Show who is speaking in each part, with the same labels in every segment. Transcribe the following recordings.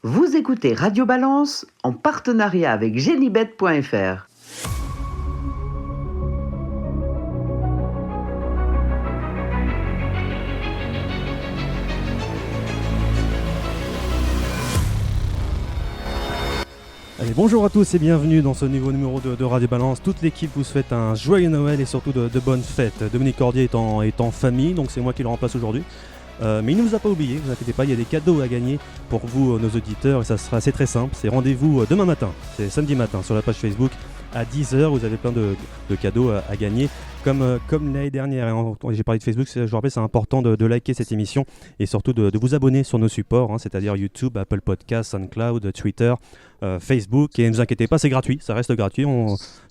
Speaker 1: Vous écoutez Radio Balance en partenariat avec Genibet.fr.
Speaker 2: Allez, bonjour à tous et bienvenue dans ce nouveau numéro de Radio Balance. Toute l'équipe vous souhaite un joyeux Noël et surtout de bonnes fêtes. Dominique Cordier est en famille, donc c'est moi qui le remplace aujourd'hui. Mais il ne vous a pas oublié, vous inquiétez pas, il y a des cadeaux à gagner pour vous, nos auditeurs, et ça sera assez très simple. C'est rendez-vous demain matin, c'est samedi matin, sur la page Facebook à 10h. Vous avez plein de cadeaux à gagner. Comme l'année dernière, j'ai parlé de Facebook, je vous rappelle, c'est important de liker cette émission et surtout de vous abonner sur nos supports, c'est-à-dire YouTube, Apple Podcasts, SoundCloud, Twitter, Facebook. Et ne vous inquiétez pas, c'est gratuit, ça reste gratuit,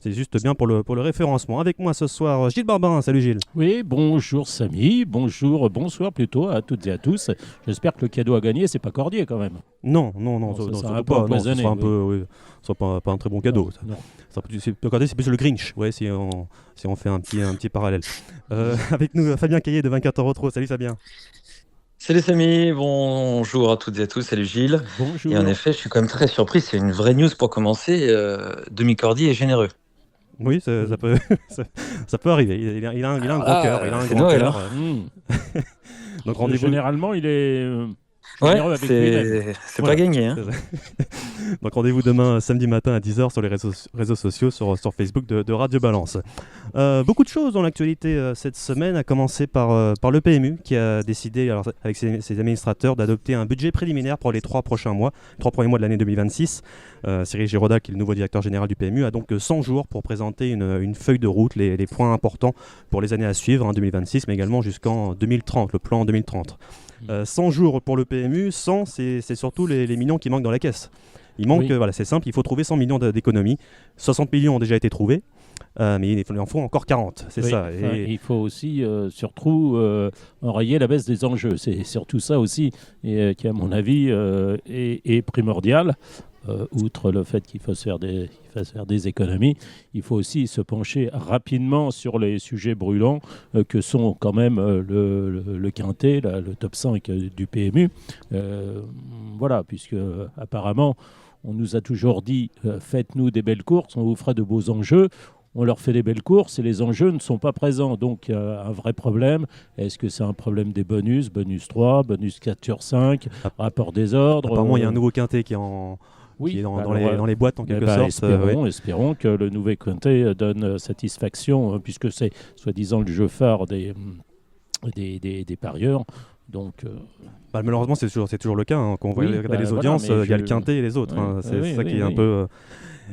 Speaker 2: c'est juste bien pour le référencement. Avec moi ce soir, Gilles Barbarin. Salut Gilles.
Speaker 3: Oui, bonjour Samy, bonsoir plutôt à toutes et à tous. J'espère que le cadeau à gagner, c'est pas Cordier quand même.
Speaker 2: Non,
Speaker 3: ça sera un peu empoisonné.
Speaker 2: Ce sera pas un très bon cadeau.
Speaker 3: Non.
Speaker 2: Cordier, c'est plus le Grinch, si on fait un petit parallèle. Avec nous, Fabien Caillé de 24 heures Retro. Salut Fabien.
Speaker 4: Salut Samy, bonjour à toutes et à tous, salut Gilles.
Speaker 3: Bonjour.
Speaker 4: Et en effet, je suis quand même très surpris, c'est une vraie news pour commencer, Dominique Cordier est généreux.
Speaker 2: Oui, ça peut arriver, il a un gros cœur, il a un grand cœur. Donc rendez-vous.
Speaker 3: Généralement, il est...
Speaker 4: Ouais,
Speaker 3: avec
Speaker 4: c'est pas gagné. Hein.
Speaker 2: Donc rendez-vous demain samedi matin à 10h sur les réseaux sociaux, sur Facebook de Radio Balance. Beaucoup de choses dans l'actualité cette semaine, à commencer par le PMU qui a décidé, avec ses administrateurs, d'adopter un budget préliminaire pour les 3 premiers mois de l'année 2026. Cyril Giraudat, qui est le nouveau directeur général du PMU, a donc 100 jours pour présenter une feuille de route, les points importants pour les années à suivre, en 2026, mais également jusqu'en 2030, le plan en 2030. 100 jours pour le PMU, 100 c'est surtout les millions qui manquent dans la caisse. Il manque, c'est simple, il faut trouver 100 millions d'économies. 60 millions ont déjà été trouvés, mais il en faut encore 40, c'est ça.
Speaker 3: Et il faut aussi surtout enrayer la baisse des enjeux. C'est surtout ça aussi qui, à mon avis, est primordial. Outre le fait qu'il faut se faire des économies, il faut aussi se pencher rapidement sur les sujets brûlants que sont quand même le quintet, le top 5 du PMU. Voilà, puisque apparemment, on nous a toujours dit faites-nous des belles courses, on vous fera de beaux enjeux. On leur fait des belles courses et les enjeux ne sont pas présents. Donc, un vrai problème. Est-ce que c'est un problème des bonus 3, bonus 4 sur 5, rapport des ordres
Speaker 2: Apparemment, il y a un nouveau quintet qui est dans les boîtes en quelque sorte.
Speaker 3: Espérons que le nouveau quintet donne satisfaction, puisque c'est soi-disant le jeu phare des parieurs. Donc,
Speaker 2: malheureusement, c'est toujours le cas. Quand on voit regarder les audiences, il y a le quintet et les autres. C'est ça qui est un peu...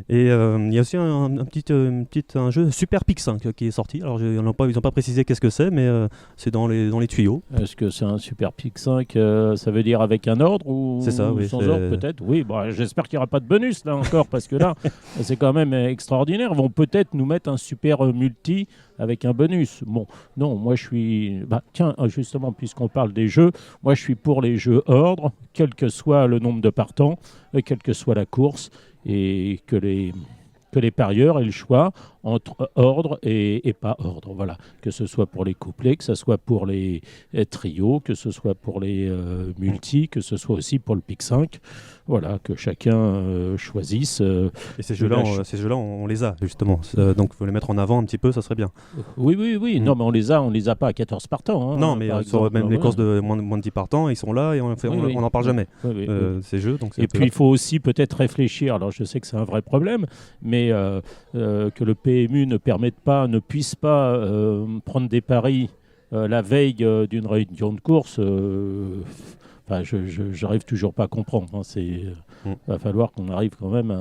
Speaker 2: Et il y a aussi un jeu Super Pic 5 qui est sorti. Alors ils n'ont pas précisé qu'est-ce que c'est, mais c'est dans les tuyaux.
Speaker 3: Est-ce que c'est un Super Pic 5 ça veut dire avec un ordre ou
Speaker 2: c'est ça, oui,
Speaker 3: sans ordre peut-être. Oui, j'espère qu'il n'y aura pas de bonus là encore parce que là c'est quand même extraordinaire. Ils vont peut-être nous mettre un super multi avec un bonus. Bon, non, moi je suis... tiens, justement, puisqu'on parle des jeux, moi je suis pour les jeux ordre, quel que soit le nombre de partants, quelle que soit la course, et que les parieurs aient le choix entre ordre et pas ordre. Voilà. Que ce soit pour les couplets, que ce soit pour les trios, que ce soit pour les multis, que ce soit aussi pour le pic 5. Voilà, que chacun choisisse.
Speaker 2: Et ces jeux-là, on les a, justement. Donc, il faut les mettre en avant un petit peu, ça serait bien.
Speaker 3: Oui. Non, mais on les a pas à 14 partants.
Speaker 2: Non, mais sur même les courses de moins de 10 partants, ils sont là et on n'en parle jamais. Ces jeux. Donc
Speaker 3: et puis, il faut aussi peut-être réfléchir. Alors, je sais que c'est un vrai problème, mais que le PMU ne puisse pas prendre des paris la veille d'une réunion de course. Je n'arrive toujours pas à comprendre. Va falloir qu'on arrive quand même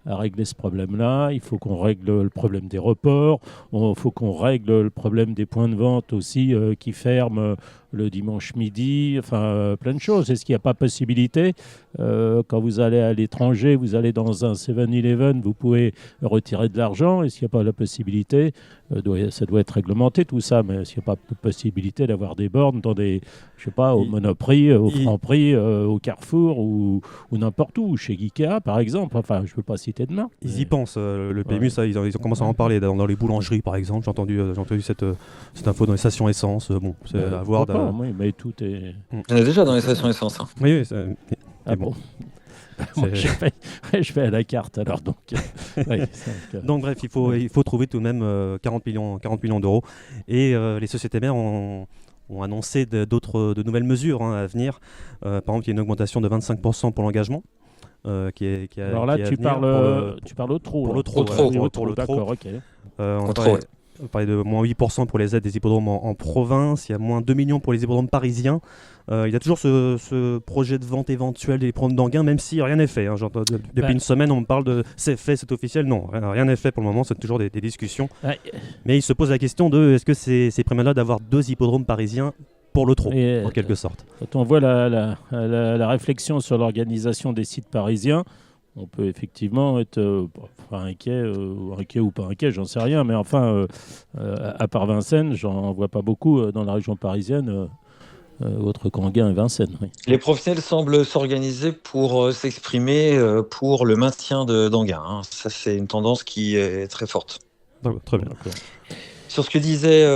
Speaker 3: à régler ce problème-là. Il faut qu'on règle le problème des reports. Il faut qu'on règle le problème des points de vente aussi qui ferment le dimanche midi. Enfin, plein de choses. Est-ce qu'il n'y a pas possibilité quand vous allez à l'étranger, vous allez dans un 7-Eleven, vous pouvez retirer de l'argent. Est-ce qu'il n'y a pas la possibilité ça doit être réglementé tout ça, mais est-ce qu'il n'y a pas de possibilité d'avoir des bornes dans des, je sais pas, au Monoprix, au Franprix, au Carrefour ou n'importe où, chez Ikea par exemple. Enfin, je ne veux pas citer de marque.
Speaker 2: Ils y pensent, le PMU, ça, ils ont commencé à en parler dans les boulangeries par exemple. J'ai entendu cette info dans les stations essence. Bon, c'est à voir.
Speaker 3: Oui, mais tout est...
Speaker 4: On est déjà dans les stations essence. Hein.
Speaker 2: Oui,
Speaker 3: Ah bon. Moi, je vais à la carte alors donc.
Speaker 2: Donc bref, il faut trouver tout de même 40 millions d'euros. Et les sociétés mères ont annoncé de nouvelles mesures à venir. Par exemple, il y a une augmentation de 25% pour l'engagement.
Speaker 3: Alors là, tu parles au trop.
Speaker 2: Pour le
Speaker 4: trop,
Speaker 2: trop.
Speaker 4: ouais,
Speaker 2: Pour le
Speaker 3: D'accord,
Speaker 2: trop.
Speaker 3: ok.
Speaker 2: On parlait de moins 8% pour les aides des hippodromes en province. Il y a moins 2 millions pour les hippodromes parisiens. Il y a toujours ce projet de vente éventuelle des hippodromes d'Anguin, même si rien n'est fait. Depuis une semaine, on me parle de c'est fait, c'est officiel. Non, rien n'est fait pour le moment. C'est toujours des discussions.
Speaker 3: Ouais.
Speaker 2: Mais il se pose la question de est-ce que c'est primordial d'avoir 2 hippodromes parisiens pour le trot, en quelque sorte.
Speaker 3: Quand on voit la réflexion sur l'organisation des sites parisiens, on peut effectivement être inquiet ou pas inquiet, j'en sais rien. Mais enfin, à part Vincennes, j'en vois pas beaucoup dans la région parisienne, autre qu'Anguin et Vincennes. Oui.
Speaker 4: Les professionnels semblent s'organiser pour s'exprimer pour le maintien d'Anguin. Hein. Ça, c'est une tendance qui est très forte.
Speaker 2: Très bien.
Speaker 3: D'accord.
Speaker 4: Sur ce que disait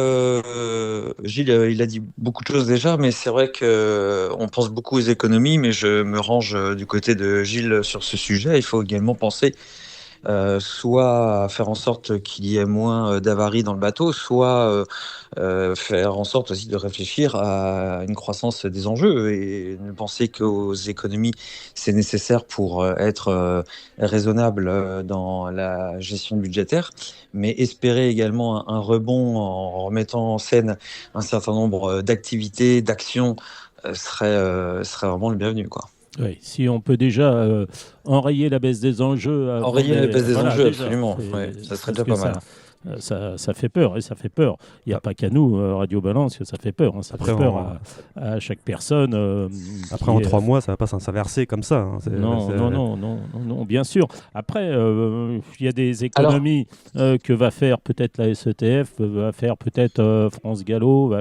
Speaker 4: Gilles, il a dit beaucoup de choses déjà, mais c'est vrai qu'on pense beaucoup aux économies, mais je me range du côté de Gilles sur ce sujet. Il faut également penser soit à faire en sorte qu'il y ait moins d'avaries dans le bateau, soit faire en sorte aussi de réfléchir à une croissance des enjeux et ne penser qu'aux économies, c'est nécessaire pour être raisonnable dans la gestion budgétaire, mais espérer également un rebond en remettant en scène un certain nombre d'activités, d'actions serait vraiment le bienvenu, quoi.
Speaker 3: Oui, si on peut déjà enrayer la baisse des enjeux.
Speaker 4: Enrayer la baisse des enjeux,
Speaker 3: déjà,
Speaker 4: absolument. Ouais, ça serait déjà pas mal.
Speaker 3: Ça fait peur, et ça fait peur. Il n'y a pas qu'à nous, Radio Balance, que ça fait peur. Ça fait peur à chaque personne.
Speaker 2: Après, en 3 mois, ça ne va pas s'inverser comme ça.
Speaker 3: Non, bien sûr. Après, il y a des économies que va faire peut-être la SETF, va faire peut-être France Gallo.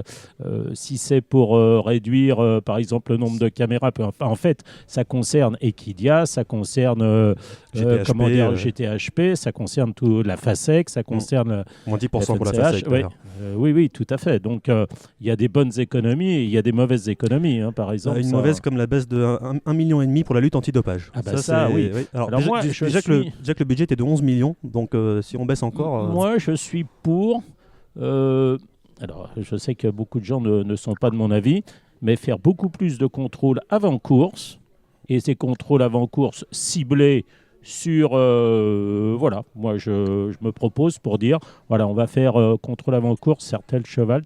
Speaker 3: Si c'est pour réduire, par exemple, le nombre de caméras, en fait, ça concerne Equidia, ça concerne GTHP, ça concerne tout la FASEC, ça concerne
Speaker 2: moins 10% pour la FASEC.
Speaker 3: Oui, tout à fait. Donc, il y a des bonnes économies et il y a des mauvaises économies, par exemple.
Speaker 2: Une mauvaise comme la baisse de 1,5 million pour la lutte antidopage.
Speaker 3: Oui.
Speaker 2: Alors déjà que le budget était de 11 millions, donc si on baisse encore...
Speaker 3: Moi, je suis pour... alors, je sais que beaucoup de gens ne sont pas de mon avis, mais faire beaucoup plus de contrôles avant course, et ces contrôles avant course ciblés sur moi je me propose pour dire on va faire contrôle avant course sur tel cheval.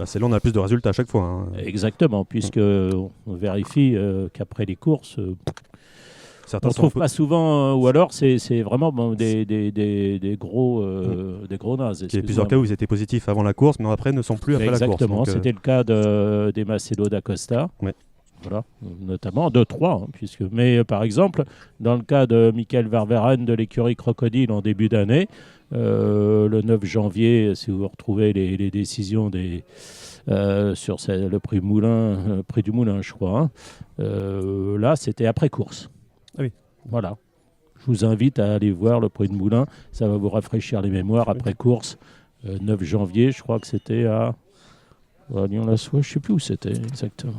Speaker 2: C'est là on a plus de résultats à chaque fois.
Speaker 3: Exactement, puisque on vérifie qu'après les courses on ne trouve pas souvent ou alors c'est vraiment des gros nazes.
Speaker 2: Il y a plusieurs cas où ils étaient positifs avant la course mais après ne sont plus après la course.
Speaker 3: Exactement, c'était le cas des Macedo d'Acosta.
Speaker 2: Ouais.
Speaker 3: Voilà, notamment 2-3, mais par exemple, dans le cas de Michael Ververen de l'écurie Crocodile en début d'année, le 9 janvier, si vous retrouvez les décisions sur le prix Moulin, prix du Moulin, je crois, là c'était après course.
Speaker 2: Ah oui.
Speaker 3: Voilà. Je vous invite à aller voir le prix de Moulin, ça va vous rafraîchir les mémoires après course. 9 janvier, je crois que c'était à Lyon-la-Soie, je ne sais plus où c'était exactement.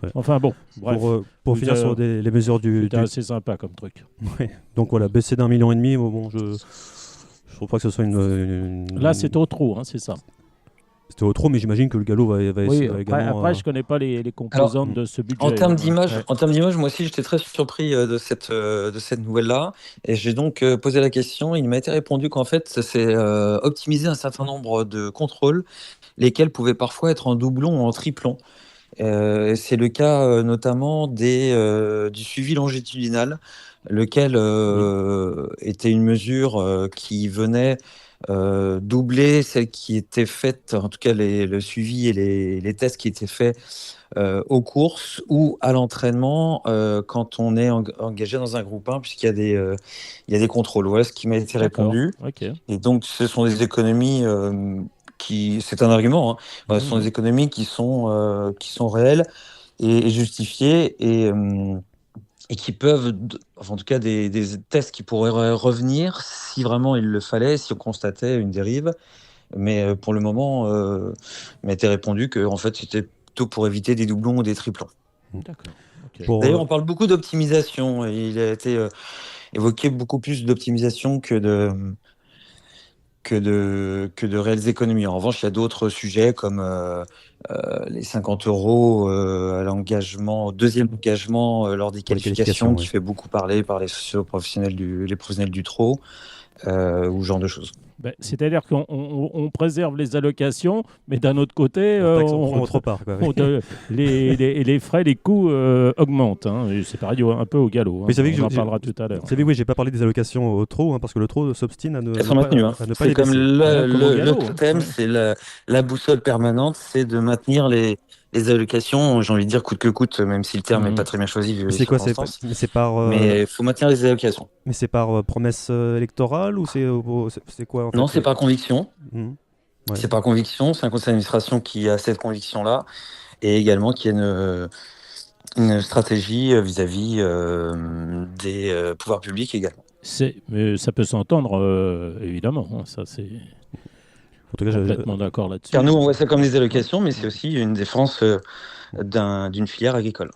Speaker 2: Ouais.
Speaker 3: Enfin bon, bref.
Speaker 2: Pour finir sur les mesures
Speaker 3: c'était assez sympa comme truc.
Speaker 2: Ouais. Donc voilà, baisser d'1,5 million, bon, je trouve pas que ce soit une...
Speaker 3: Là, c'est au trop, c'est ça.
Speaker 2: C'était au trop, mais j'imagine que le galop va également...
Speaker 3: Après, je connais pas les composantes de ce budget.
Speaker 4: En termes d'image, moi aussi, j'étais très surpris de cette nouvelle-là. Et j'ai donc posé la question. Il m'a été répondu qu'en fait, c'est optimiser un certain nombre de contrôles, lesquels pouvaient parfois être en doublon ou en triplon. C'est le cas notamment du suivi longitudinal, lequel était une mesure qui venait doubler celle qui était faite, en tout cas le suivi et les tests qui étaient faits aux courses ou à l'entraînement quand on est engagé dans un groupe 1, puisqu'il y a des contrôles. Voilà ce qui m'a été répondu.
Speaker 3: Okay.
Speaker 4: Et donc, ce sont des économies... c'est un argument, ce sont des économies qui sont réelles et justifiées et qui peuvent, en tout cas des tests qui pourraient revenir si vraiment il le fallait, si on constatait une dérive. Mais pour le moment, il m'a été répondu que en fait, c'était plutôt pour éviter des doublons ou des triplons.
Speaker 3: D'accord.
Speaker 2: Pour,
Speaker 4: D'ailleurs, on parle beaucoup d'optimisation. Il a été évoqué beaucoup plus d'optimisation que de réelles économies. En revanche, il y a d'autres sujets comme les 50 euros à l'engagement, au deuxième engagement lors des
Speaker 2: Pour les
Speaker 4: qualifications,
Speaker 2: qualifications,
Speaker 4: qui
Speaker 2: oui.
Speaker 4: fait beaucoup parler par les socio-professionnels les professionnels du trot, ou ce genre de choses.
Speaker 3: Ben, c'est-à-dire qu'on préserve les allocations, mais d'un autre côté,
Speaker 2: La taxe, on prend autre part, quoi, oui.
Speaker 3: les frais, les coûts augmentent. Hein. Et c'est pareil un peu au galop. Hein.
Speaker 2: Mais vous savez que
Speaker 3: On en parlera tout à l'heure.
Speaker 2: Vous savez, oui, j'ai pas parlé des allocations au trot, parce que le trot s'obstine à ne
Speaker 4: Elles sont maintenues.
Speaker 2: à ne pas
Speaker 4: C'est
Speaker 2: les
Speaker 4: comme
Speaker 2: baisser.
Speaker 3: Comme au galop,
Speaker 4: le totem,
Speaker 3: hein.
Speaker 4: c'est la boussole permanente, c'est de maintenir les allocations, j'ai envie de dire coûte que coûte, même si le terme n'est pas très bien choisi vu
Speaker 2: Mais
Speaker 4: les
Speaker 2: c'est quoi?
Speaker 4: circonstances.
Speaker 2: Mais c'est par,
Speaker 4: Mais il faut maintenir les allocations.
Speaker 2: mais c'est par promesse électorale ou c'est quoi en fait?
Speaker 4: Non, c'est par conviction.
Speaker 2: Mhm. Ouais.
Speaker 4: C'est par conviction. C'est un conseil d'administration qui a cette conviction-là et également qui a une stratégie vis-à-vis des pouvoirs publics également.
Speaker 3: Mais ça peut s'entendre, évidemment. Hein. Ça, c'est
Speaker 2: En tout cas,
Speaker 3: complètement d'accord là-dessus.
Speaker 4: Car nous, on voit ça comme des allocations, mais c'est aussi une défense d'une filière agricole.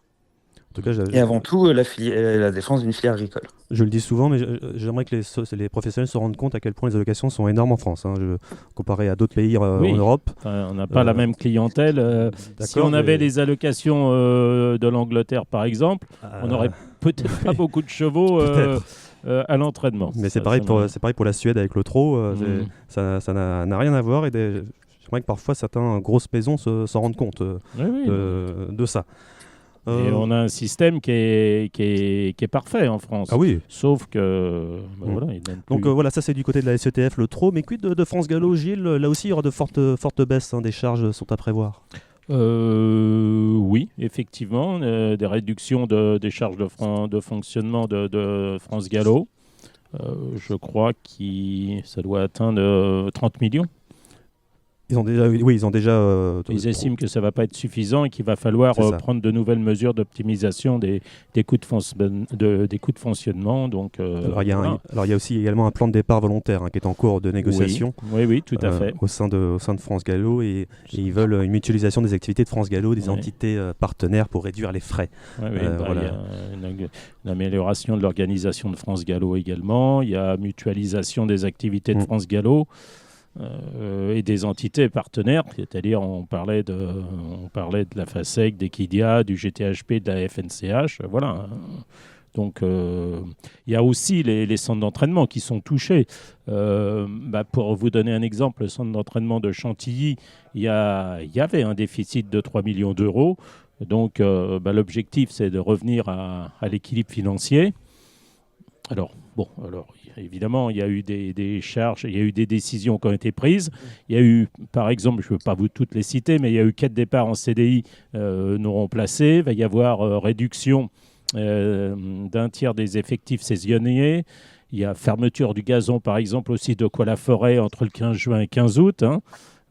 Speaker 2: en tout cas,
Speaker 4: Et avant tout, la défense d'une filière agricole.
Speaker 2: je le dis souvent, mais j'aimerais que les professionnels se rendent compte à quel point les allocations sont énormes en France, comparé à d'autres pays
Speaker 3: Oui.
Speaker 2: en Europe.
Speaker 3: Enfin, on n'a pas la même clientèle. Si on avait les allocations de l'Angleterre, par exemple, on n'aurait peut-être pas beaucoup de chevaux à l'entraînement.
Speaker 2: Mais c'est pareil pour la Suède avec le trot. Ça n'a rien à voir. Et j'aimerais que parfois certaines grosses maisons s'en rendent compte de ça.
Speaker 3: Et on a un système qui est parfait en France.
Speaker 2: Ah oui.
Speaker 3: Sauf que voilà, il donne plus.
Speaker 2: Donc voilà, ça c'est du côté de la SETF, le trot. Mais quid de France Gallo, Gilles? Là aussi, il y aura de fortes baisses, des charges sont à prévoir.
Speaker 3: Oui, effectivement, des réductions des charges de fonctionnement de France Gallo. Je crois que ça doit atteindre 30 millions.
Speaker 2: Ils ont déjà.
Speaker 3: Ils estiment que ça ne va pas être suffisant et qu'il va falloir prendre de nouvelles mesures d'optimisation des coûts des coûts de fonctionnement. Donc,
Speaker 2: alors, il y a aussi également un plan de départ volontaire qui est en cours de négociation.
Speaker 3: Oui, tout à fait.
Speaker 2: Au sein de France Gallo et ils veulent une mutualisation des activités de France Gallo, des entités partenaires pour réduire les frais.
Speaker 3: Il y a une amélioration de l'organisation de France Gallo également. Il y a mutualisation des activités de France Gallo. Et des entités partenaires, c'est-à-dire on parlait de la FASEC, des Kidia, du GTHP, de la FNCH, voilà. Donc il y a aussi les centres d'entraînement qui sont touchés. Pour vous donner un exemple, le centre d'entraînement de Chantilly, il y avait un déficit de 3 millions d'euros. Donc l'objectif, c'est de revenir à l'équilibre financier. Alors, évidemment, il y a eu des charges, il y a eu des décisions qui ont été prises. Il y a eu, par exemple, je ne veux pas vous toutes les citer, mais il y a eu 4 départs en CDI non remplacés. Il va y avoir réduction d'un tiers des effectifs saisonniers. Il y a fermeture du gazon, par exemple, aussi de Coix-la-Forêt entre le 15 juin et 15 août.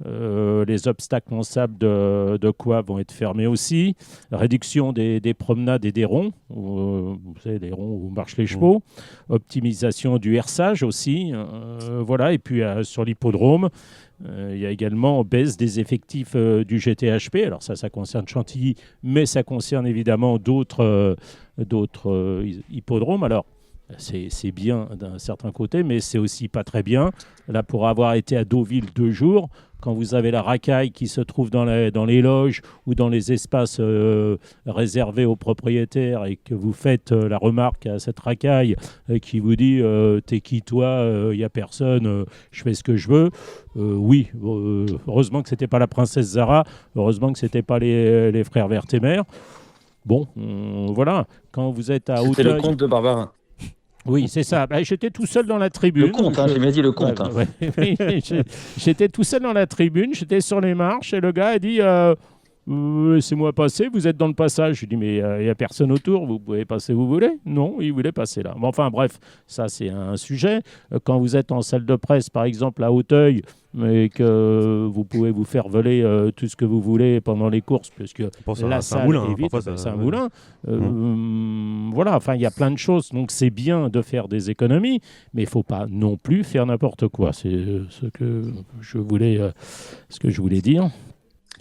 Speaker 3: Les obstacles en sable de Coix vont être fermés aussi. Réduction des promenades et des ronds, vous savez, les ronds où marchent les chevaux. Optimisation du herçage aussi. Voilà. Et puis sur l'hippodrome, il y a également baisse des effectifs du GTHP. Alors ça concerne Chantilly, mais ça concerne évidemment d'autres hippodromes. Alors, c'est bien d'un certain côté, mais c'est aussi pas très bien. Là, pour avoir été à Deauville 2 jours, quand vous avez la racaille qui se trouve dans les loges ou dans les espaces réservés aux propriétaires et que vous faites la remarque à cette racaille qui vous dit « T'es qui toi ? Il n'y a personne, je fais ce que je veux ». Oui, heureusement que ce n'était pas la princesse Zara, heureusement que ce n'était pas les frères Vertemer. Bon, voilà, quand vous êtes à Auteuil...
Speaker 4: C'était le comte de Barbarin.
Speaker 3: Oui, c'est ça. J'étais tout seul dans la tribune.
Speaker 4: Le comte, j'ai bien dit le comte.
Speaker 3: J'étais tout seul dans la tribune, j'étais sur les marches et le gars a dit laissez-moi passer, vous êtes dans le passage. Je lui ai dit mais il n'y a personne autour, vous pouvez passer où vous voulez. Non, il voulait passer là. Bon, enfin bref, ça c'est un sujet. Quand vous êtes en salle de presse, par exemple à Auteuil, et que vous pouvez vous faire voler tout ce que vous voulez pendant les courses, puisque la salle est vide, c'est un moulin. Voilà, enfin il y a plein de choses, donc c'est bien de faire des économies, mais il ne faut pas non plus faire n'importe quoi. C'est ce que je voulais dire.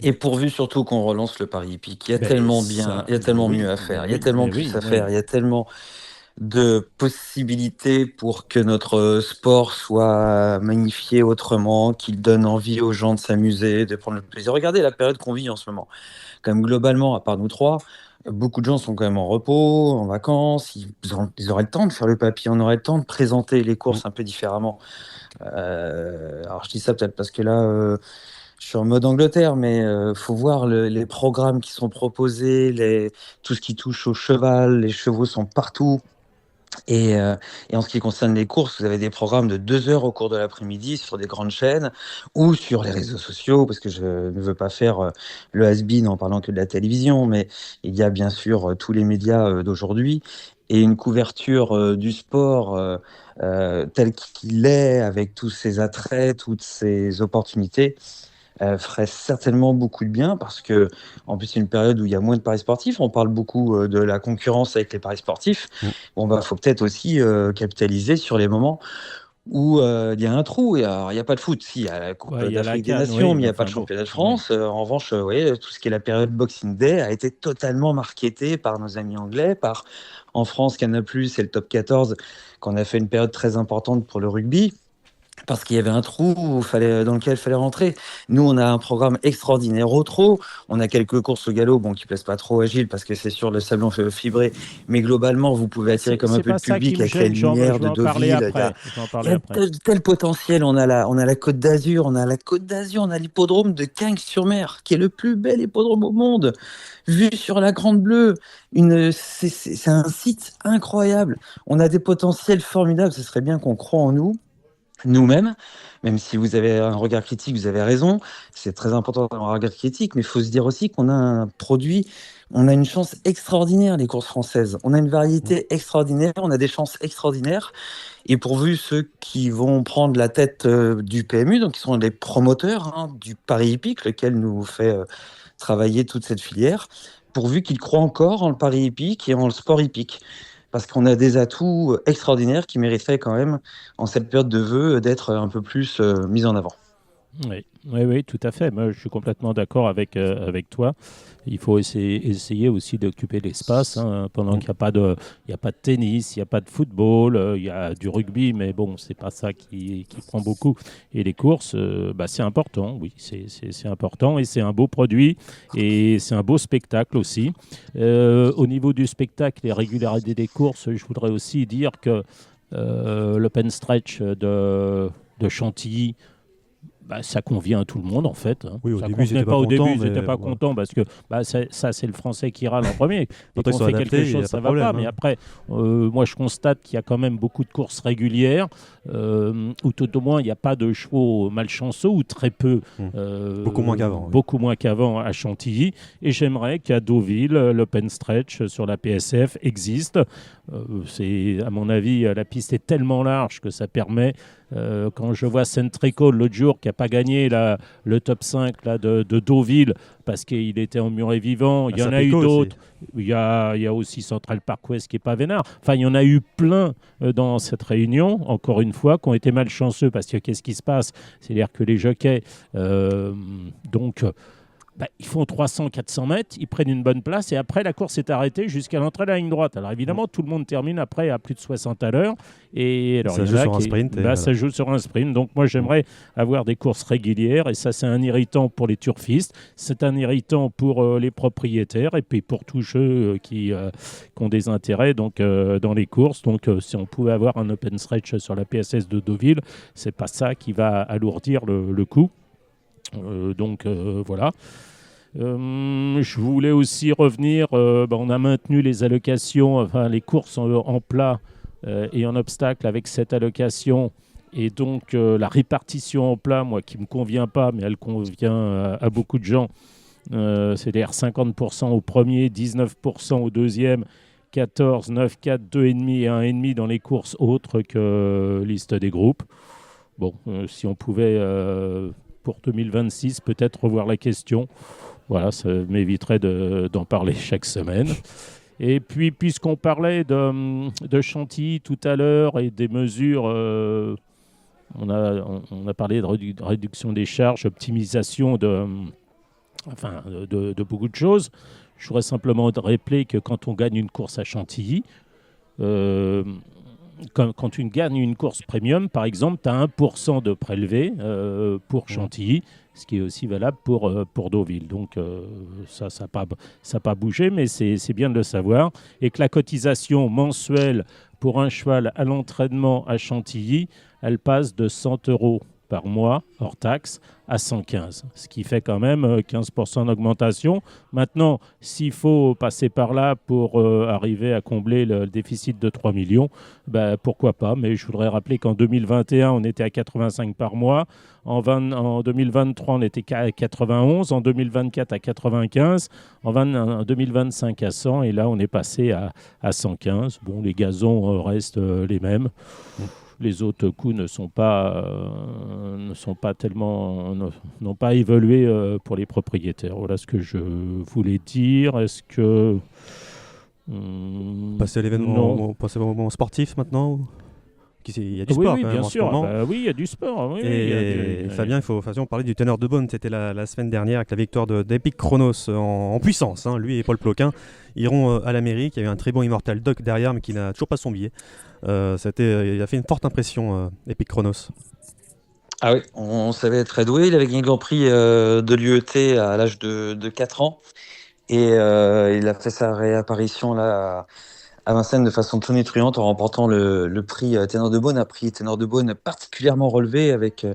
Speaker 4: Et pourvu surtout qu'on relance le Paris hippique. Il y a
Speaker 3: Ben,
Speaker 4: tellement bien,
Speaker 3: ça,
Speaker 4: il y a tellement
Speaker 3: oui,
Speaker 4: mieux à
Speaker 3: mais
Speaker 4: faire, il y a
Speaker 3: oui,
Speaker 4: tellement
Speaker 3: mais
Speaker 4: plus
Speaker 3: oui,
Speaker 4: à
Speaker 3: oui.
Speaker 4: faire, il y a tellement de possibilités pour que notre sport soit magnifié autrement, qu'il donne envie aux gens de s'amuser, de prendre le plaisir. Regardez la période qu'on vit en ce moment. Quand même, globalement, à part nous trois, beaucoup de gens sont quand même en repos, en vacances. Ils auraient le temps de faire le papier, on aurait le temps de présenter les
Speaker 2: Mm.
Speaker 4: courses un peu différemment. Alors, je dis ça peut-être parce que là, je suis en mode Angleterre, mais faut voir les programmes qui sont proposés, tout ce qui touche au cheval. Les chevaux sont partout. Et en ce qui concerne les courses, vous avez des programmes de 2 heures au cours de l'après-midi sur des grandes chaînes ou sur les réseaux sociaux, parce que je ne veux pas faire le has-been en parlant que de la télévision, mais il y a bien sûr tous les médias d'aujourd'hui et une couverture du sport tel qu'il est, avec tous ses attraits, toutes ses opportunités ferait certainement beaucoup de bien parce que, en plus, c'est une période où il y a moins de paris sportifs. On parle beaucoup de la concurrence avec les paris sportifs.
Speaker 2: Mm.
Speaker 4: Bon, bah, faut peut-être aussi capitaliser sur les moments où il y a un trou. Et alors, il n'y a pas de foot. Si, il y a la Coupe
Speaker 3: Ouais, il y a la
Speaker 4: d'Afrique des
Speaker 3: canne,
Speaker 4: Nations,
Speaker 3: oui,
Speaker 4: mais il
Speaker 3: mais
Speaker 4: n'y a pas
Speaker 3: enfin
Speaker 4: de
Speaker 3: bon,
Speaker 4: championnat de
Speaker 3: oui.
Speaker 4: France. En revanche, ouais, tout ce qui est la période Boxing Day a été totalement marketé par nos amis anglais, par en France, Canal+, et le Top 14, qu'on a fait une période très importante pour le rugby. Parce qu'il y avait un trou dans lequel il fallait rentrer. Nous, on a un programme extraordinaire au trot. On a quelques courses au galop, bon, qui plaisent pas trop à Gilles parce que c'est sur le sablon fibré. Mais globalement, vous pouvez attirer comme un
Speaker 3: C'est
Speaker 4: peu
Speaker 3: pas
Speaker 4: de
Speaker 3: ça qui
Speaker 4: public
Speaker 3: me
Speaker 4: avec la
Speaker 3: gêne,
Speaker 4: lumière
Speaker 3: je vais
Speaker 4: de
Speaker 3: en parler
Speaker 4: Deauville.
Speaker 3: après. Je vais en
Speaker 4: Il
Speaker 3: parler
Speaker 4: y a
Speaker 3: après.
Speaker 4: tel potentiel. On a la Côte d'Azur, on a l'hippodrome de Quinques-sur-Mer, qui est le plus bel hippodrome au monde, vu sur la Grande Bleue. C'est un site incroyable. On a des potentiels formidables. Ce serait bien qu'on croie en nous-mêmes, même si vous avez un regard critique, vous avez raison, c'est très important d'avoir un regard critique, mais il faut se dire aussi qu'on a un produit, on a une chance extraordinaire, les courses françaises. On a une
Speaker 2: Mm.
Speaker 4: variété extraordinaire, on a des chances extraordinaires, et pourvu ceux qui vont prendre la tête du PMU, donc qui sont les promoteurs du Paris hippique, lequel nous fait travailler toute cette filière, pourvu qu'ils croient encore en le Paris hippique et en le sport hippique parce qu'on a des atouts extraordinaires qui mériteraient quand même, en cette période de vœux, d'être un peu plus mis en avant.
Speaker 3: Oui, oui, oui, tout à fait. Moi, je suis complètement d'accord avec toi. Il faut essayer aussi d'occuper l'espace hein, pendant
Speaker 2: Mm.
Speaker 3: qu'il n'y a pas de, il y a pas de tennis, il n'y a pas de football, il y a du rugby, mais bon, c'est pas ça qui prend beaucoup. Et les courses, bah, c'est important, oui, c'est important et c'est un beau produit et c'est un beau spectacle aussi. Au niveau du spectacle et régularité des courses, je voudrais aussi dire que l'open stretch de Chantilly, bah, ça convient à tout le monde en fait. Hein.
Speaker 2: Oui, au
Speaker 3: Ça
Speaker 2: début, ils
Speaker 3: convenait
Speaker 2: étaient
Speaker 3: pas
Speaker 2: pas
Speaker 3: au début,
Speaker 2: contents,
Speaker 3: ils n'étaient
Speaker 2: mais
Speaker 3: pas
Speaker 2: voilà.
Speaker 3: contents parce que bah, ça c'est le français qui râle en premier. Dès
Speaker 2: Maintenant, ils
Speaker 3: qu'on
Speaker 2: sont
Speaker 3: fait
Speaker 2: adaptés,
Speaker 3: quelque
Speaker 2: il y
Speaker 3: chose,
Speaker 2: a
Speaker 3: ça
Speaker 2: pas de
Speaker 3: va pas.
Speaker 2: problème.
Speaker 3: Mais
Speaker 2: Hein.
Speaker 3: après, moi je constate qu'il y a quand même beaucoup de courses régulières où tout au moins il n'y a pas de chevaux malchanceux ou très peu,
Speaker 2: Mm. Beaucoup moins qu'avant. Oui.
Speaker 3: beaucoup moins qu'avant à Chantilly. Et j'aimerais qu'à Deauville, l'open stretch sur la PSF existe. C'est à mon avis, la piste est tellement large que ça permet. Quand je vois Centrico l'autre jour qui n'a pas gagné le top 5 là, de Deauville parce qu'il était en muret vivant, il
Speaker 2: Ah,
Speaker 3: y
Speaker 2: ça
Speaker 3: en a eu
Speaker 2: pico aussi.
Speaker 3: d'autres. Il y a aussi Central Park West qui est pas vénard. Enfin, il y en a eu plein dans cette réunion, encore une fois, qui ont été malchanceux parce que qu'est-ce qui se passe? C'est-à-dire que les jockeys, donc, bah, ils font 300-400 mètres, ils prennent une bonne place et après la course est arrêtée jusqu'à l'entrée de la ligne droite. Alors évidemment, tout le monde termine après à plus de 60 à l'heure. Et alors,
Speaker 2: Ça
Speaker 3: il y en
Speaker 2: joue
Speaker 3: a
Speaker 2: sur un
Speaker 3: qui,
Speaker 2: sprint. Et
Speaker 3: bah,
Speaker 2: voilà.
Speaker 3: ça joue sur un sprint. Donc moi, j'aimerais avoir des courses régulières et ça, c'est un irritant pour les turfistes, c'est un irritant pour les propriétaires et puis pour tous ceux qui ont des intérêts donc, dans les courses. Donc si on pouvait avoir un open stretch sur la PSS de Deauville, c'est pas ça qui va alourdir le coût. Donc voilà. Je voulais aussi revenir, on a maintenu les allocations, enfin les courses en plat et en obstacle avec cette allocation. Et donc la répartition en plat, moi qui ne me convient pas, mais elle convient à beaucoup de gens, c'est-à-dire 50% au premier, 19% au deuxième, 14, 9, 4, 2,5 et 1,5 dans les courses autres que liste des groupes. Bon, si on pouvait pour 2026 peut-être revoir la question. Voilà, ça m'éviterait d'en parler chaque semaine. Et puis, puisqu'on parlait de Chantilly tout à l'heure et des mesures, on a parlé de réduction des charges, optimisation de beaucoup de choses. Je voudrais simplement rappeler que quand on gagne une course à Chantilly, euh, quand tu gagnes une course premium, par exemple, tu as 1% de prélevé pour Chantilly, ce qui est aussi valable pour Deauville. Donc ça n'a pas bougé, mais c'est bien de le savoir. Et que la cotisation mensuelle pour un cheval à l'entraînement à Chantilly, elle passe de 100 euros par mois, hors taxe, à 115, ce qui fait quand même 15% d'augmentation. Maintenant, s'il faut passer par là pour arriver à combler le déficit de 3 millions, ben, pourquoi pas. Mais je voudrais rappeler qu'en 2021, on était à 85 par mois. En 2023, on était à 91. En 2024, à 95. En 2025, à 100. Et là, on est passé à 115. Bon, les gazons restent les mêmes. Les autres coûts n'ont pas évolué pour les propriétaires. Voilà ce que je voulais dire. Est-ce que
Speaker 2: Passer à l'événement, passer au moment sportif maintenant. Il y a du sport
Speaker 3: oui,
Speaker 2: quand même
Speaker 3: bien
Speaker 2: en ce
Speaker 3: sûr.
Speaker 2: moment.
Speaker 3: Oui, il y a du sport. Oui,
Speaker 2: Et Fabien, on parlait du teneur de Beaune. C'était la semaine dernière avec la victoire d'Epic Chronos en puissance. Lui et Paul Ploquin iront à l'Amérique. Il y a eu un très bon Immortal Doc derrière, mais qui n'a toujours pas son billet. Il a fait une forte impression, Epic Chronos.
Speaker 4: Ah oui, on savait être très doué. Il avait gagné le Grand Prix de l'UET à l'âge de 4 ans. Et il a fait sa réapparition là à Vincennes de façon tonitruante en remportant le prix Ténor de Beaune, un prix Ténor de Beaune particulièrement relevé avec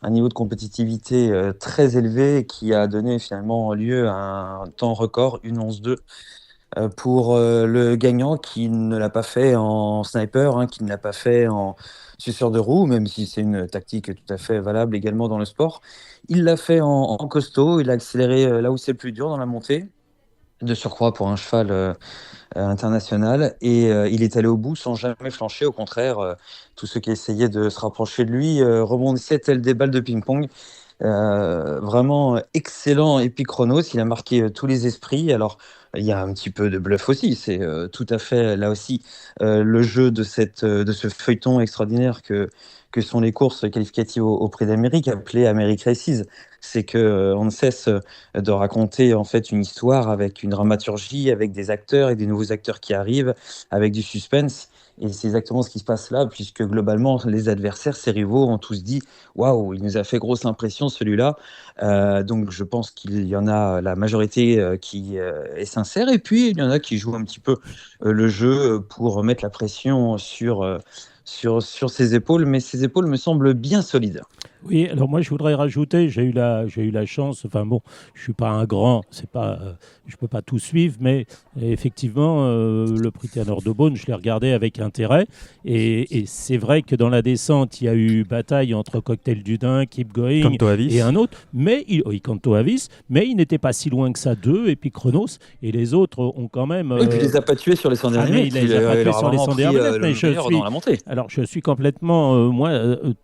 Speaker 4: un niveau de compétitivité très élevé qui a donné finalement lieu à un temps record, 1:11.2 pour le gagnant qui ne l'a pas fait en sniper, qui ne l'a pas fait en suceur de roue, même si c'est une tactique tout à fait valable également dans le sport. Il l'a fait en costaud, il a accéléré là où c'est le plus dur dans la montée, de surcroît pour un cheval international, et il est allé au bout sans jamais flancher. Au contraire, tous ceux qui essayaient de se rapprocher de lui rebondissaient tels des balles de ping-pong. Vraiment excellent Epic Chronos, il a marqué tous les esprits. Alors il y a un petit peu de bluff aussi, c'est tout à fait là aussi le jeu de ce feuilleton extraordinaire que sont les courses qualificatives au Prix d'Amérique, appelées America Races. C'est que on ne cesse de raconter en fait une histoire avec une dramaturgie, avec des acteurs et des nouveaux acteurs qui arrivent, avec du suspense. Et c'est exactement ce qui se passe là, puisque globalement, les adversaires, ses rivaux, ont tous dit waouh, il nous a fait grosse impression celui-là. Donc je pense qu'il y en a la majorité qui est sincère, et puis il y en a qui jouent un petit peu le jeu pour mettre la pression sur ses épaules, mais ses épaules me semblent bien solides.
Speaker 3: Oui, alors moi je voudrais rajouter, j'ai eu la chance, enfin bon, je suis pas un grand, je peux pas tout suivre, mais effectivement le prix Ténor de Beaune, je l'ai regardé avec intérêt, et c'est vrai que dans la descente il y a eu bataille entre Cocktail du Dain, Keep Going
Speaker 2: Canto Avis.
Speaker 3: et un autre, mais Canto Avis, mais il n'était pas si loin que ça d'eux, et puis Chronos, et les autres ont quand même.
Speaker 4: Oui, puis il les a pas tués sur les 100 derniers
Speaker 3: mais
Speaker 4: mètres.
Speaker 3: il les a pas tués sur les 100 derniers mètres, mais
Speaker 4: dans la montée.
Speaker 3: alors je suis complètement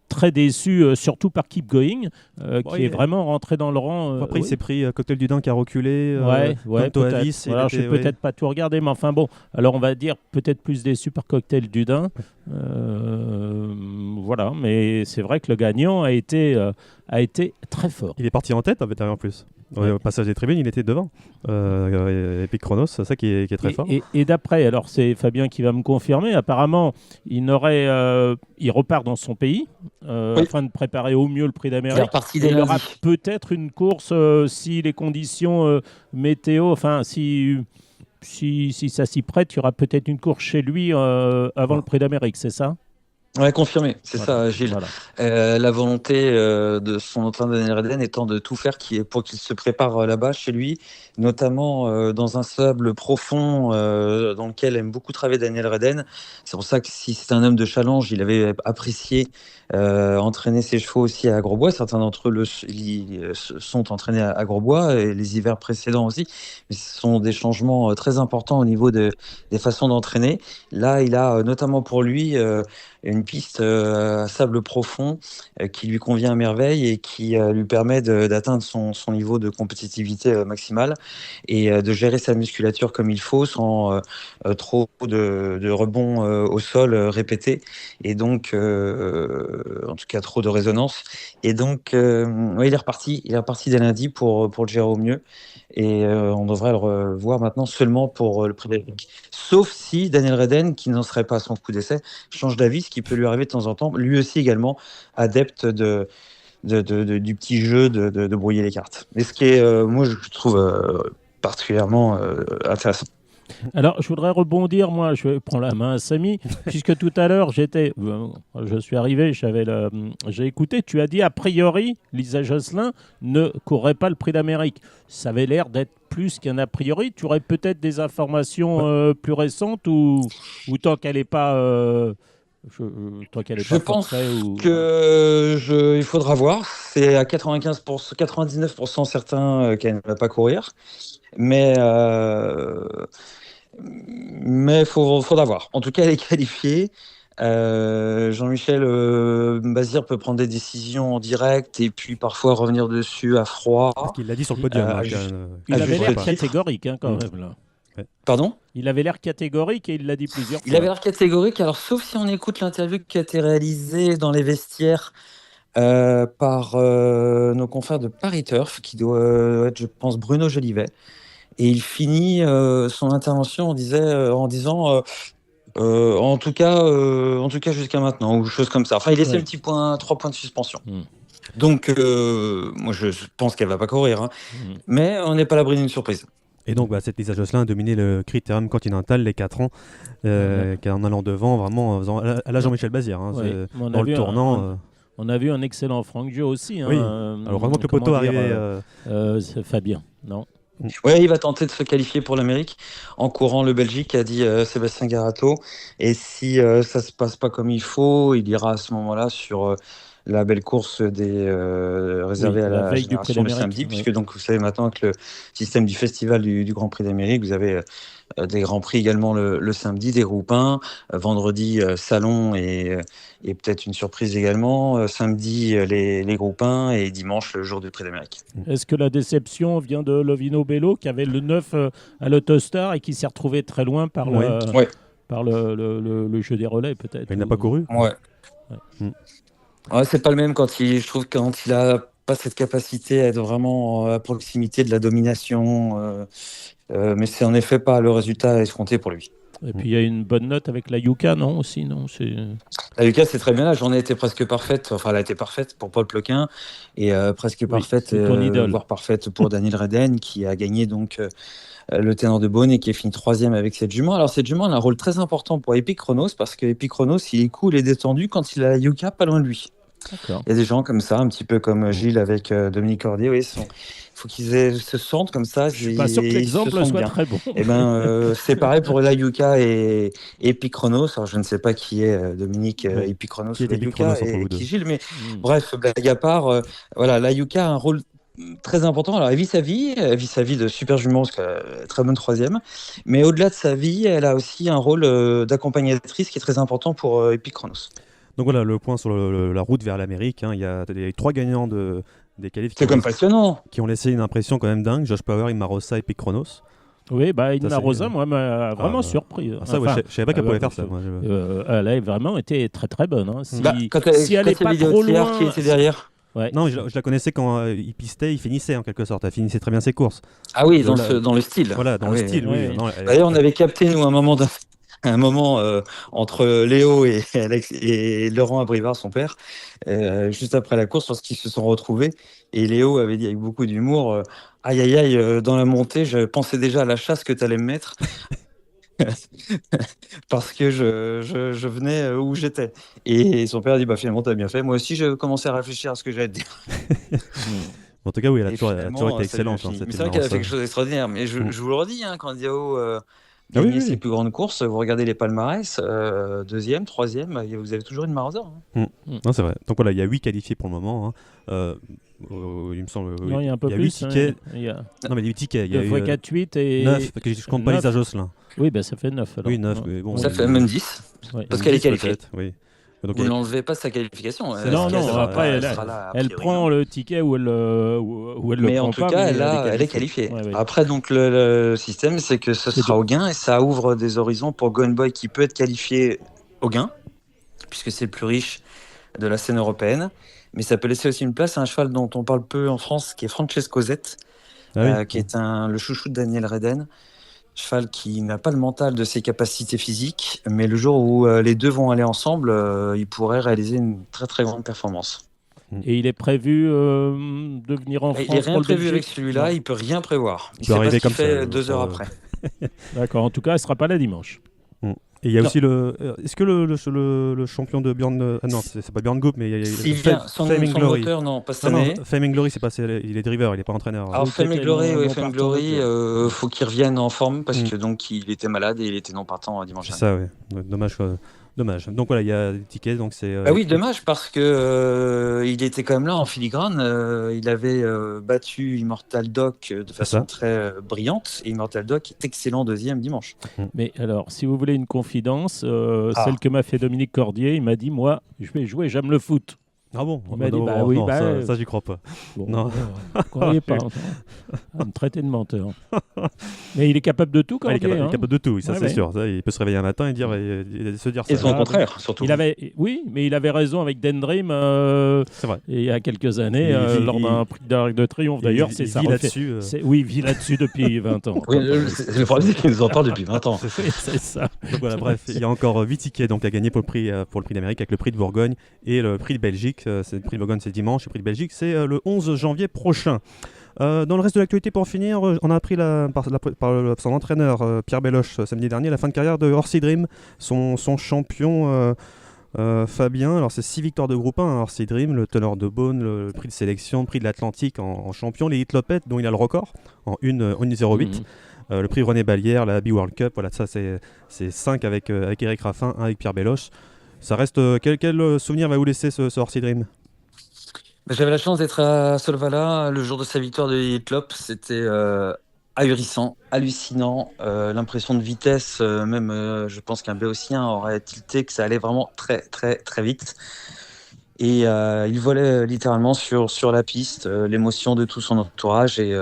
Speaker 3: très déçu, surtout par Keep Going, qui est vraiment rentré dans le rang.
Speaker 2: Après, il s'est pris Cocktail du Dain qui a reculé. Canto
Speaker 3: peut-être.
Speaker 2: Avis.
Speaker 3: Alors, je n'ai peut-être pas tout regardé, mais enfin bon. Alors, on va dire peut-être plus déçu par Cocktail du Dain. Voilà, mais c'est vrai que le gagnant a été très fort.
Speaker 2: Il est parti en tête en plus. Au passage des tribunes, il était devant. Epic Chronos, c'est ça qui est très fort.
Speaker 3: Et d'après, alors c'est Fabien qui va me confirmer, apparemment, il repart dans son pays afin de préparer au mieux le Prix d'Amérique. Il aura peut-être une course si les conditions météo, enfin si ça s'y prête, il y aura peut-être une course chez lui avant le Prix d'Amérique, c'est ça ?
Speaker 4: Ouais, confirmé, c'est
Speaker 3: Voilà.
Speaker 4: ça, Gilles.
Speaker 3: Voilà.
Speaker 4: La volonté de son entraîneur Daniel Redden étant de tout faire pour qu'il se prépare là-bas chez lui, notamment dans un sable profond dans lequel aime beaucoup travailler Daniel Redden. C'est pour ça que si c'est un homme de challenge, il avait apprécié entraîner ses chevaux aussi à Grosbois. Certains d'entre eux sont entraînés à Grosbois, et les hivers précédents aussi. Mais ce sont des changements très importants au niveau des façons d'entraîner. Là, il a notamment pour lui une une piste à sable profond qui lui convient à merveille et qui lui permet d'atteindre son niveau de compétitivité maximale et de gérer sa musculature comme il faut sans trop de rebonds au sol répétés et donc en tout cas trop de résonance. Et donc ouais, il est reparti dès lundi pour le gérer au mieux et on devrait le revoir maintenant seulement pour le prix d'Amérique. Sauf si Daniel Redden, qui n'en serait pas à son coup d'essai, change d'avis, ce qui peut lui arriver de temps en temps, lui aussi également adepte du petit jeu de brouiller les cartes. Mais ce qui est, moi, je trouve particulièrement intéressant.
Speaker 3: Alors, je voudrais rebondir, moi, je prends la main à Samy, puisque tout à l'heure, je suis arrivé, j'ai écouté, tu as dit, a priori, Lisa Jocelyn ne courrait pas le prix d'Amérique. Ça avait l'air d'être plus qu'un a priori. Tu aurais peut-être des informations plus récentes ou tant qu'elle n'est pas...
Speaker 4: Je pense que il faudra voir. C'est à 95%, 99% certain qu'elle ne va pas courir. Mais faudra voir. En tout cas, elle est qualifiée. Jean-Michel Bazir peut prendre des décisions en direct et puis parfois revenir dessus à froid.
Speaker 2: Parce qu'il l'a dit sur le podium.
Speaker 3: Il avait l'air catégorique quand même là.
Speaker 2: Ouais.
Speaker 4: Pardon ?
Speaker 3: Il avait l'air catégorique et il l'a dit plusieurs fois.
Speaker 4: Il avait l'air catégorique. Alors, sauf si on écoute l'interview qui a été réalisée dans les vestiaires par nos confrères de Paris Turf, qui doit être, je pense, Bruno Jolivet. Et il finit son intervention en disant en tout cas jusqu'à maintenant, ou chose comme ça. Enfin, il laissait le petit point, 3 points de suspension. Donc, moi, je pense qu'elle va pas courir, hein. Mais on n'est pas à l'abri d'une surprise.
Speaker 2: Et donc, cette Lisa Jocelyn a dominé le Critérium Continental les 4 ans, en allant devant, vraiment, en faisant, à la Jean-Michel Bazir, hein, dans le tournant.
Speaker 3: On a vu un excellent Franck Joe aussi. Hein,
Speaker 2: oui. Alors, vraiment que le poteau arrivait.
Speaker 3: C'est Fabien, non ?
Speaker 4: Oui, il va tenter de se qualifier pour l'Amérique en courant le Belgique, a dit Sébastien Garato. Et si ça se passe pas comme il faut, il ira à ce moment-là sur la belle course réservée à la génération le samedi, puisque donc vous savez maintenant que le système du festival du Grand Prix d'Amérique, vous avez des Grands Prix également le samedi, des groupes 1, vendredi salon et peut-être une surprise également, samedi les groupes 1 et dimanche le jour du Prix d'Amérique.
Speaker 3: Est-ce que la déception vient de Lovino Bello qui avait le 9 à l'Autostar et qui s'est retrouvé très loin par le jeu des relais peut-être?
Speaker 2: Il n'a pas couru.
Speaker 4: Ouais, c'est pas le même je trouve quand il a pas cette capacité à être vraiment à proximité de la domination, mais c'est en effet pas le résultat escompté pour lui.
Speaker 3: Et puis il y a une bonne note avec la Yuka, non aussi, non
Speaker 4: La Yuka, c'est très bien. La journée était presque parfaite. Enfin, elle a été parfaite pour Paul Ploquin et presque parfaite, voire parfaite pour Daniel Redden qui a gagné donc le ténor de Beaune et qui est fini 3e avec cette jument. Alors cette jument a un rôle très important pour Epic Chronos parce que Epic Chronos, il est cool et détendu quand il a la Yuka pas loin de lui.
Speaker 3: D'accord.
Speaker 4: Il y a des gens comme ça, un petit peu comme Gilles avec Dominique Cordier. Oui, il faut qu'ils se sentent comme ça.
Speaker 3: Je suis pas sûr que l'exemple soit très bon.
Speaker 4: Et c'est pareil pour la Yuka et Epic Chronos. Alors je ne sais pas qui est Dominique Epic Chronos ou la Yuka et qui Gilles, mais bref, blague à part, voilà, la Yuka a un rôle très important. Alors elle vit sa vie de super jument, parce qu'elle est très bonne 3e. Mais au-delà de sa vie, elle a aussi un rôle d'accompagnatrice qui est très important pour Epic Chronos.
Speaker 2: Donc voilà, le point sur la route vers l'Amérique. Hein, il y a 3 gagnants des qualifs.
Speaker 4: C'est comme passionnant.
Speaker 2: Qui ont laissé une impression quand même dingue. Josh Power, Imma Rosa et Epic Chronos.
Speaker 3: Oui, Imma Rosa, moi, m'a vraiment surpris.
Speaker 2: Ça, je savais pas qu'elle pouvait faire ça. Moi,
Speaker 3: elle a vraiment été très très bonne. Hein.
Speaker 4: Si elle n'est pas trop loin, qui était derrière.
Speaker 2: Ouais. Non, je la connaissais quand il pistait, il finissait en quelque sorte. Elle finissait très bien ses courses.
Speaker 4: Ah oui, dans le style.
Speaker 2: Voilà, dans le style. Oui.
Speaker 4: Non, d'ailleurs, on avait capté nous un moment entre Léo et Laurent Abrivard, son père, juste après la course, lorsqu'ils se sont retrouvés. Et Léo avait dit avec beaucoup d'humour aïe aïe aïe, dans la montée, je pensais déjà à la chasse que tu allais me mettre. Parce que je venais où j'étais. Et son père a dit finalement, tu as bien fait. Moi aussi, je commençais à réfléchir à ce que j'allais te dire.
Speaker 2: En tout cas, oui, elle a toujours été excellente.
Speaker 4: Mais c'est vrai qu'elle a fait quelque chose d'extraordinaire. Mais je vous le redis, quand Diao gagner ses plus grandes courses, vous regardez les palmarès, 2e, 3e, vous avez toujours une Marosa.
Speaker 2: Non, c'est vrai. Donc voilà, il y a 8 qualifiés pour le moment. Hein. Il me semble.
Speaker 3: Non, il y a un peu
Speaker 2: plus.
Speaker 3: 8
Speaker 2: tickets. Non, mais il y a 8 tickets.
Speaker 3: 2 fois 4, 8 et
Speaker 2: 9, parce que je compte pas Lisa Jocelyn.
Speaker 3: Oui, ça fait 9. Alors.
Speaker 2: Oui, 9. Mais bon,
Speaker 4: ça fait même 10, parce qu'elle est qualifiée.
Speaker 2: Oui. Donc,
Speaker 4: Vous ne l'enlevez pas sa qualification.
Speaker 3: Non,
Speaker 4: Elle
Speaker 3: non,
Speaker 4: sera
Speaker 3: après,
Speaker 4: là-
Speaker 3: elle,
Speaker 4: sera là, a
Speaker 3: elle
Speaker 4: priori,
Speaker 3: prend
Speaker 4: hein.
Speaker 3: le ticket ou elle le
Speaker 4: Mais
Speaker 3: prend
Speaker 4: en tout
Speaker 3: pas,
Speaker 4: cas,
Speaker 3: mais
Speaker 4: elle est qualifiée.
Speaker 3: Ouais, ouais.
Speaker 4: Après, donc, le système, c'est que ce
Speaker 3: C'est
Speaker 4: sera
Speaker 3: de-
Speaker 4: au gain et ça ouvre des horizons pour Gone Boy qui peut être qualifié au gain, puisque c'est le plus riche de la scène européenne. Mais ça peut laisser aussi une place à un cheval dont on parle peu en France, qui est Francesco Zet, qui est le chouchou de Daniel Reden. Cheval qui n'a pas le mental de ses capacités physiques, mais le jour où les deux vont aller ensemble, il pourrait réaliser une très très grande performance.
Speaker 3: Et il est prévu de venir en
Speaker 4: Il
Speaker 3: France
Speaker 4: n'est
Speaker 3: pour
Speaker 4: rien
Speaker 3: le
Speaker 4: prévu avec
Speaker 3: Belgique.
Speaker 4: celui-là,
Speaker 3: Non.
Speaker 4: il peut rien prévoir. Il
Speaker 2: peut
Speaker 4: sait pas
Speaker 2: arriver
Speaker 4: ce qu'il
Speaker 2: comme ça,
Speaker 4: fait 2 heures après.
Speaker 3: D'accord, en tout cas, elle ne sera pas là dimanche.
Speaker 2: Et il y a
Speaker 4: Non.
Speaker 2: aussi est-ce que le champion de Björn. Ah non, c'est pas Björn Goop, mais il y a
Speaker 4: S'il vient, son moteur, non, pas cette
Speaker 2: Non,
Speaker 4: année.
Speaker 2: non, Fame and Glory, c'est passé. Il est driver, il est pas entraîneur.
Speaker 4: Alors
Speaker 3: Oui,
Speaker 4: Fame
Speaker 3: c'était
Speaker 4: Glory,
Speaker 3: non
Speaker 4: Fame
Speaker 3: partant,
Speaker 4: Glory, faut qu'il revienne en forme parce
Speaker 2: Mm.
Speaker 4: que donc il était malade et il était non partant dimanche
Speaker 2: C'est
Speaker 4: dernier.
Speaker 2: ça, oui. Dommage. Dommage. Donc voilà, il y a des tickets. Donc c'est.
Speaker 4: Ah oui, dommage parce que il était quand même là en filigrane. Il avait battu Immortal Doc de façon
Speaker 2: ça.
Speaker 4: très brillante. Et Immortal Doc est excellent deuxième dimanche.
Speaker 3: Mais alors, si vous voulez une confidence,
Speaker 4: Ah.
Speaker 3: celle que m'a fait Dominique Cordier, il m'a dit, moi, je vais jouer, j'aime le foot.
Speaker 2: Ah bon?
Speaker 3: Il m'a dit,
Speaker 2: non,
Speaker 3: bah oui,
Speaker 2: non,
Speaker 3: bah,
Speaker 2: ça j'y crois pas.
Speaker 3: Bon,
Speaker 2: Non.
Speaker 3: croyez pas. À me traiter de menteur. Mais il est capable de tout,
Speaker 2: Ah, il est
Speaker 3: Cordier.
Speaker 2: capable, il est
Speaker 3: hein.
Speaker 2: capable de tout, oui, ça
Speaker 3: Ouais,
Speaker 2: c'est
Speaker 3: ouais.
Speaker 2: sûr. Ça, il peut se réveiller un matin et se dire
Speaker 4: Et
Speaker 2: ça.
Speaker 4: son
Speaker 3: Ah,
Speaker 4: contraire, surtout.
Speaker 3: Oui, mais il avait raison avec Dendream
Speaker 2: C'est vrai.
Speaker 3: il y a quelques années, lors d'un prix d'Arc de Triomphe. D'ailleurs, c'est ça.
Speaker 2: Il vit là-dessus.
Speaker 3: Oui, il vit là-dessus depuis 20 ans.
Speaker 4: Oui, le problème, c'est qu'il nous en parle depuis 20 ans.
Speaker 3: Oui, c'est ça.
Speaker 2: Donc voilà, bref, il y a encore 8 tickets donc, à gagner pour le prix d'Amérique avec le prix de Bourgogne et le prix de Belgique. C'est le prix de Bourgogne, c'est dimanche, le prix de Belgique, c'est le 11 janvier prochain. Dans le reste de l'actualité, pour finir, on a appris par son entraîneur Pierre Belloche samedi dernier la fin de carrière de Horsey Dream, son champion Fabien. Alors c'est 6 victoires de groupe 1 Horsey Dream, le teneur de Beaune, le prix de sélection, le prix de l'Atlantique en champion, les Hitlopet dont il a le record en 1,08. Le prix René Ballière, la Abbey World Cup, voilà, ça c'est 5 avec Eric Raffin, 1 avec Pierre Belloche. Ça reste. Quel souvenir va vous laisser ce Horsey Dream?
Speaker 4: J'avais la chance d'être à Solvala le jour de sa victoire de Hitlop. C'était ahurissant, hallucinant. L'impression de vitesse, même je pense qu'un Béotien aurait tilté que ça allait vraiment très très très vite. Et il volait littéralement sur la piste, l'émotion de tout son entourage et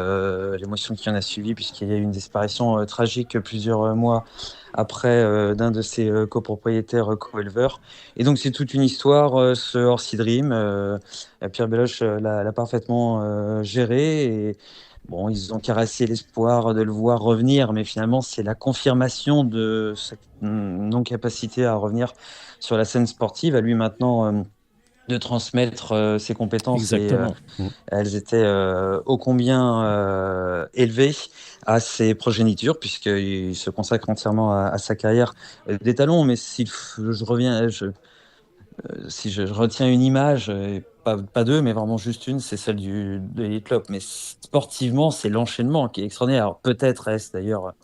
Speaker 4: l'émotion qui en a suivi puisqu'il y a eu une disparition tragique plusieurs mois après d'un de ses copropriétaires co-éleveurs. Et donc c'est toute une histoire, ce Horsey Dream. Pierre Belloche l'a parfaitement géré et bon, ils ont caressé l'espoir de le voir revenir, mais finalement c'est la confirmation de sa non-capacité à revenir sur la scène sportive. À lui maintenant de transmettre ses compétences.
Speaker 3: Exactement.
Speaker 4: Et, elles étaient ô combien élevées à ses progénitures, puisqu'il se consacre entièrement à sa carrière des talons. Mais si je retiens une image, et pas deux, mais vraiment juste une, c'est celle de Hitlop. Mais sportivement, c'est l'enchaînement qui est extraordinaire. Alors, peut-être est-ce d'ailleurs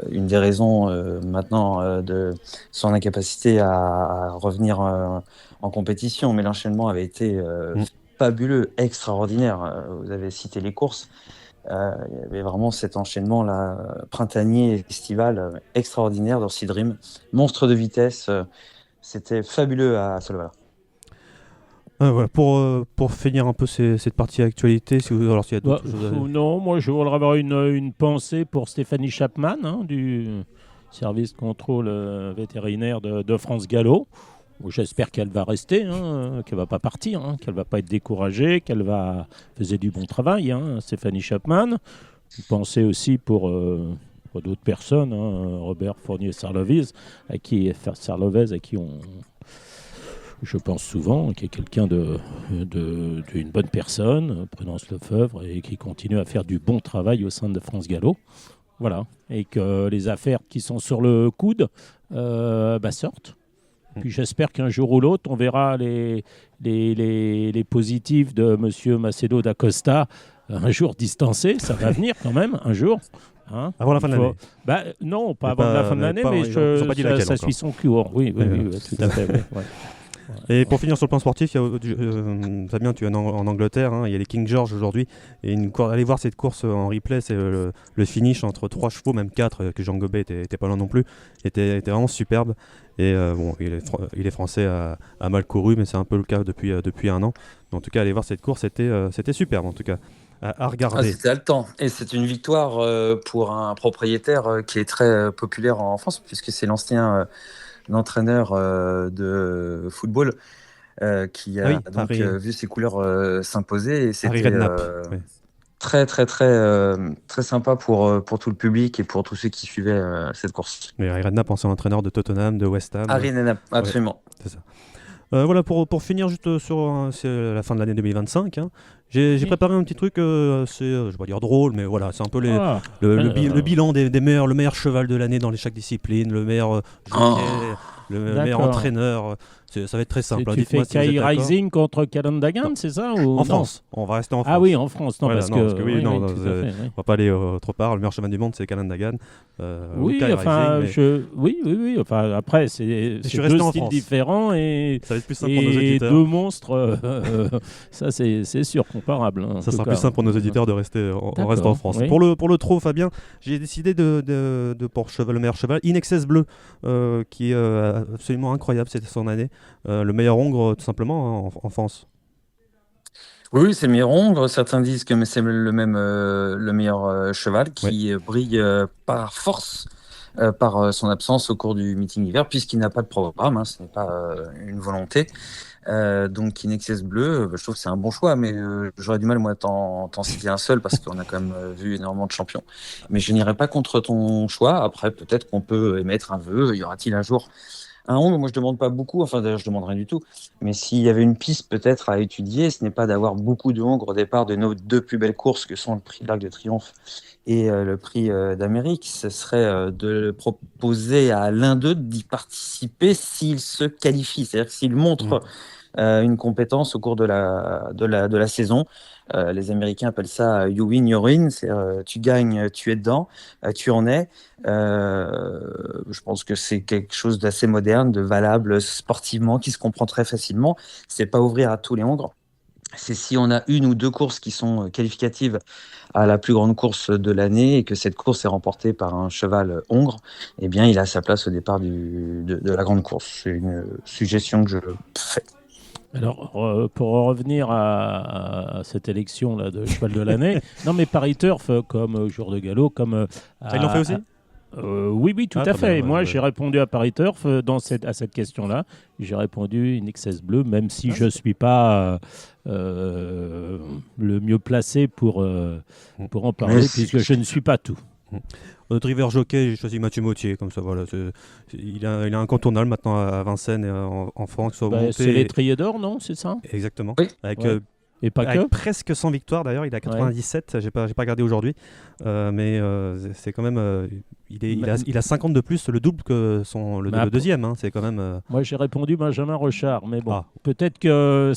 Speaker 4: une des raisons maintenant de son incapacité à revenir en compétition, mais l'enchaînement avait été fabuleux, extraordinaire. Vous avez cité les courses, il y avait vraiment cet enchaînement là, printanier et estival extraordinaire d'Horsey Dream, monstre de vitesse, c'était fabuleux à Solvala.
Speaker 2: Voilà, pour finir un peu cette partie actualité, alors s'il y a d'autres choses
Speaker 3: Non, moi je voudrais avoir une pensée pour Stéphanie Chapman du service contrôle vétérinaire de France Gallo. J'espère qu'elle va rester, qu'elle va pas partir, qu'elle va pas être découragée, qu'elle va faisait du bon travail, Stéphanie Chapman. Une pensée aussi pour d'autres personnes, Robert Fournier-Sarlovez, à qui je pense souvent, qui est quelqu'un d'une bonne personne, Prudence Lefebvre, et qui continue à faire du bon travail au sein de France Gallo. Voilà. Et que les affaires qui sont sur le coude sortent. Puis j'espère qu'un jour ou l'autre, on verra les positifs de M. Macedo da Costa un jour distancés. Ça va venir quand même, un jour.
Speaker 2: Avant la fin de l'année.
Speaker 3: Non, pas avant la fin de l'année, mais
Speaker 2: ça
Speaker 3: suit son cours. Oui, tout à fait. Ouais.
Speaker 2: Et pour finir sur le plan sportif, Fabien, tu es en Angleterre, hein, il y a les King George aujourd'hui. Et allez voir cette course en replay, c'est le finish entre 3 chevaux, même 4, que Jean Gobet était pas loin non plus, était vraiment superbe. Et bon, il est français à mal couru, mais c'est un peu le cas depuis un an. Mais en tout cas, aller voir cette course, c'était superbe en tout cas. À regarder.
Speaker 4: C'était haletant. Et c'est une victoire pour un propriétaire qui est très populaire en France, puisque c'est l'ancien entraîneur de football qui a vu ses couleurs s'imposer. Et c'était très, très, très, très sympa pour tout le public et pour tous ceux qui suivaient cette course.
Speaker 2: Mais Harry Redknapp, ancien entraîneur de Tottenham, de West Ham.
Speaker 4: Harry Redknapp, absolument.
Speaker 2: Ouais, c'est ça. Voilà, pour finir juste sur c'est la fin de l'année 2025, hein. J'ai préparé un petit truc, je vais pas dire drôle, mais voilà, c'est un peu le bilan le meilleur cheval de l'année dans chaque discipline, le meilleur jockey, le meilleur entraîneur. Ça va être très simple.
Speaker 3: Tu fais Kai Rising contre Calendagan, c'est ça ou
Speaker 2: en France. On va rester en France.
Speaker 3: Ah oui, en France. Non,
Speaker 2: voilà,
Speaker 3: parce que
Speaker 2: oui, on va pas aller trop part. Le meilleur cheval du monde, c'est Calendagan.
Speaker 3: Oui, enfin, oui. Enfin, après, c'est deux styles différents et
Speaker 2: ça va être plus simple pour nos auditeurs.
Speaker 3: Deux monstres. Ça, c'est sûr, comparable. Hein,
Speaker 2: ça sera plus simple pour nos auditeurs de rester en France. Oui. Pour le trot, Fabien, j'ai décidé de pour le meilleur cheval, In Excess Bleu, qui est absolument incroyable, c'était son année. Le meilleur hongre, tout simplement, en France.
Speaker 4: Oui, c'est le meilleur hongre. Certains disent que c'est le meilleur cheval qui brille par force, par son absence au cours du meeting d'hiver, puisqu'il n'a pas de programme, hein, ce n'est pas une volonté. Donc In Excess Bleu, je trouve que c'est un bon choix, mais j'aurais du mal moi t'en citer un seul parce qu'on a quand même vu énormément de champions. Mais je n'irai pas contre ton choix. Après, peut-être qu'on peut émettre un vœu. Y aura-t-il un jour un hongre? Moi, je demande pas beaucoup. Enfin, d'ailleurs, je demande rien du tout. Mais s'il y avait une piste peut-être à étudier, ce n'est pas d'avoir beaucoup de hongres au départ de nos deux plus belles courses que sont le prix de l'Arc de Triomphe et le prix d'Amérique. Ce serait de proposer à l'un d'eux d'y participer s'il se qualifie, c'est-à-dire s'il montre une compétence au cours de la saison. Les Américains appellent ça you win, you're in, c'est tu gagnes, tu es dedans, tu en es. Je pense que c'est quelque chose d'assez moderne, de valable sportivement, qui se comprend très facilement. C'est pas ouvrir à tous les hongres. C'est si on a une ou deux courses qui sont qualificatives à la plus grande course de l'année et que cette course est remportée par un cheval hongre, eh bien, il a sa place au départ de la grande course. C'est une suggestion que je fais.
Speaker 3: Alors, pour revenir à cette élection-là de cheval de l'année, non mais Paris Turf, comme jour de galop, comme...
Speaker 2: ils l'ont fait aussi
Speaker 3: oui, tout à fait. Moi, j'ai répondu à Paris Turf à cette question-là. J'ai répondu In Excess Bleu, même si je ne suis pas le mieux placé pour en parler, puisque je ne suis pas tout.
Speaker 2: Notre driver jockey, j'ai choisi Mathieu Mauthier, comme ça, voilà. Il est incontournable maintenant à Vincennes et en France.
Speaker 3: C'est l'étrier d'or, non? C'est ça?
Speaker 2: Exactement.
Speaker 4: Oui.
Speaker 3: Et pas
Speaker 2: avec
Speaker 3: que
Speaker 2: presque 100 victoires d'ailleurs, il a 97, j'ai pas regardé aujourd'hui, mais c'est quand même, il a 50 de plus, le double que le deuxième, hein, c'est quand même...
Speaker 3: Moi j'ai répondu Benjamin Rochard, mais bon, peut-être que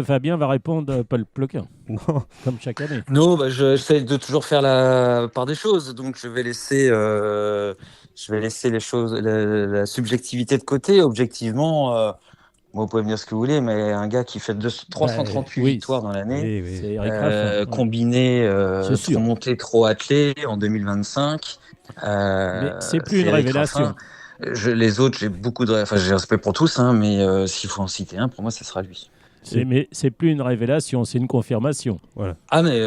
Speaker 3: Fabien va répondre Paul Ploquin, comme chaque année.
Speaker 4: Non, j'essaie de toujours faire la part des choses, donc je vais laisser les choses, la subjectivité de côté. Objectivement, vous pouvez me dire ce que vous voulez, mais un gars qui fait 338 victoires dans l'année,
Speaker 3: c'est Eric Raff,
Speaker 4: combiné trop monté, trop attelé en 2025.
Speaker 3: Mais c'est plus une révélation.
Speaker 4: Les autres, j'ai j'ai respect pour tous, hein, mais s'il faut en citer un, pour moi, ce sera lui.
Speaker 3: Mais c'est plus une révélation, c'est une confirmation. Voilà.
Speaker 4: Ah, mais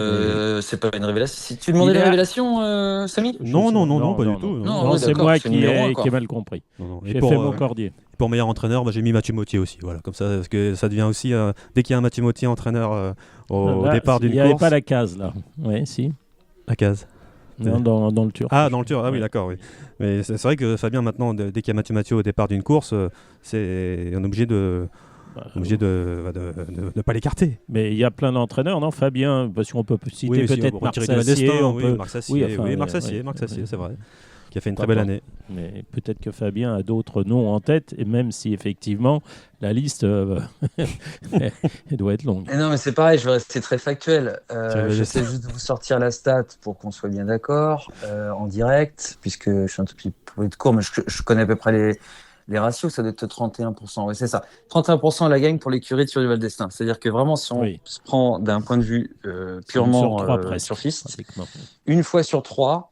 Speaker 4: c'est pas une révélation. Si tu demandais la révélation, Samy ?
Speaker 2: Non, pas du tout.
Speaker 3: Non, c'est moi qui ai mal compris. J'ai fait mon cordier.
Speaker 2: Pour meilleur entraîneur, j'ai mis Mathieu Mauthier aussi. Voilà, comme ça, parce que ça devient aussi, dès qu'il y a un Mathieu Mauthier entraîneur au départ d'une course...
Speaker 3: Il n'y avait pas la case, là. Oui, si.
Speaker 2: La case
Speaker 3: Non, dans le Turf.
Speaker 2: Ah, dans le Turf, oui, d'accord. Oui. Mais c'est vrai que Fabien, maintenant, dès qu'il y a Mathieu au départ d'une course, on est obligé de ne pas l'écarter.
Speaker 3: Mais il y a plein d'entraîneurs, non, Fabien, parce qu'on peut citer peut-être Marc Sassier.
Speaker 2: Marc Sassier, c'est vrai, qui a fait une très belle année.
Speaker 3: Mais peut-être que Fabien a d'autres noms en tête, et même si effectivement la liste elle doit être longue.
Speaker 4: Non, mais c'est pareil, je vais rester très factuel. J'essaie juste de vous sortir la stat pour qu'on soit bien d'accord en direct, puisque je suis un tout petit peu de cours, mais je connais à peu près Les ratios, ça doit être 31%. Oui, c'est ça. 31% la gagne pour l'écurie de Survival Destin. C'est-à-dire que vraiment, si on se prend d'un point de vue purement surfiste,
Speaker 3: pratiquement.
Speaker 4: Une fois sur 3,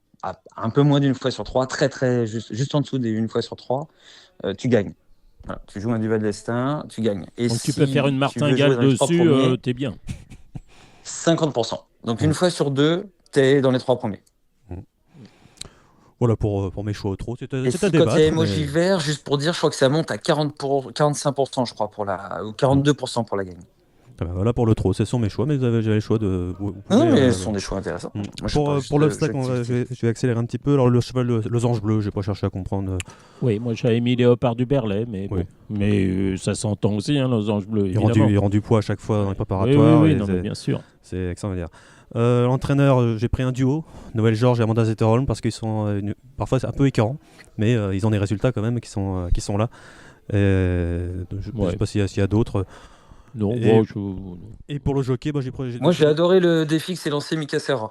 Speaker 4: un peu moins d'une fois sur 3, juste en dessous d'une fois sur 3, tu gagnes. Voilà, tu joues un duel destin, tu gagnes. Et
Speaker 3: donc tu peux faire une martingale dessus, t'es bien.
Speaker 4: 50%. Donc une fois sur 2, t'es dans les 3 premiers.
Speaker 2: Voilà pour mes choix au trot. C'est à débattre.
Speaker 4: Quand il y a emoji vert, juste pour dire, je crois que ça monte à 45%, je crois, ou 42% pour la gagne.
Speaker 2: Voilà pour le trot, ce sont mes choix, mais j'avais le choix de.
Speaker 4: Non, mais ce sont des choix intéressants.
Speaker 2: Moi, pour l'obstacle, je vais accélérer un petit peu. Alors le cheval, le losange bleu, j'ai pas cherché à comprendre.
Speaker 3: Oui, moi j'avais mis Léopard du Berlay, mais bon. Mais ça s'entend aussi, hein, losange bleu.
Speaker 2: Il rend du poids à chaque fois dans les préparatoires.
Speaker 3: Oui, non, mais bien sûr.
Speaker 2: C'est extraordinaire. L'entraîneur, j'ai pris un duo, Noël Georges et Amanda Zetterholm, parce qu'ils sont parfois un peu écœurants, mais ils ont des résultats quand même qui sont là. Je ne sais pas s'il y a d'autres.
Speaker 3: Non,
Speaker 2: et pour le jockey, j'ai pris.
Speaker 4: Moi, j'ai adoré le défi que s'est lancé Mika Serra.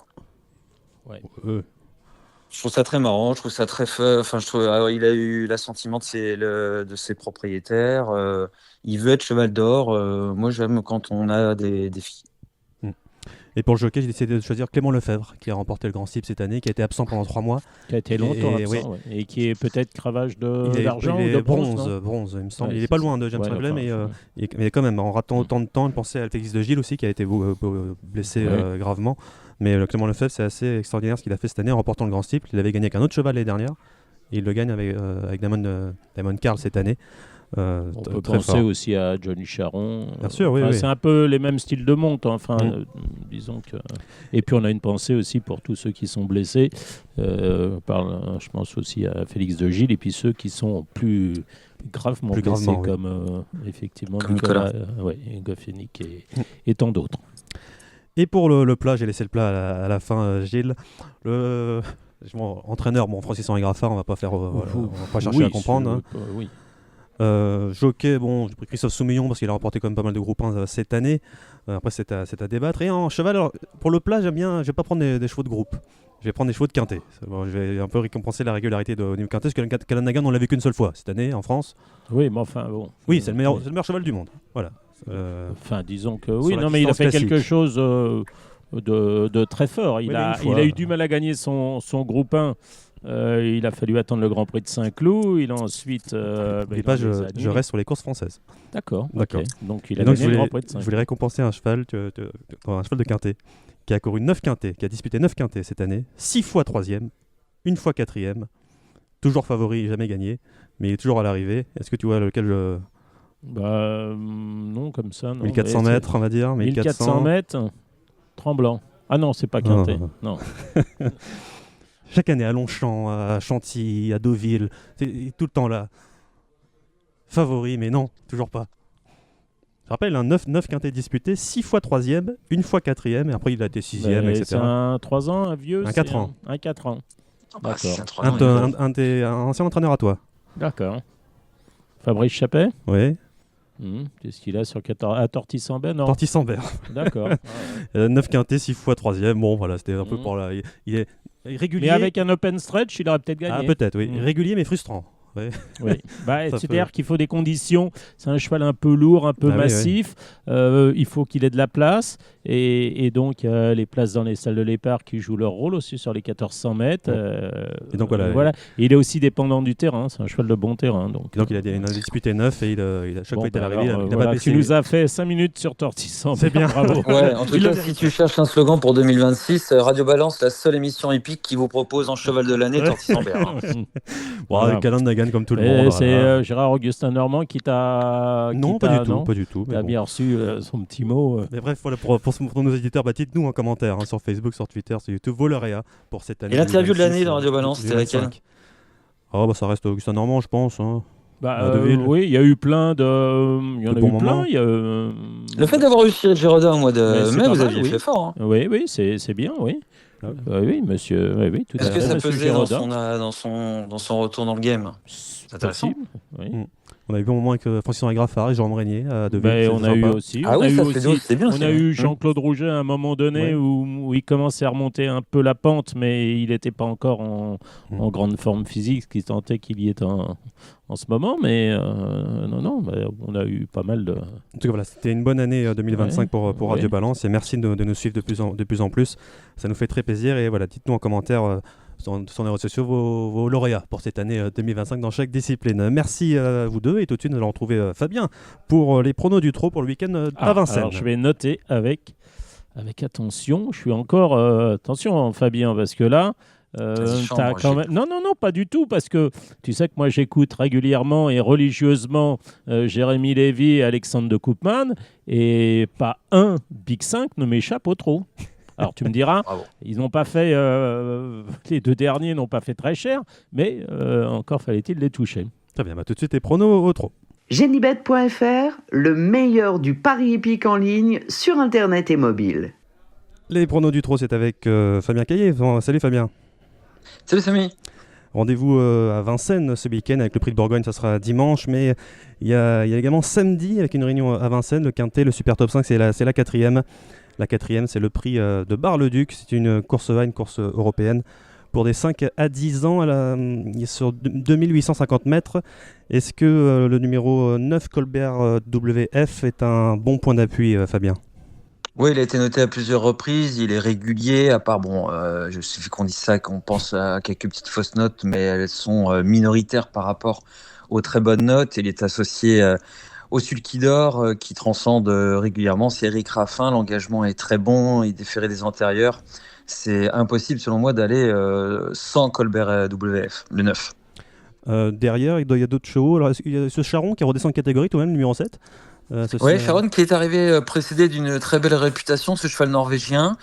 Speaker 3: Ouais.
Speaker 4: Je trouve ça très marrant, je trouve ça très fun. Enfin, il a eu l'assentiment de ses propriétaires. Il veut être cheval d'or. Moi, j'aime quand on a des défis.
Speaker 2: Et pour le jockey, j'ai décidé de choisir Clément Lefebvre, qui a remporté le Grand Cible cette année, qui a été absent pendant 3 mois.
Speaker 3: Qui a été longtemps absent, et qui est peut-être cravage d'argent ou de
Speaker 2: bronze, il me semble. Il n'est pas loin de James Tremblay, mais quand même, en ratant autant de temps, il pensait à Félix de Gilles aussi, qui a été blessé gravement. Mais Clément Lefebvre, c'est assez extraordinaire ce qu'il a fait cette année en remportant le Grand Cible. Il avait gagné avec un autre cheval l'année dernière, et il le gagne avec Damon Carl cette année.
Speaker 3: On peut penser aussi à Johnny Charon.
Speaker 2: Bien sûr, oui.
Speaker 3: C'est un peu les mêmes styles de monte. Disons que. Et puis on a une pensée aussi pour tous ceux qui sont blessés. Je pense aussi à Félix de Gilles et puis ceux qui sont plus gravement blessés, comme effectivement Nicolas Goffenic et tant d'autres.
Speaker 2: Et pour le plat, j'ai laissé le plat à la fin, Gilles. Entraîneur, Francis-Henri Graffard, on va pas chercher à comprendre. Jockey, j'ai pris Christophe Soumillon parce qu'il a remporté quand même pas mal de groupes 1 cette année. Après, c'est à débattre. Et en cheval, alors, pour le plat, j'aime bien, je vais pas prendre des chevaux de groupe. Je vais prendre des chevaux de quintet. Je vais un peu récompenser la régularité au niveau quintet, parce que Kalanagan, on l'a vu qu'une seule fois cette année en France.
Speaker 3: Oui, mais enfin, bon.
Speaker 2: Oui, c'est le meilleur cheval du monde. Voilà.
Speaker 3: Disons que oui, non, mais il a fait quelque chose de très fort. Il a eu du mal à gagner son groupe 1. Il a fallu attendre le Grand Prix de Saint-Cloud. Il a ensuite.
Speaker 2: Je reste sur les courses françaises.
Speaker 3: D'accord. Okay. Donc il a gagné le Grand Prix de Saint-Cloud.
Speaker 2: Je voulais récompenser un cheval de quintet qui a couru 9 quintets, qui a disputé 9 quintets cette année, 6 fois 3e, 1 fois 4e, toujours favori, jamais gagné, mais il est toujours à l'arrivée. Est-ce que tu vois lequel je.
Speaker 3: Non, comme ça. Non.
Speaker 2: 1400 mètres, on va dire.
Speaker 3: 1400 mètres, Tremblant. Ah non, c'est pas quintet. Non.
Speaker 2: Chaque année à Longchamp, à Chantilly, à Deauville, c'est tout le temps là. Favori, mais non, toujours pas. Je rappelle, 9 quintets disputés, 6 fois 3e, 1 fois 4e, et après il a été 6e, etc.
Speaker 3: C'est un 3 ans, un vieux.
Speaker 2: Un 4 ans.
Speaker 3: Un 4 ans.
Speaker 2: D'accord. Un ancien entraîneur à toi.
Speaker 3: D'accord. Fabrice Chappet.
Speaker 2: Oui.
Speaker 3: Qu'est-ce qu'il a sur à Tortis-en-Bert?
Speaker 2: Tortis-en-Bert.
Speaker 3: D'accord.
Speaker 2: 9 quintets, 6 fois 3e. Bon, voilà, c'était un peu pour là. Il est régulier.
Speaker 3: Mais avec un open stretch, il aurait peut-être gagné.
Speaker 2: Ah, peut-être, oui. Régulier, mais frustrant.
Speaker 3: Oui. C'est-à-dire qu'il faut des conditions. C'est un cheval un peu lourd, un peu massif. Oui. Il faut qu'il ait de la place. Et donc, les places dans les salles de départ qui jouent leur rôle aussi sur les 1400 mètres.
Speaker 2: Et donc,
Speaker 3: voilà. Et il est aussi dépendant du terrain. C'est un cheval de bon terrain. Donc
Speaker 2: il a disputé 9 et il a chaque fois été à l'arrivée. Il a pas baissé.
Speaker 3: Tu nous as fait 5 minutes sur Tortis.
Speaker 2: C'est bien.
Speaker 3: Bravo.
Speaker 4: En tout cas, si tu cherches un slogan pour 2026, Radio Balance, la seule émission épique qui vous propose en cheval de l'année Tortis-en-Bert.
Speaker 2: Kalanagan comme tout le monde.
Speaker 3: C'est Gérard Augustin Normand qui t'a.
Speaker 2: Non, pas du tout.
Speaker 3: Tu as bien reçu son petit mot.
Speaker 2: Mais bref, voilà, pour nos éditeurs, dites-nous en commentaire sur Facebook, sur Twitter, sur YouTube, vos lauréats pour cette année.
Speaker 4: Et l'interview de l'année dans Radio Balance, c'était laquelle?
Speaker 2: Ça reste Augustin Normand, je pense.
Speaker 3: Oui, il y a eu plein de. Il y en a eu plein.
Speaker 4: Le fait d'avoir réussi Gérodin au mois de mai, vous aviez fait fort.
Speaker 3: Oui, c'est bien, oui. Oui, monsieur. Oui, tout
Speaker 4: Est-ce que ça pesait dans son retour dans le game?
Speaker 3: C'est intéressant. Oui.
Speaker 2: On a eu bon moment avec Francis-Henri Graffard et Jérôme Régnier à Deauville.
Speaker 3: Ben,
Speaker 2: C'était
Speaker 3: on a eu
Speaker 2: sympa.
Speaker 3: aussi.
Speaker 4: Ah
Speaker 3: on
Speaker 4: oui,
Speaker 3: a eu
Speaker 4: ça
Speaker 3: aussi,
Speaker 4: c'est bien.
Speaker 3: on a eu Jean-Claude Rouget à un moment donné
Speaker 2: Ouais.
Speaker 3: où il commençait à remonter un peu la pente, mais il n'était pas encore en grande forme physique, ce qui tentait qu'il y ait en ce moment. Mais non, on a eu pas mal de.
Speaker 2: En tout cas, voilà, c'était une bonne année 2025
Speaker 3: Ouais.
Speaker 2: pour Radio
Speaker 3: Ouais.
Speaker 2: Balance et merci de nous suivre de plus en plus. Ça nous fait très plaisir et voilà, dites-nous en commentaire sur les réseaux sociaux vos lauréats pour cette année 2025 dans chaque discipline. Merci à vous deux et tout de suite nous allons retrouver Fabien pour les pronos du trot pour le week-end à Vincennes.
Speaker 3: Alors je vais noter avec attention. Je suis encore attention, Fabien, parce que là. T'as quand même... Non, pas du tout, parce que tu sais que moi j'écoute régulièrement et religieusement Jérémy Lévy et Alexandre de Koopman, et pas un Big 5 ne m'échappe au trot. Alors tu me diras, ils n'ont pas fait, les deux derniers n'ont pas fait très cher, mais encore fallait-il les toucher.
Speaker 2: Très bien, tout de suite les pronos au trot.
Speaker 1: Genibet.fr, le meilleur du pari hippique en ligne sur Internet et mobile.
Speaker 2: Les pronos du trot, c'est avec Fabien Caillé. Salut Fabien.
Speaker 4: Salut Samy.
Speaker 2: Rendez-vous à Vincennes ce week-end avec le prix de Bourgogne, ça sera dimanche, mais il y a également samedi avec une réunion à Vincennes, le Quintet, le Super Top 5, c'est la quatrième. La quatrième, c'est le prix de Bar-le-Duc, c'est une course européenne pour des 5 à 10 ans sur 2850 mètres. Est-ce que le numéro 9 Colbert WF est un bon point d'appui, Fabien ?
Speaker 4: Oui, il a été noté à plusieurs reprises, il est régulier, à part, je suffit qu'on dise ça, qu'on pense à quelques petites fausses notes, mais elles sont minoritaires par rapport aux très bonnes notes. Il est associé au Sulky d'Or, qui transcende régulièrement. C'est Eric Raffin, l'engagement est très bon, il déférait des antérieurs. C'est impossible, selon moi, d'aller sans Colbert WF, le 9.
Speaker 2: Derrière, il y a d'autres chevaux. Alors, il y a ce Charon qui redescend de catégorie, tout de même, numéro 7.
Speaker 4: Oui, Sharon qui est arrivé précédé d'une très belle réputation, ce cheval norvégien,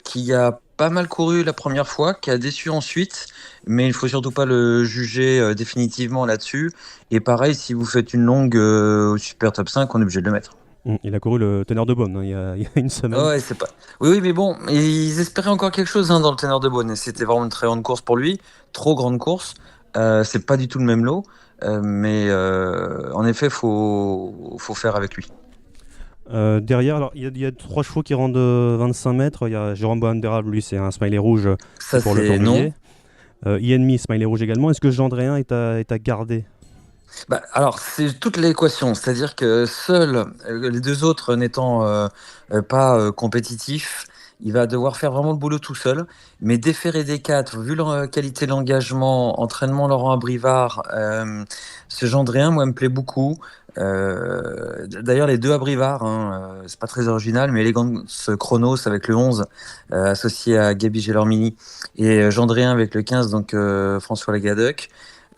Speaker 4: qui a pas mal couru la première fois, qui a déçu ensuite, mais il ne faut surtout pas le juger définitivement là-dessus. Et pareil, si vous faites une longue au Super Top 5, on est obligé de le mettre.
Speaker 2: Il a couru le Teneur de Beaune il y a une semaine.
Speaker 4: Ouais, c'est pas. Oui, mais bon, ils espéraient encore quelque chose dans le Teneur de Beaune. C'était vraiment une très grande course pour lui, trop grande course. C'est pas du tout le même lot. Mais en effet, faut faire avec lui.
Speaker 2: Derrière, alors il y a 3 chevaux qui rendent 25 mètres. Il y a Jérôme Boandera, lui c'est un smiley rouge
Speaker 4: Ça,
Speaker 2: pour le
Speaker 4: c'est non.
Speaker 2: Tourbillet. Ienmi, smiley rouge également. Est-ce que Gendréen est à garder ?
Speaker 4: Alors, c'est toute l'équation, c'est-à-dire que seuls les deux autres n'étant pas compétitifs, il va devoir faire vraiment le boulot tout seul. Mais déférer des 4, vu leur qualité de l'engagement, entraînement Laurent Abrivard, ce Gendréen, moi, me plaît beaucoup. D'ailleurs, les deux Abrivard, c'est pas très original, mais Elegance Chronos avec le 11, associé à Gabi Gelormini, et Gendréen avec le 15, donc François Lagadec,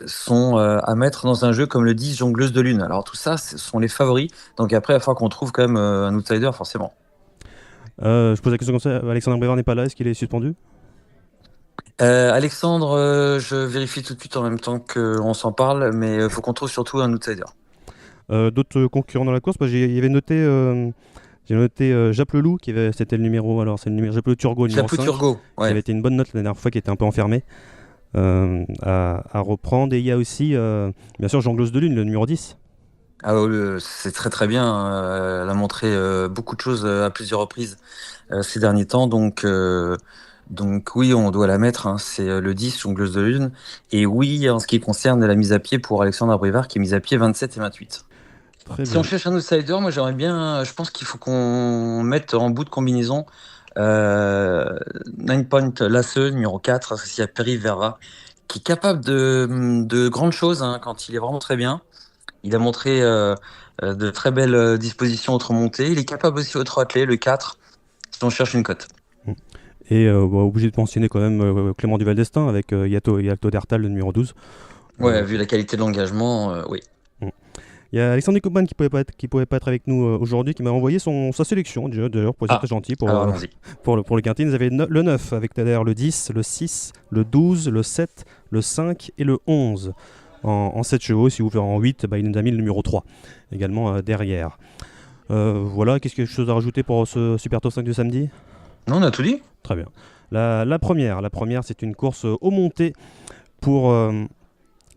Speaker 4: sont à mettre dans un jeu comme le 10 Jongleuse de Lune. Alors tout ça, ce sont les favoris. Donc après, il va falloir qu'on trouve quand même un outsider, forcément.
Speaker 2: Je pose la question comme ça. Alexandre Abrivard n'est pas là. Est-ce qu'il est suspendu ?
Speaker 4: Alexandre, je vérifie tout de suite en même temps qu'on s'en parle, mais il faut qu'on trouve surtout un outsider.
Speaker 2: D'autres concurrents dans la course, il y avait noté... J'ai noté Jappe le Loup, c'était le numéro... Alors c'est le numéro Jappe le Turgot, le numéro 5.
Speaker 4: Turgot,
Speaker 2: Qui avait été une bonne note la dernière fois, qui était un peu enfermé. À reprendre. Et il y a aussi, bien sûr, Jongleuse de Lune, le numéro 10.
Speaker 4: C'est très très bien. Elle a montré beaucoup de choses à plusieurs reprises ces derniers temps. Donc oui, on doit la mettre. C'est le 10, Jongleuse de Lune. Et oui, en ce qui concerne la mise à pied pour Alexandre Abrivard, qui est mise à pied 27 et 28. Si on cherche un outsider, moi j'aimerais bien... Je pense qu'il faut qu'on mette en bout de combinaison 9 Point Lasseux, numéro 4, associé à Perry Verva, qui est capable de grandes choses quand il est vraiment très bien. Il a montré de très belles dispositions autre montée. Il est capable aussi au trottelet, le 4, si on cherche une cote.
Speaker 2: Et obligé de mentionner quand même Clément Duval d'Estaing avec Yato Dertal, le numéro 12.
Speaker 4: Ouais, vu la qualité de l'engagement, oui.
Speaker 2: Il y a Alexandre Koopman qui pouvait pas être avec nous aujourd'hui, qui m'a envoyé sa sélection, d'ailleurs, pour être très gentil. Pour le Quintet, vous avez le 9, avec d'ailleurs le 10, le 6, le 12, le 7, le 5 et le 11. En 7 chevaux, si vous faites en 8, il nous a mis le numéro 3, également derrière. Voilà, qu'est-ce qu'il y a quelque chose à rajouter pour ce Super Top 5 du samedi ?
Speaker 4: Non, on a tout dit.
Speaker 2: Très bien. La première, c'est une course au monté pour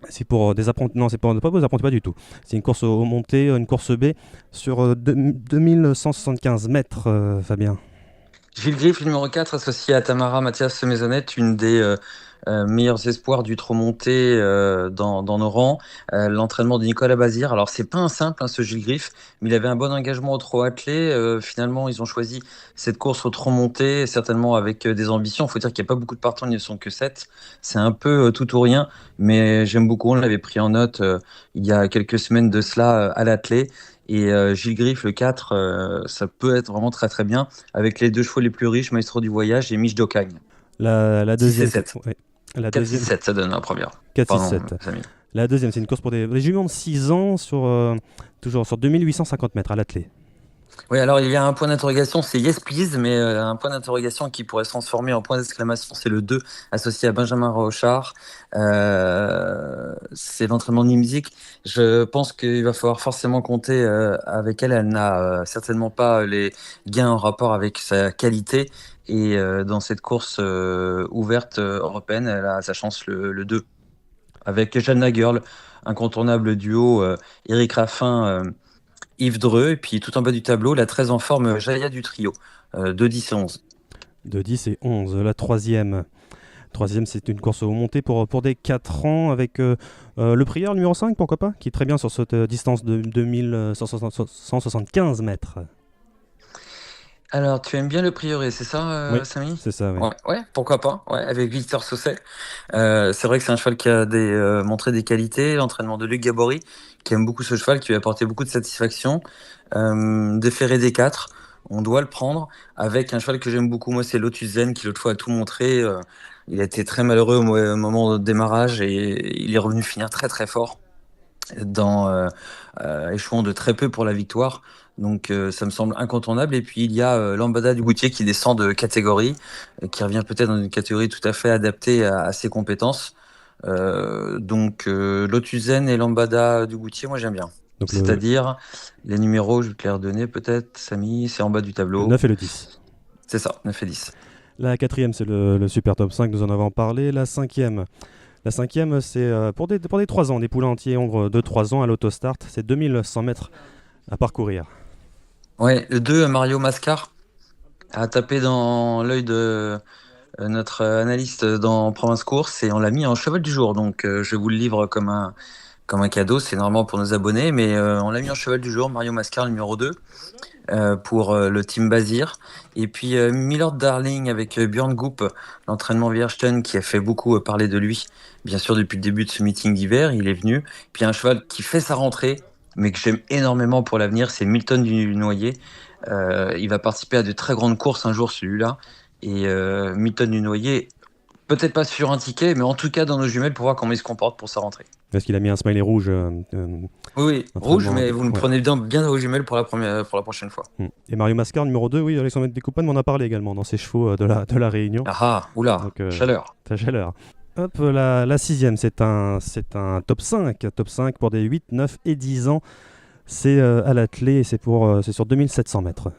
Speaker 2: C'est pour des apprentis. Non, c'est pas pour des apprentis, pas du tout. C'est une course aux montées, une course B sur 2175 mètres, Fabien.
Speaker 4: Gilles Griff, le numéro 4, associé à Tamara Mathias Maisonnette, une des meilleurs espoirs du trot monté dans nos rangs. L'entraînement de Nicolas Bazir. Alors, c'est pas un simple, hein, ce Gilles Griff, mais il avait un bon engagement au trot attelé. Finalement, ils ont choisi cette course au trot monté, certainement avec des ambitions. Il faut dire qu'il n'y a pas beaucoup de partants, ils ne sont que 7. C'est un peu tout ou rien, mais j'aime beaucoup. On l'avait pris en note il y a quelques semaines de cela à l'attelé. Et Gilles Griff, le 4, ça peut être vraiment très très bien, avec les deux chevaux les plus riches, Maestro du Voyage et Mich d'Ocagne.
Speaker 2: La
Speaker 4: 6 et
Speaker 2: deuxième.
Speaker 4: 7.
Speaker 2: Ouais. La
Speaker 4: 4, 6,
Speaker 2: deuxième.
Speaker 4: 7, ça donne la première.
Speaker 2: 4, 6,
Speaker 4: Pardon,
Speaker 2: 7.
Speaker 4: Samy.
Speaker 2: La deuxième, c'est une course pour des juments de 6 ans toujours sur 2850 mètres à l'attelé.
Speaker 4: Oui, alors il y a un point d'interrogation, c'est Yes Please, mais un point d'interrogation qui pourrait se transformer en point d'exclamation, c'est le 2, associé à Benjamin Rochard. C'est l'entraînement de Nimzik. Je pense qu'il va falloir forcément compter avec elle. Elle n'a certainement pas les gains en rapport avec sa qualité. Et dans cette course ouverte européenne, elle a sa chance le 2. Avec Jeanne Lagerle, incontournable duo, Eric Raffin. Yves Dreux, et puis tout en bas du tableau, la 13 en forme Jaya du trio, de 10 et 11.
Speaker 2: De 10 et 11. La troisième. Troisième, c'est une course aux montées pour des 4 ans avec le prieur numéro 5, pourquoi pas, qui est très bien sur cette distance de 2175 mètres.
Speaker 4: Alors, tu aimes bien le prieuré, c'est ça,
Speaker 2: Oui,
Speaker 4: Samy?
Speaker 2: c'est ça, oui.
Speaker 4: Ouais, pourquoi pas, ouais, avec Victor Sausset. C'est vrai que c'est un cheval qui a montré des qualités, l'entraînement de Luc Gabory, qui aime beaucoup ce cheval, qui lui a apporté beaucoup de satisfaction. Déféré des 4, on doit le prendre, avec un cheval que j'aime beaucoup, moi, c'est Lotus Zen, qui l'autre fois a tout montré. Il a été très malheureux au moment de démarrage, et il est revenu finir très très fort dans échouant de très peu pour la victoire. Donc ça me semble incontournable. Et puis il y a Lambada du Goutier qui descend de catégorie, qui revient peut-être dans une catégorie tout à fait adaptée à ses compétences. Donc Lotus Zen et Lambada du Goutier, moi j'aime bien.
Speaker 2: Donc
Speaker 4: C'est-à-dire les numéros, je vais te les redonner peut-être, Samy, c'est en bas du
Speaker 2: le
Speaker 4: tableau.
Speaker 2: 9 et le 10.
Speaker 4: C'est ça, 9 et 10.
Speaker 2: La quatrième, c'est le super top 5, nous en avons parlé. La cinquième, c'est pour des 3 ans, des poulains entiers ombre de 3 ans à l'autostart. C'est 2100 mètres à parcourir.
Speaker 4: Ouais, le 2, Mario Mascar, a tapé dans l'œil de notre analyste dans Province Course et on l'a mis en cheval du jour. Donc je vous le livre comme un cadeau, c'est normalement pour nos abonnés, mais on l'a mis en cheval du jour, Mario Mascar numéro 2, pour le team Bazir. Et puis Milord Darling avec Björn Goop, l'entraînement Viersten qui a fait beaucoup parler de lui, bien sûr depuis le début de ce meeting d'hiver, il est venu. Puis un cheval qui fait sa rentrée, mais que j'aime énormément pour l'avenir, c'est Milton du Noyer. Il va participer à de très grandes courses un jour celui-là. Et Milton du Noyer, peut-être pas sur un ticket, mais en tout cas dans nos jumelles pour voir comment il se comporte pour sa rentrée.
Speaker 2: Est-ce qu'il a mis un smiley rouge
Speaker 4: Oui, rouge, mais vous me
Speaker 2: ouais.
Speaker 4: prenez bien aux jumelles pour la prochaine fois.
Speaker 2: Et Mario Mascar, numéro 2, oui, Alexandre Descoupane m'en a parlé également dans ses chevaux de la Réunion.
Speaker 4: Ah, oula,
Speaker 2: Donc,
Speaker 4: chaleur.
Speaker 2: Ta chaleur. Hop, la sixième, c'est un top 5. Top 5 pour des 8, 9 et 10 ans. C'est à l'attelé et c'est sur 2700 mètres.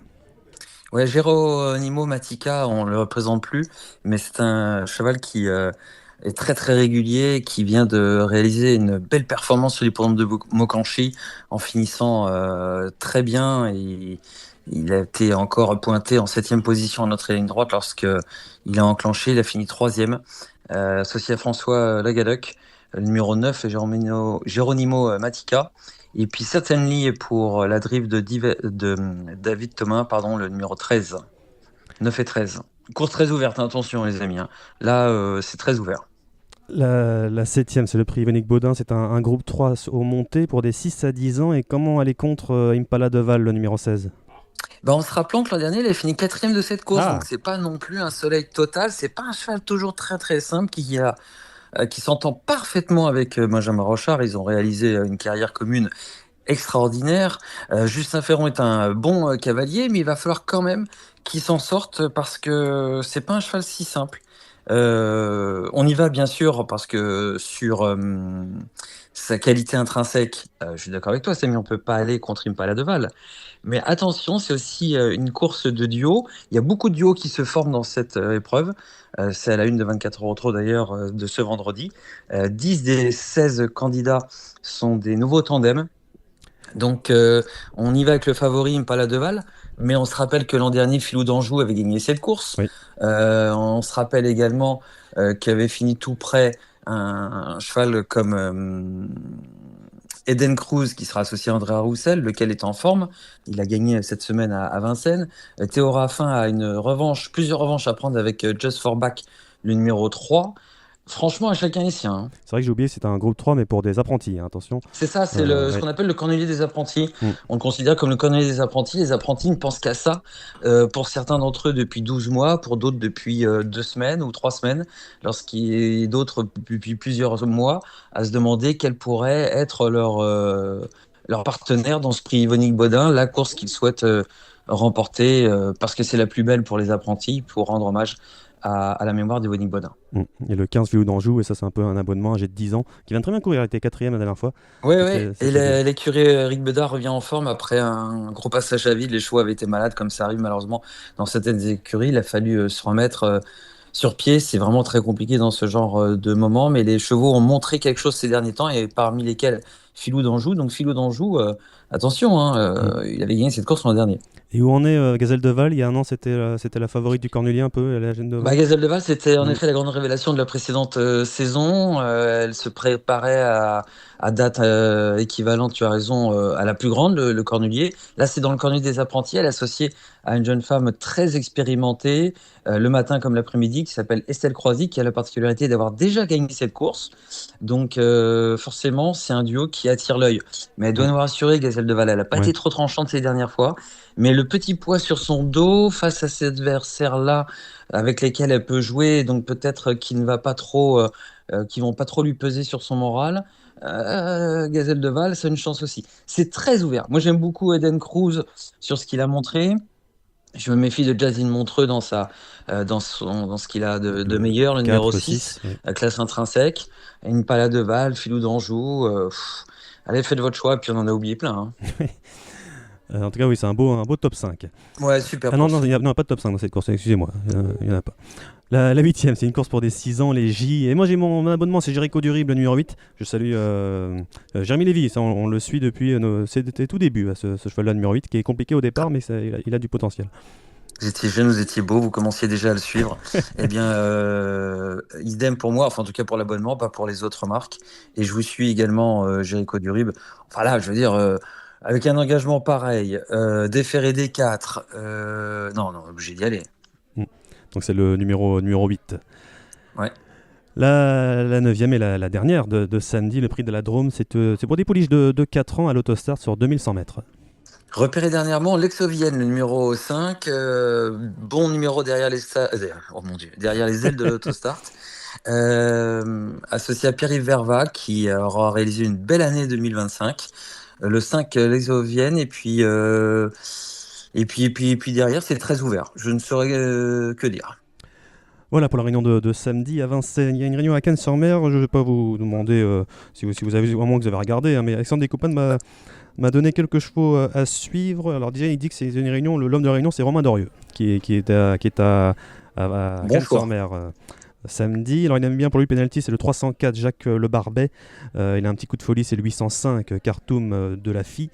Speaker 4: Ouais, Geronimo Matica, on le représente plus, mais c'est un cheval qui est très très régulier, qui vient de réaliser une belle performance sur l'hippodrome de Mokanchi en finissant très bien. Et il a été encore pointé en 7e position à notre ligne droite lorsque il a enclenché. Il a fini 3e, associé à François Lagadoc, le numéro 9, et Geronimo Matica. Et puis certainly pour la drive de David Thomas, pardon, le numéro 13. 9 et 13. Course très ouverte, hein, attention les amis. Hein. Là, c'est très ouvert.
Speaker 2: La septième, c'est le prix Yvonique Baudin. C'est un groupe 3 au monté pour des 6 à 10 ans. Et comment aller contre Impala de Val, le numéro 16 ?
Speaker 4: En se rappelant que l'an dernier, il a fini 4e de cette course.
Speaker 2: Ah.
Speaker 4: Donc c'est pas non plus un soleil total. C'est pas un cheval toujours très très simple qui s'entend parfaitement avec Benjamin Rochard. Ils ont réalisé une carrière commune extraordinaire. Justin Ferron est un bon cavalier, mais il va falloir quand même qu'il s'en sorte parce que c'est pas un cheval si simple. On y va bien sûr parce que sur sa qualité intrinsèque, je suis d'accord avec toi, Samy, on peut pas aller contre Impala de Val. Mais attention, c'est aussi une course de duo. Il y a beaucoup de duos qui se forment dans cette épreuve. C'est à la une de 24 heures trop d'ailleurs de ce vendredi. 10 des 16 candidats sont des nouveaux tandems. Donc on y va avec le favori Impala de Val. Mais on se rappelle que l'an dernier, Philou d'Anjou avait gagné cette course.
Speaker 2: Oui.
Speaker 4: On se rappelle également qu'il avait fini tout près un cheval comme Eden Cruz, qui sera associé à Andrea Roussel, lequel est en forme. Il a gagné cette semaine à Vincennes. Théo Raffin a plusieurs revanches à prendre avec Just for Back, le numéro 3. Franchement, à chacun les siens, hein.
Speaker 2: C'est vrai que j'ai oublié, c'était un groupe 3, mais pour des apprentis, hein, attention.
Speaker 4: C'est ça, c'est ce
Speaker 2: Ouais.
Speaker 4: qu'on appelle le cornelier des apprentis.
Speaker 2: Mm.
Speaker 4: On le considère comme le cornelier des apprentis. Les apprentis ne pensent qu'à ça. Pour certains d'entre eux depuis 12 mois, pour d'autres depuis 2 semaines ou 3 semaines, d'autres depuis plusieurs mois, à se demander quel pourrait être leur partenaire dans ce prix Yvonique Bodin, la course qu'ils souhaitent remporter, parce que c'est la plus belle pour les apprentis, pour rendre hommage à la mémoire d'Yvonique Bodin.
Speaker 2: Et le 15 Philou d'Anjou, et ça c'est un peu un abonnement âgé de 10 ans, qui vient de très bien courir, il était 4ème la dernière fois.
Speaker 4: Oui,
Speaker 2: C'était-
Speaker 4: oui.
Speaker 2: c'était
Speaker 4: Et
Speaker 2: bien.
Speaker 4: l'écurie Eric Bedard revient en forme après un gros passage à vide. Les chevaux avaient été malades, comme ça arrive malheureusement dans certaines écuries. Il a fallu se remettre sur pied. C'est vraiment très compliqué dans ce genre de moment. Mais les chevaux ont montré quelque chose ces derniers temps, et parmi lesquels Philou d'Anjou. Donc Philou d'Anjou, attention, hein, il avait gagné cette course l'an dernier.
Speaker 2: Et où en est Gazelle de Val? Il y a un an, c'était la favorite du Cornulier un peu, la Gêne de
Speaker 4: Bah,
Speaker 2: Val.
Speaker 4: Gazelle de Val, c'était en
Speaker 2: Mm.
Speaker 4: effet la grande révélation de la précédente saison. Elle se préparait à date équivalente, tu as raison, à la plus grande, le Cornulier. Là, c'est dans le Cornulier des apprentis. Elle est associée à une jeune femme très expérimentée, le matin comme l'après-midi, qui s'appelle Estelle Croisy, qui a la particularité d'avoir déjà gagné cette course. Donc, forcément, c'est un duo qui attire l'œil. Mais elle doit nous rassurer, Gazelle de Val. Elle n'a pas
Speaker 2: Ouais.
Speaker 4: été trop tranchante ces dernières fois. Mais le petit poids sur son dos, face à cet adversaire-là, avec lesquels elle peut jouer, donc peut-être qui ne va pas trop, qui vont pas trop lui peser sur son moral. Gazelle de Val, c'est une chance aussi. C'est très ouvert. Moi, j'aime beaucoup Eden Cruz sur ce qu'il a montré. Je me méfie de Jazine Montreux dans ce qu'il a de meilleur, le numéro 6,
Speaker 2: 6. Oui.
Speaker 4: classe intrinsèque. Une palade de Val, Filou d'Anjou. Allez, faites votre choix, puis on en a oublié plein, hein.
Speaker 2: En tout cas, oui, c'est un beau top 5.
Speaker 4: Ouais, super.
Speaker 2: Ah non,
Speaker 4: course.
Speaker 2: non, il n'y a pas de top 5 dans cette course, excusez-moi, il n'y en a pas. La 8ème, c'est une course pour des 6 ans, les J. Et moi, j'ai mon abonnement, c'est Jéricho Durible, le numéro 8. Je salue Jérémy Lévy, ça, on le suit depuis c'était tout début, ce cheval-là, numéro 8, qui est compliqué au départ, mais il a du potentiel.
Speaker 4: Vous étiez jeune, vous étiez beau, vous commenciez déjà à le suivre. Eh bien, idem pour moi, enfin en tout cas pour l'abonnement, pas pour les autres marques. Et je vous suis également, Jéricho Durib. Enfin là, je veux dire, avec un engagement pareil, déféré des 4, non, obligé d'y aller.
Speaker 2: Donc c'est le numéro 8.
Speaker 4: Ouais.
Speaker 2: La 9ème et la dernière de samedi, le prix de la Drôme, c'est pour des pouliches de 4 ans à l'autostart sur 2100 mètres.
Speaker 4: Repéré dernièrement, l'Exovienne, le numéro 5, bon numéro derrière derrière les ailes de l'autostart. Associé à Pierre-Yves Verva, qui aura réalisé une belle année 2025. Le 5, l'Exovienne, et puis derrière, c'est très ouvert. Je ne saurais que dire.
Speaker 2: Voilà pour la réunion de samedi à Vincennes. Il y a une réunion à Cannes-sur-Mer. Je ne vais pas vous demander si vous avez vraiment que vous avez regardé, hein, mais Alexandre Descoupins m'a donné quelques chevaux à suivre. Alors déjà, il dit que c'est une réunion. L'homme de la réunion, c'est Romain Dorieux, qui est à
Speaker 4: Bon
Speaker 2: Cannes-sur-Mer samedi. Alors il aime bien pour lui penalty, c'est le 304 Jacques Le Barbet. Il a un petit coup de folie, c'est le 805 Khartoum de la Fille.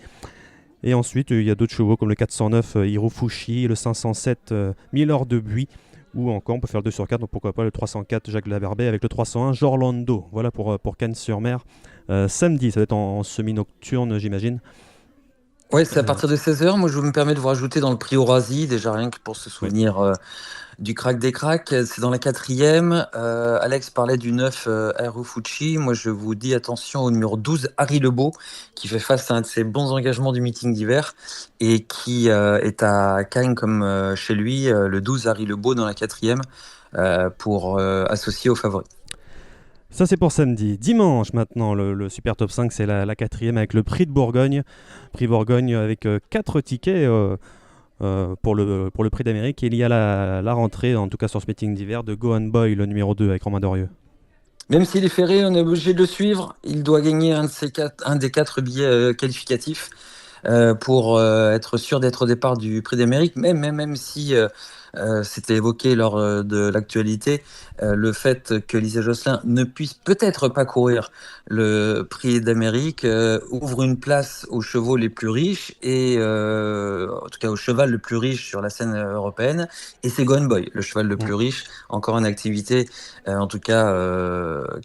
Speaker 2: Et ensuite, il y a d'autres chevaux comme le 409 Hirofushi, le 507 Miller de Buis. Ou encore, on peut faire le 2 sur 4, donc pourquoi pas le 304 Jacques Laverbet avec le 301 Jorlando. Voilà pour Cannes-sur-Mer. Samedi, ça va être en semi-nocturne, j'imagine.
Speaker 4: Ouais, c'est à partir de 16h. Moi, je me permets de vous rajouter dans le prix Eurasie, déjà rien que pour se souvenir du crack des cracks. C'est dans la 4e. Alex parlait du 9 Hirofuchi. Moi, je vous dis attention au numéro 12 Harry Lebeau, qui fait face à un de ses bons engagements du meeting d'hiver et qui est à Cannes comme chez lui, le 12 Harry Lebeau dans la 4e pour associer aux favoris.
Speaker 2: Ça, c'est pour samedi. Dimanche, maintenant, le Super Top 5, c'est la 4e avec le Prix de Bourgogne. Prix Bourgogne avec 4 tickets pour le Prix d'Amérique. Et il y a la rentrée, en tout cas sur ce meeting d'hiver, de Go and Boy, le numéro 2 avec Romain Dorieux.
Speaker 4: Même s'il est ferré, on est obligé de le suivre. Il doit gagner un des 4 billets qualificatifs pour être sûr d'être au départ du Prix d'Amérique, même si c'était évoqué lors de l'actualité, le fait que Lisa Josselin ne puisse peut-être pas courir le Prix d'Amérique ouvre une place aux chevaux les plus riches et en tout cas au cheval le plus riche sur la scène européenne, et c'est Gone Boy, le cheval le plus riche, encore en activité, en tout cas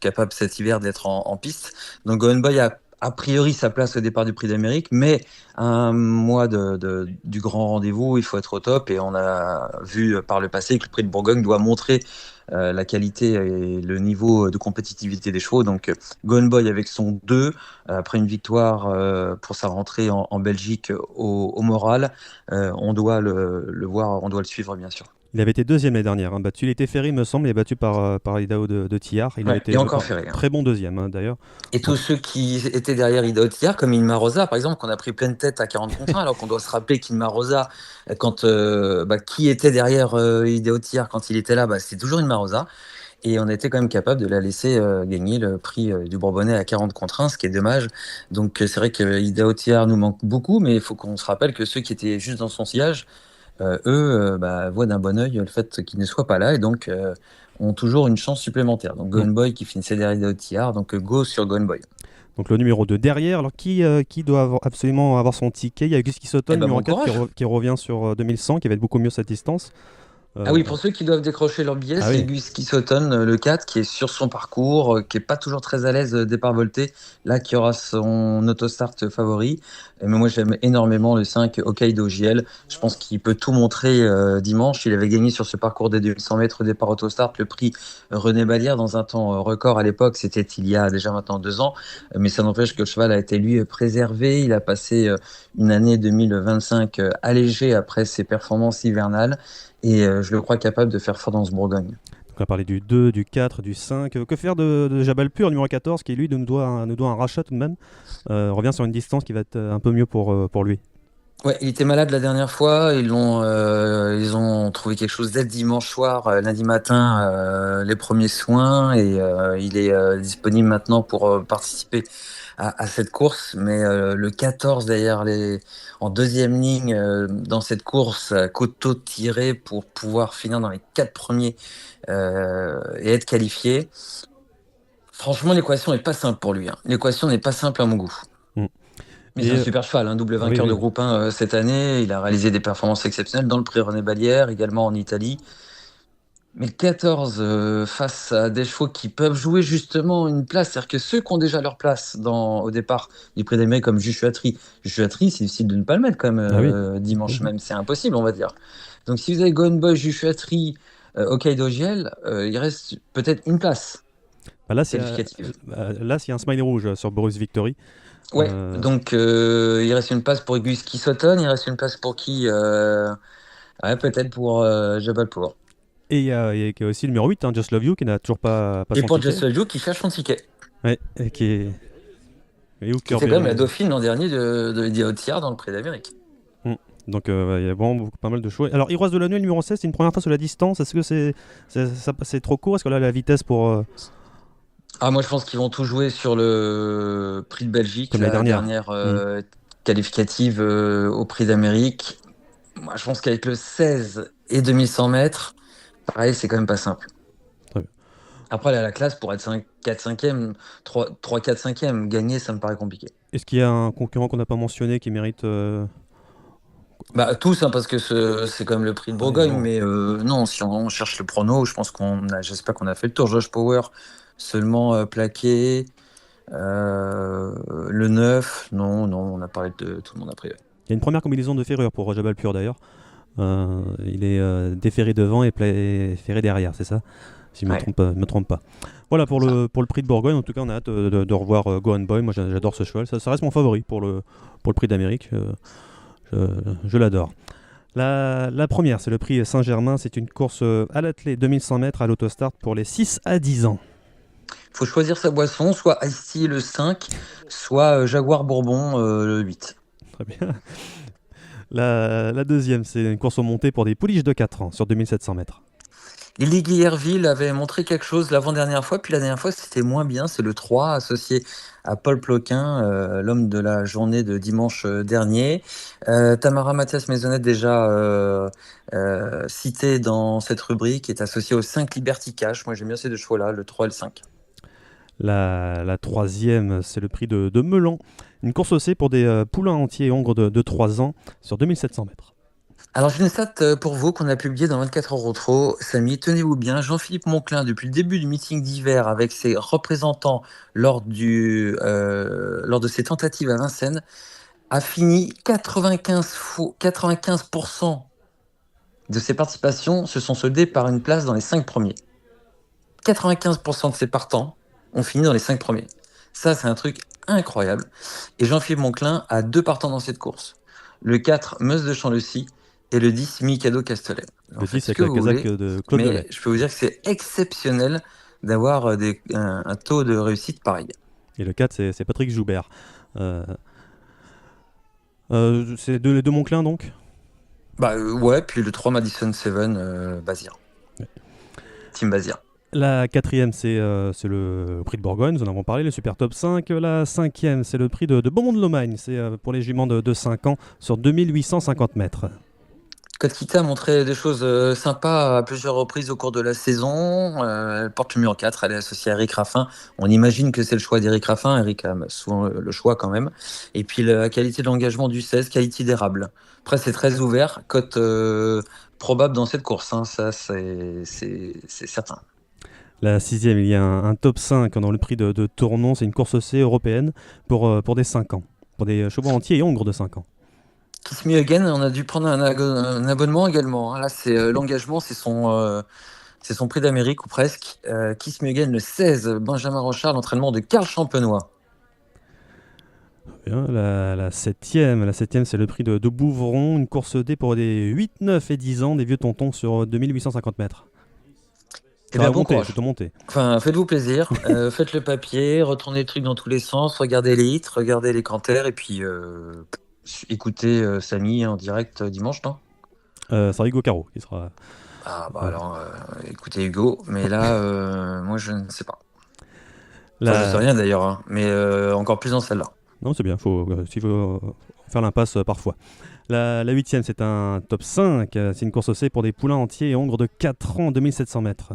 Speaker 4: capable cet hiver d'être en piste. Donc Gone Boy a priori sa place au départ du Prix d'Amérique, mais à un mois du grand rendez-vous, il faut être au top, et on a vu par le passé que le Prix de Bourgogne doit montrer la qualité et le niveau de compétitivité des chevaux. Donc Gone Boy avec son 2, après une victoire pour sa rentrée en Belgique au Moral, on doit le voir, on doit le suivre bien sûr.
Speaker 2: Il avait été deuxième l'année dernière, hein, battu. Il était ferré, me semble, il est battu par Idaho de Tillard. Il avait été
Speaker 4: et encore ferré.
Speaker 2: très bon deuxième, hein, d'ailleurs.
Speaker 4: Et tous ceux qui étaient derrière Idaho Tillard, comme Inma Rosa, par exemple, qu'on a pris pleine tête à 40 contre 1, alors qu'on doit se rappeler qu'Inma Rosa, qui était derrière Idaho Tillard quand il était là, c'était toujours Inma Rosa. Et on a été quand même capable de la laisser gagner le prix du Bourbonnais à 40 contre 1, ce qui est dommage. Donc c'est vrai que Idaho Tillard nous manque beaucoup, mais il faut qu'on se rappelle que ceux qui étaient juste dans son sillage, eux, voient d'un bon œil le fait qu'il ne soit pas là, et donc ont toujours une chance supplémentaire. Donc Gone Boy qui finissait derrière Idaho Tillard, donc go sur Gone Boy.
Speaker 2: Donc le numéro 2 derrière. Alors qui doit absolument avoir son ticket? Il y a Gus Kissoton, numéro 4, qui revient sur 2100, qui va être beaucoup mieux cette distance.
Speaker 4: Ah oui, pour ceux qui doivent décrocher leur billet, c'est Gus Kissoton, le 4, qui est sur son parcours, qui est pas toujours très à l'aise départ volté, là qui aura son autostart favori. Mais moi j'aime énormément le 5 Hokkaido JL. Je pense qu'il peut tout montrer dimanche. Il avait gagné sur ce parcours des 2100 mètres départ autostart le prix René Balière dans un temps record à l'époque. C'était il y a déjà maintenant 2 ans. Mais ça n'empêche que le cheval a été lui préservé. Il a passé une année 2025 allégée après ses performances hivernales. Et je le crois capable de faire fort dans ce Bourgogne.
Speaker 2: Donc on a parlé du 2, du 4, du 5. Que faire de Jabalpur, numéro 14, qui lui nous doit un rachat tout de même. Revient sur une distance qui va être un peu mieux pour lui.
Speaker 4: Ouais, il était malade la dernière fois. Ils ont trouvé quelque chose dès dimanche soir, lundi matin, les premiers soins, et il est disponible maintenant pour participer à cette course. Mais le 14 derrière en deuxième ligne dans cette course, coteau tiré pour pouvoir finir dans les 4 premiers et être qualifié. Franchement, l'équation n'est pas simple pour lui. L'équation n'est pas simple à mon goût. Mais c'est un super cheval, double vainqueur de groupe 1 cette année. Il a réalisé des performances exceptionnelles dans le prix René Balière, également en Italie. Mais le 14, face à des chevaux qui peuvent jouer justement une place, c'est-à-dire que ceux qui ont déjà leur place au départ du prix d'Amérique, comme Joshua Tree, c'est difficile de ne pas le mettre quand même dimanche même, c'est impossible on va dire. Donc si vous avez Gone Boy, Joshua Tree, Hokkaido JL, il reste peut-être une place.
Speaker 2: Là, s'il y a un smiley rouge sur Boris Victory.
Speaker 4: Ouais, donc il reste une place pour Gus Kissoton, il reste une place pour qui peut-être pour Jabalpur.
Speaker 2: Et il y a aussi le numéro 8, Just Love You, qui n'a toujours pas son ticket.
Speaker 4: Et pour Just Love You, qui cherche son ticket.
Speaker 2: Ouais, et qui est...
Speaker 4: C'est quand même la dauphine l'an dernier de Idaho Tillard dans le Prix d'Amérique.
Speaker 2: Donc il y a vraiment pas mal de choix. Alors Iroise de la Nuit, numéro 16, c'est une première fois sur la distance. Est-ce que c'est trop court? Est-ce que là la vitesse pour...
Speaker 4: moi je pense qu'ils vont tout jouer sur le Prix de Belgique,
Speaker 2: comme
Speaker 4: la dernière qualificative au Prix d'Amérique. Moi je pense qu'avec le 16 et 2100 mètres, pareil, c'est quand même pas simple. Après, elle a la classe pour être 4-5e, 3-4-5e. Gagner, ça me paraît compliqué.
Speaker 2: Est-ce qu'il y a un concurrent qu'on n'a pas mentionné qui mérite
Speaker 4: tous, parce que c'est quand même le prix de Bourgogne. Mais non, si on cherche le prono, je pense j'espère qu'on a fait le tour. Josh Power, seulement plaqué. Le 9, non, on a parlé de tout le monde après.
Speaker 2: Il y a une première combinaison de ferrure pour Jabalpur d'ailleurs. Il est déferré devant et ferré derrière, c'est ça? Si je ne me trompe pas. Voilà pour le prix de Bourgogne. En tout cas, on a hâte de revoir Gone Boy. Moi, j'adore ce cheval. Ça reste mon favori pour le prix d'Amérique. Je l'adore. La première, c'est le prix Saint-Germain. C'est une course à l'attelé 2100 mètres à l'autostart pour les 6 à 10 ans.
Speaker 4: Il faut choisir sa boisson, soit Ice le 5, soit Jaguar Bourbon le 8.
Speaker 2: Très bien. La deuxième, c'est une course au monté pour des pouliches de 4 ans sur 2700 mètres.
Speaker 4: Lily Guillerville avait montré quelque chose l'avant-dernière fois, puis la dernière fois c'était moins bien. C'est le 3 associé à Paul Ploquin, l'homme de la journée de dimanche dernier. Tamara Mathias Maisonnette, déjà citée dans cette rubrique, est associée au 5 Liberty Cash. Moi j'aime bien ces deux chevaux-là, le 3 et le 5.
Speaker 2: La troisième, c'est le prix de Melan. Une course aussi pour des poulains entiers et hongres de 3 ans sur 2700 mètres.
Speaker 4: Alors, j'ai une stat pour vous qu'on a publiée dans 24 heures au trot. Samy, tenez-vous bien, Jean-Philippe Monclin, depuis le début du meeting d'hiver avec ses représentants lors de ses tentatives à Vincennes, a fini 95% de ses participations se sont soldées par une place dans les 5 premiers. 95% de ses partants ont fini dans les 5 premiers. Ça, c'est un truc incroyable. Et Jean-Philippe Monclin a 2 partants dans cette course. Le 4, Meuse de Champ-le-Cy, et le 10, Mikado Castellet.
Speaker 2: Le 10 avec la casaque de Claude
Speaker 4: mais
Speaker 2: Delay.
Speaker 4: je peux vous dire que c'est exceptionnel d'avoir un taux de réussite pareil.
Speaker 2: Et le 4, c'est Patrick Joubert. C'est les deux Monclin, donc.
Speaker 4: Ouais, puis le 3, Madison Seven, Bazir.
Speaker 2: Ouais.
Speaker 4: Team Bazir.
Speaker 2: La quatrième, c'est le prix de Bourgogne, nous en avons parlé, le Super Top 5. La cinquième, c'est le prix de Beaumont-de-Lomagne. C'est pour les juments de 5 ans sur 2850 mètres.
Speaker 4: Kotkita a montré des choses sympas à plusieurs reprises au cours de la saison. Elle porte le numéro 4, elle est associée à Eric Raffin. On imagine que c'est le choix d'Eric Raffin. Eric a souvent le choix quand même. Et puis la qualité de l'engagement du 16, qualité d'érable. Après, c'est très ouvert, cote probable dans cette course. Hein. Ça, c'est certain.
Speaker 2: La sixième, il y a un top 5 dans le prix de Tournon. C'est une course C européenne pour des 5 ans. Pour des chevaux entiers et hongres de 5 ans.
Speaker 4: Kiss Me Again, on a dû prendre un abonnement également. Hein. Là, c'est l'engagement, c'est son prix d'Amérique ou presque. Kiss Me Again, le 16, Benjamin Rochard, l'entraînement de Karl Champenois.
Speaker 2: Bien, la septième, c'est le prix de Bouvron, une course D pour des 8, 9 et 10 ans, des vieux tontons sur 2850 mètres.
Speaker 4: Eh bien, bon courage.
Speaker 2: C'est tout monté.
Speaker 4: Enfin, faites-vous plaisir, faites le papier, retournez le truc dans tous les sens, regardez les hits, regardez les canters, et puis écoutez Samy en direct dimanche, non?
Speaker 2: C'est Hugo Caro qui sera...
Speaker 4: Alors, écoutez Hugo, mais là, moi je ne sais pas. Je sais rien d'ailleurs, hein, mais encore plus dans celle-là.
Speaker 2: Non, c'est bien, s'il faut faire l'impasse parfois. La huitième, c'est un top 5, c'est une course C pour des poulains entiers et hongres de 4 ans, 2700 mètres.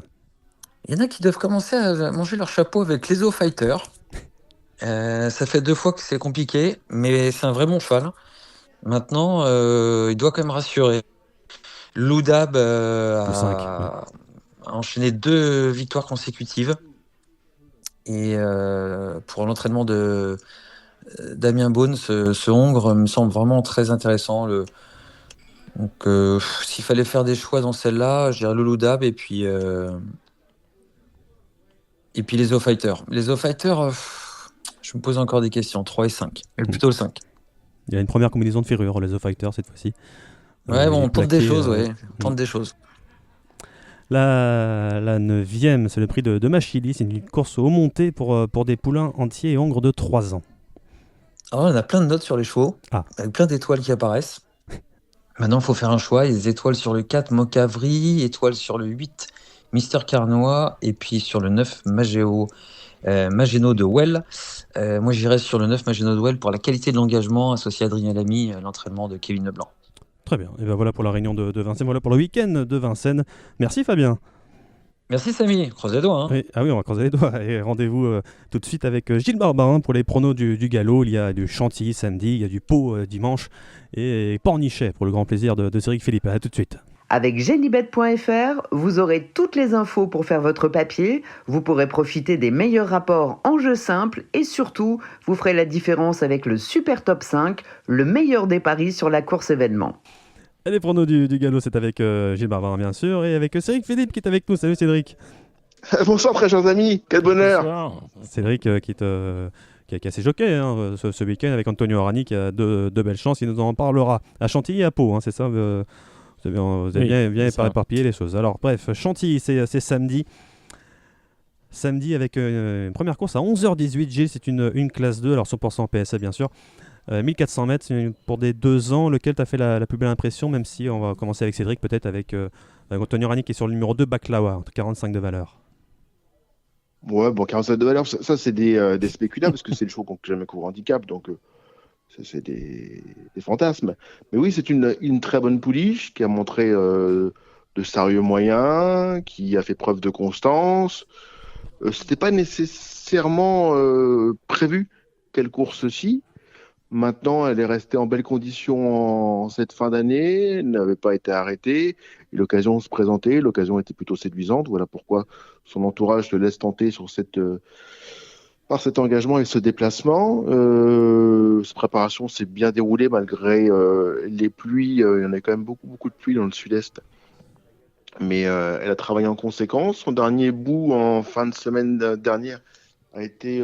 Speaker 4: Il y en a qui doivent commencer à manger leur chapeau avec les Fighter. Ça fait 2 fois que c'est compliqué, mais c'est un vrai bon cheval. Maintenant, il doit quand même rassurer. Loudab a enchaîné 2 victoires consécutives. Et pour l'entraînement de Damien Beaune, ce Hongre me semble vraiment très intéressant. Donc, s'il fallait faire des choix dans celle-là, je dirais le Loudab et puis les Fighter. Les Fighter, je me pose encore des questions. 3 et 5. Mais plutôt le 5.
Speaker 2: Il y a une première combinaison de ferrure, les Fighter cette fois-ci.
Speaker 4: On tente des choses, On tente des choses.
Speaker 2: La neuvième, c'est le prix de Machili. C'est une course haut montée pour des poulains entiers et hongres de 3 ans.
Speaker 4: Alors, on a plein de notes sur les chevaux, avec plein d'étoiles qui apparaissent. Maintenant, il faut faire un choix. Il y a des étoiles sur le 4, Mocavri, étoiles sur le 8, Mister Carnois, et puis sur le 9, Mageno de Well. Moi, j'irais sur le 9, Mageno de Well, pour la qualité de l'engagement associé à Adrien Lamy, l'entraînement de Kevin Leblanc.
Speaker 2: Très bien. Et bien voilà pour la réunion de Vincennes, voilà pour le week-end de Vincennes. Merci Fabien.
Speaker 4: Merci Samy, croise les doigts. Hein.
Speaker 2: Oui, on va croiser les doigts. Et rendez-vous tout de suite avec Gilles Barbarin pour les pronos du galop. Il y a du Chantilly samedi, il y a du Pau dimanche et Pornichet pour le grand plaisir de Cédric Philippe. À tout de suite.
Speaker 1: Avec Genibet.fr, vous aurez toutes les infos pour faire votre papier, vous pourrez profiter des meilleurs rapports en jeu simple et surtout, vous ferez la différence avec le Super Top 5, le meilleur des paris sur la course événement.
Speaker 2: Et les pronos du galop, c'est avec Gilles Barbarin bien sûr et avec Cédric Philippe qui est avec nous. Salut Cédric.
Speaker 5: Bonsoir très chers amis, quel bonheur.
Speaker 3: Bonsoir.
Speaker 2: Cédric qui a assez choqué ce week-end avec Antonio Arani qui a deux belles chances, il nous en parlera à Chantilly et à Pau, c'est ça vous avez bien éparpillé les choses. Alors bref, Chantilly c'est samedi avec une première course à 11h18, Gilles, c'est une classe 2, alors 100% PSA bien sûr. 1400 mètres, pour des 2 ans, lequel t'a fait la plus belle impression, même si on va commencer avec Cédric, peut-être avec Antonio Rani qui est sur le numéro 2, Baklawa, 45 de valeur.
Speaker 5: Ouais, bon, 47 de valeur, ça c'est des spéculats parce que c'est le show qu'on n'a jamais couru handicap, donc ça, c'est des fantasmes. Mais oui, c'est une très bonne pouliche qui a montré de sérieux moyens, qui a fait preuve de constance. C'était pas nécessairement prévu qu'elle court ceci. Maintenant, elle est restée en belle condition en cette fin d'année. Elle n'avait pas été arrêtée. Et l'occasion se présentait. L'occasion était plutôt séduisante. Voilà pourquoi son entourage se laisse tenter par cet engagement et ce déplacement. Cette préparation s'est bien déroulée malgré les pluies. Il y en a quand même beaucoup de pluie dans le sud-est. Mais elle a travaillé en conséquence. Son dernier bout en fin de semaine dernière a été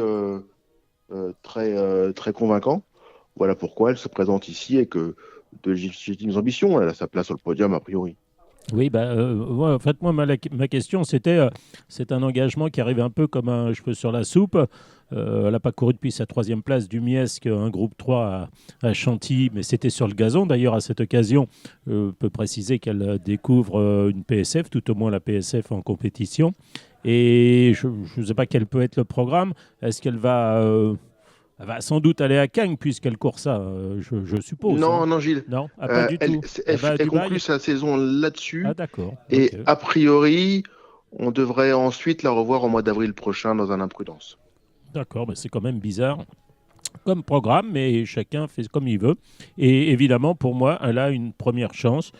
Speaker 5: très convaincant. Voilà pourquoi elle se présente ici et que de légitimes ambitions. Elle a sa place sur le podium a priori.
Speaker 3: Oui, ouais, en fait, moi, ma question, c'était, c'est un engagement qui arrive un peu comme un cheveu sur la soupe. Elle n'a pas couru depuis sa 3e place du Miesque, un groupe 3 à Chantilly, mais c'était sur le gazon. D'ailleurs, à cette occasion, on peut préciser qu'elle découvre une PSF, tout au moins la PSF en compétition. Et je ne sais pas quel peut être le programme. Est-ce qu'elle va... elle va sans doute aller à Cagnes puisqu'elle court ça, je suppose.
Speaker 5: Non, Gilles.
Speaker 3: Non, pas du tout.
Speaker 5: Elle conclut sa saison là-dessus.
Speaker 3: Ah, d'accord.
Speaker 5: Et
Speaker 3: Okay.
Speaker 5: a priori, on devrait ensuite la revoir au mois d'avril prochain dans un imprudence.
Speaker 3: D'accord, mais c'est quand même bizarre comme programme, mais chacun fait comme il veut. Et évidemment, pour moi, elle a une première chance.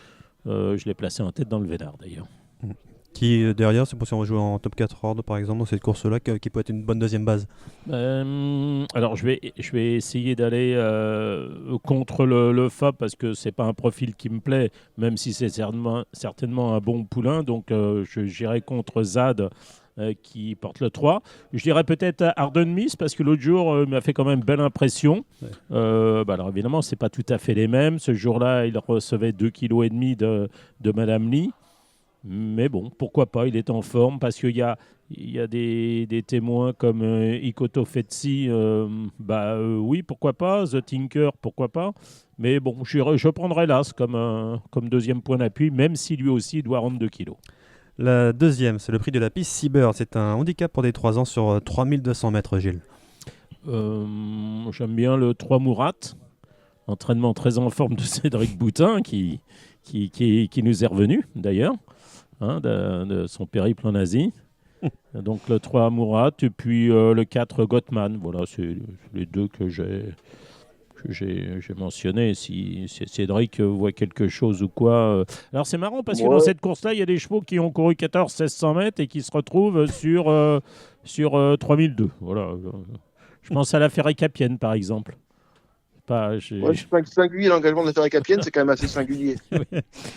Speaker 3: Je l'ai placée en tête dans le Vénard, d'ailleurs.
Speaker 2: Qui, derrière, c'est pour si on va jouer en top 4 ordre, par exemple, dans cette course-là, qui peut être une bonne deuxième base.
Speaker 3: Alors, je vais essayer d'aller contre le FAB parce que c'est pas un profil qui me plaît, même si c'est certainement un bon poulain. Donc, j'irai contre Zad qui porte le 3. Je dirais peut-être Arden Miss parce que l'autre jour m'a fait quand même belle impression. Ouais. Alors, évidemment, c'est pas tout à fait les mêmes. Ce jour-là, il recevait 2,5 kg de Madame Lee. Mais bon, pourquoi pas, il est en forme parce qu'il y a des témoins comme Ikoto Fetsi, oui, pourquoi pas, The Tinker, pourquoi pas. Mais bon, je prendrai l'As comme deuxième point d'appui, même si lui aussi doit rendre 2 kilos.
Speaker 2: La deuxième, c'est le prix de la piste Seabird. C'est un handicap pour des 3 ans sur 3200 mètres, Gilles.
Speaker 3: J'aime bien le 3 Mourat, entraînement très en forme de Cédric Boutin qui nous est revenu d'ailleurs. De son périple en Asie. Donc le 3 Mourat et puis le 4 Gottman. Voilà, c'est les deux que j'ai mentionnés. Si Cédric voit quelque chose ou quoi. Alors c'est marrant parce que dans cette course-là, il y a des chevaux qui ont couru 14-1600 mètres et qui se retrouvent sur 3002. Voilà. Je pense à la Ferré-Capienne par exemple.
Speaker 5: Je suis singulier, l'engagement de la Ferré-Capienne, c'est quand même assez singulier.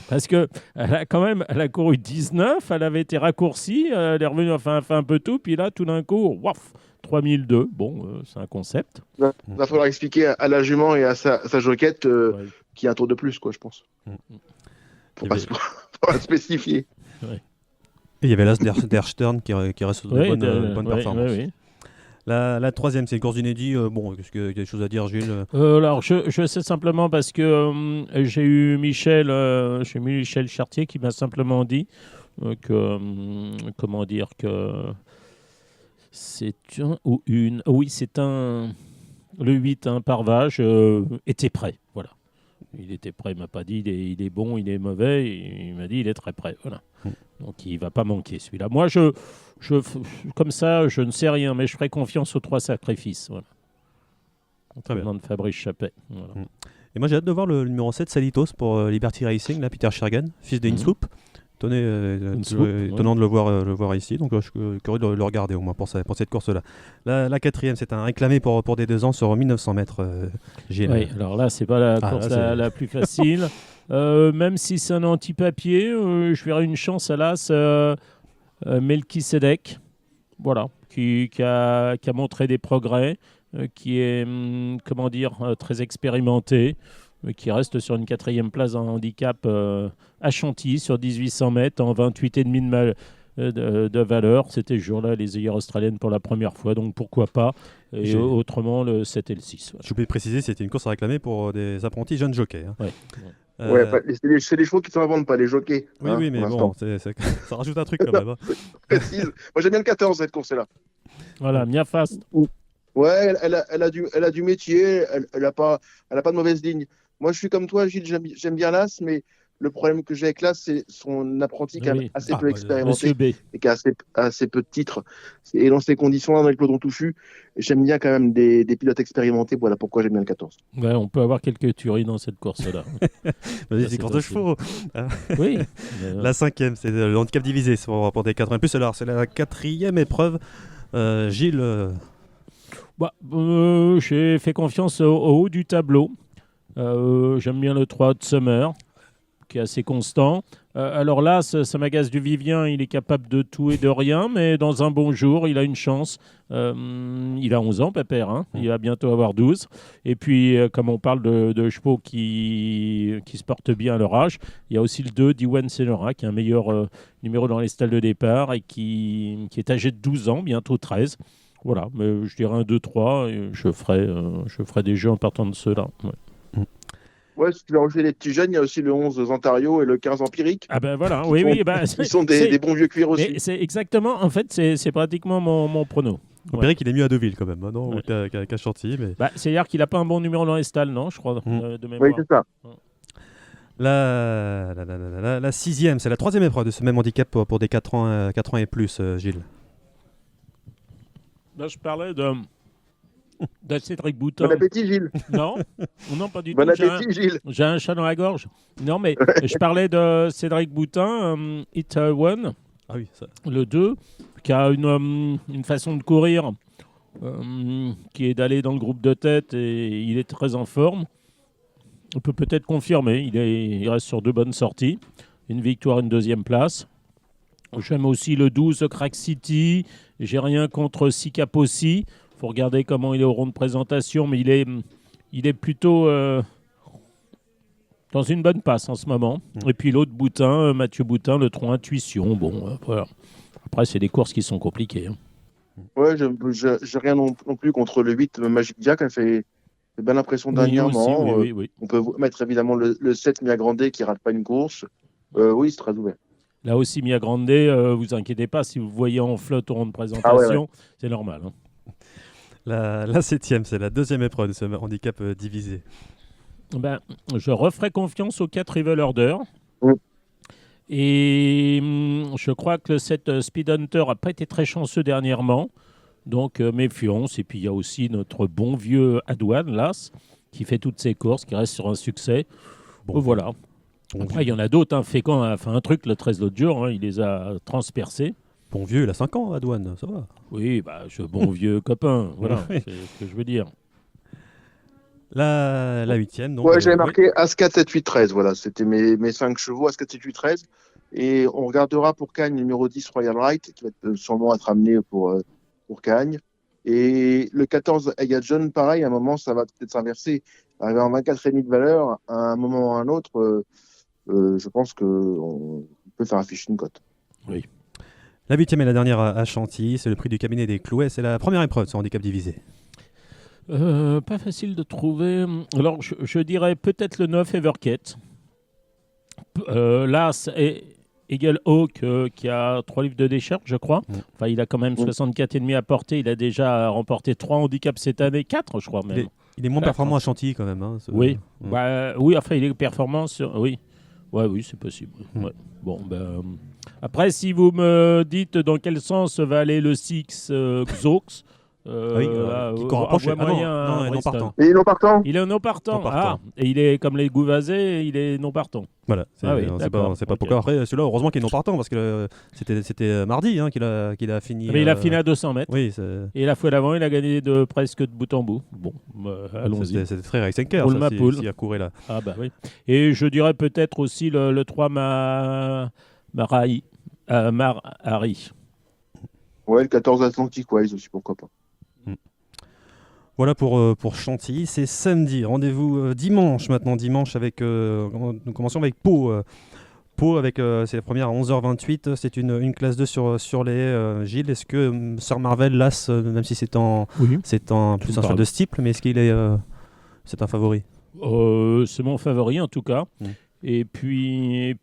Speaker 3: Parce qu'elle a couru 19, elle avait été raccourcie, elle est revenue, enfin un peu tout, puis là, tout d'un coup, waf, 3002. Bon, c'est un concept.
Speaker 5: Il va falloir expliquer à la jument et à sa joquette qu'il y a un tour de plus, quoi, je pense. Pour pas spécifier.
Speaker 2: Ouais. Et il y avait l'As der Stern qui reste sur de bonnes performances. Oui. La troisième, c'est le course d'inédit. Est-ce qu'il y a des choses à dire, Gilles?
Speaker 3: Alors, je sais simplement parce que j'ai eu Michel Chartier qui m'a simplement dit que c'est un ou une. Oui, c'est le 8, Parvage, était prêt. Voilà. Il était prêt, il m'a pas dit il est bon, il est mauvais. Il m'a dit il est très prêt. Voilà. Donc il ne va pas manquer celui-là. Moi, comme ça, je ne sais rien, mais je ferai confiance aux 3 sacrifices. Voilà. Entraînement de Fabrice Chappet. Voilà.
Speaker 2: Et moi, j'ai hâte de voir le numéro 7, Salitos, pour Liberty Racing, là, Peter Schergan, fils d'Insloop. Étonnant de le voir ici, donc je suis curieux de le regarder au moins pour cette course-là. La quatrième, c'est un réclamé pour des 2 ans sur 1900 mètres.
Speaker 3: Oui, alors là, c'est pas la course la plus facile. Même si c'est un anti-papier, je verrai une chance à l'As Melchisedec, voilà, qui a montré des progrès, qui est très expérimenté, qui reste sur une 4e place en handicap à Chantilly sur 1800 mètres en 28,5 de valeur. C'était ce jour-là les œillères australiennes pour la première fois, donc pourquoi pas. Et autrement, le 7 et le 6. Voilà.
Speaker 2: Je peux préciser, c'était une course à réclamer pour des apprentis jeunes jockeys. Hein.
Speaker 3: Ouais.
Speaker 5: C'est les chevaux qui sont à vendre, pas les jockeys.
Speaker 2: Oui,
Speaker 5: hein,
Speaker 2: oui, mais bon, ça rajoute un truc quand même. Hein.
Speaker 5: Précise. Moi, j'aime bien le 14, cette course-là.
Speaker 3: Voilà, Mia Fast.
Speaker 5: Ouais, elle a du métier, elle a pas de mauvaise ligne. Moi, je suis comme toi, Gilles, j'aime bien l'As, mais le problème que j'ai avec l'As, c'est son apprenti qui est
Speaker 3: Oui.
Speaker 5: assez peu expérimenté
Speaker 3: Monsieur B.
Speaker 5: et qui a assez peu de titres. Et dans ces conditions-là, dans les peloton touffu, j'aime bien quand même des pilotes expérimentés. Voilà pourquoi j'aime bien le 14.
Speaker 3: Ouais, on peut avoir quelques tueries dans cette course-là.
Speaker 2: Vas-y,
Speaker 3: Ça,
Speaker 2: c'est course de chevaux.
Speaker 3: Oui.
Speaker 2: La 5e, c'est le handicap divisé pour des 80+. Alors, c'est la 4e épreuve. Gilles.
Speaker 3: J'ai fait confiance au haut du tableau. J'aime bien le 3 de Summer, qui est assez constant. Alors là, ça m'agace du Vivien, il est capable de tout et de rien, mais dans un bon jour, il a une chance. Il a 11 ans, Pépère, hein. Il va bientôt avoir 12. Et puis, comme on parle de chevaux qui se portent bien à leur âge, il y a aussi le 2 d'Iwan Senora, qui est un meilleur numéro dans les stalles de départ et qui est âgé de 12 ans, bientôt 13. Voilà, mais je dirais un 2-3, et je ferai des jeux en partant de ceux-là. Ouais.
Speaker 5: Ouais, si tu veux rajouter les petits jeunes, il y a aussi le 11 Ontario et le 15 Empirique.
Speaker 3: Ah ben voilà, oui.
Speaker 5: Ils sont des bons vieux cuirs aussi.
Speaker 3: C'est exactement, en fait, c'est pratiquement mon prono.
Speaker 2: On dirait qu'il est mieux à Deauville quand même, hein, non,
Speaker 3: Ouais.
Speaker 2: qu'à Chantilly. Mais...
Speaker 3: C'est-à-dire qu'il n'a pas un bon numéro dans les stalles, non, je crois, de mémoire.
Speaker 5: Oui, c'est ça.
Speaker 2: La 6e, c'est la 3e épreuve de ce même handicap pour des 4 ans et plus, Gilles.
Speaker 3: Là, je parlais de Cédric Boutin.
Speaker 5: Bon appétit, Gilles.
Speaker 3: Non, pas du
Speaker 5: Bon
Speaker 3: tout.
Speaker 5: appétit, Gilles.
Speaker 3: J'ai un chat dans la gorge. Non, mais je parlais de Cédric Boutin, It One,
Speaker 2: Ah oui, ça.
Speaker 3: le 2, qui a une façon de courir qui est d'aller dans le groupe de tête et il est très en forme. On peut peut-être confirmer. Il reste sur 2 bonnes sorties. Une victoire, une 2e place. J'aime aussi le 12 Crack City. J'ai rien contre Sikapossi. Il faut regarder comment il est au rond de présentation, mais il est plutôt dans une bonne passe en ce moment. Et puis l'autre Boutin, Mathieu Boutin, le 3 Intuition. Bon, voilà. Après, c'est des courses qui sont compliquées. Hein.
Speaker 5: Ouais, j'ai rien non plus contre le 8 Magic Jack. Elle fait belle impression dernièrement.
Speaker 3: Aussi, oui.
Speaker 5: On peut mettre évidemment le 7 Mia Grande qui rate pas une course. Oui, c'est très ouvert.
Speaker 3: Là aussi, Mia Grande, vous inquiétez pas, si vous voyez en flotte au rond de présentation, c'est normal. Hein.
Speaker 2: La 7e, c'est la 2e épreuve de ce handicap divisé.
Speaker 3: Je referai confiance aux 4 Evil Order. Et je crois que le 7 Speed Hunter n'a pas été très chanceux dernièrement. Donc, méfiance. Et puis, il y a aussi notre bon vieux Adouane, Las, qui fait toutes ses courses, qui reste sur un succès. Voilà. Après, il y en a d'autres. Hein. Fécamp a fait un truc le 13 l'autre jour. Hein. Il les a transpercés.
Speaker 2: Bon vieux, il a 5 ans, Adouane, ça va.
Speaker 3: Oui, ce bon vieux copain. Voilà, c'est ce que je veux dire.
Speaker 2: La 8e. Donc,
Speaker 5: j'avais marqué As4, 7, 8, 13. Voilà, c'était mes 5 chevaux, As4, 7, 8, 13. Et on regardera pour Cagnes, numéro 10, Royal Right, qui va sûrement être amené pour Cagnes. Et le 14, Aya John, pareil, à un moment, ça va peut-être s'inverser. Arriver en 24,5 de valeur, à un moment ou à un autre, je pense qu'on peut faire afficher une cote.
Speaker 3: Oui.
Speaker 2: La 8e et la dernière à Chantilly, c'est le prix du cabinet des Clouets. C'est la première épreuve de ce handicap divisé.
Speaker 3: Pas facile de trouver. Alors, je dirais peut-être le 9 Everket. Là, c'est Eagle Hawk qui a 3 livres de décharge, je crois. Enfin, il a quand même 64,5 à porter. Il a déjà remporté 3 handicaps cette année, 4, je crois même.
Speaker 2: Il est moins performant à Chantilly quand même. Hein,
Speaker 3: oui. Oui, enfin, il est performant sur... Oui, c'est possible. Ouais. Bon, après, si vous me dites dans quel sens va aller le 6 Xox,
Speaker 2: qui court rapproché. Non, non partant.
Speaker 5: Et non partant.
Speaker 3: Il est non partant. Et il est comme les Gouvazés, il est non partant.
Speaker 2: Voilà, c'est pas pourquoi. Après, celui-là, heureusement qu'il est non partant parce que c'était mardi qu'il a fini.
Speaker 3: Mais il a fini à 200 mètres.
Speaker 2: Oui,
Speaker 3: et la fois d'avant, il a gagné presque de bout en bout. Bon, allons-y.
Speaker 2: C'était très Reisenker, s'il a couru là.
Speaker 3: Ah bah oui. Et je dirais peut-être aussi le 3 Marari.
Speaker 5: Ouais, le 14 Atlantic Wise aussi, pourquoi pas.
Speaker 2: Voilà pour Chantilly, c'est samedi. Rendez-vous dimanche maintenant, avec nous commençons avec Pau Pau, avec c'est la première à 11h28. C'est une classe 2 sur les haies. Gilles, est-ce que Sir Marvel, l'As, même si c'est
Speaker 3: Oui.
Speaker 2: plus un cheval de steeple, mais est-ce qu'il est c'est un favori?
Speaker 3: C'est mon favori en tout cas.
Speaker 2: Mm.
Speaker 3: Et puis,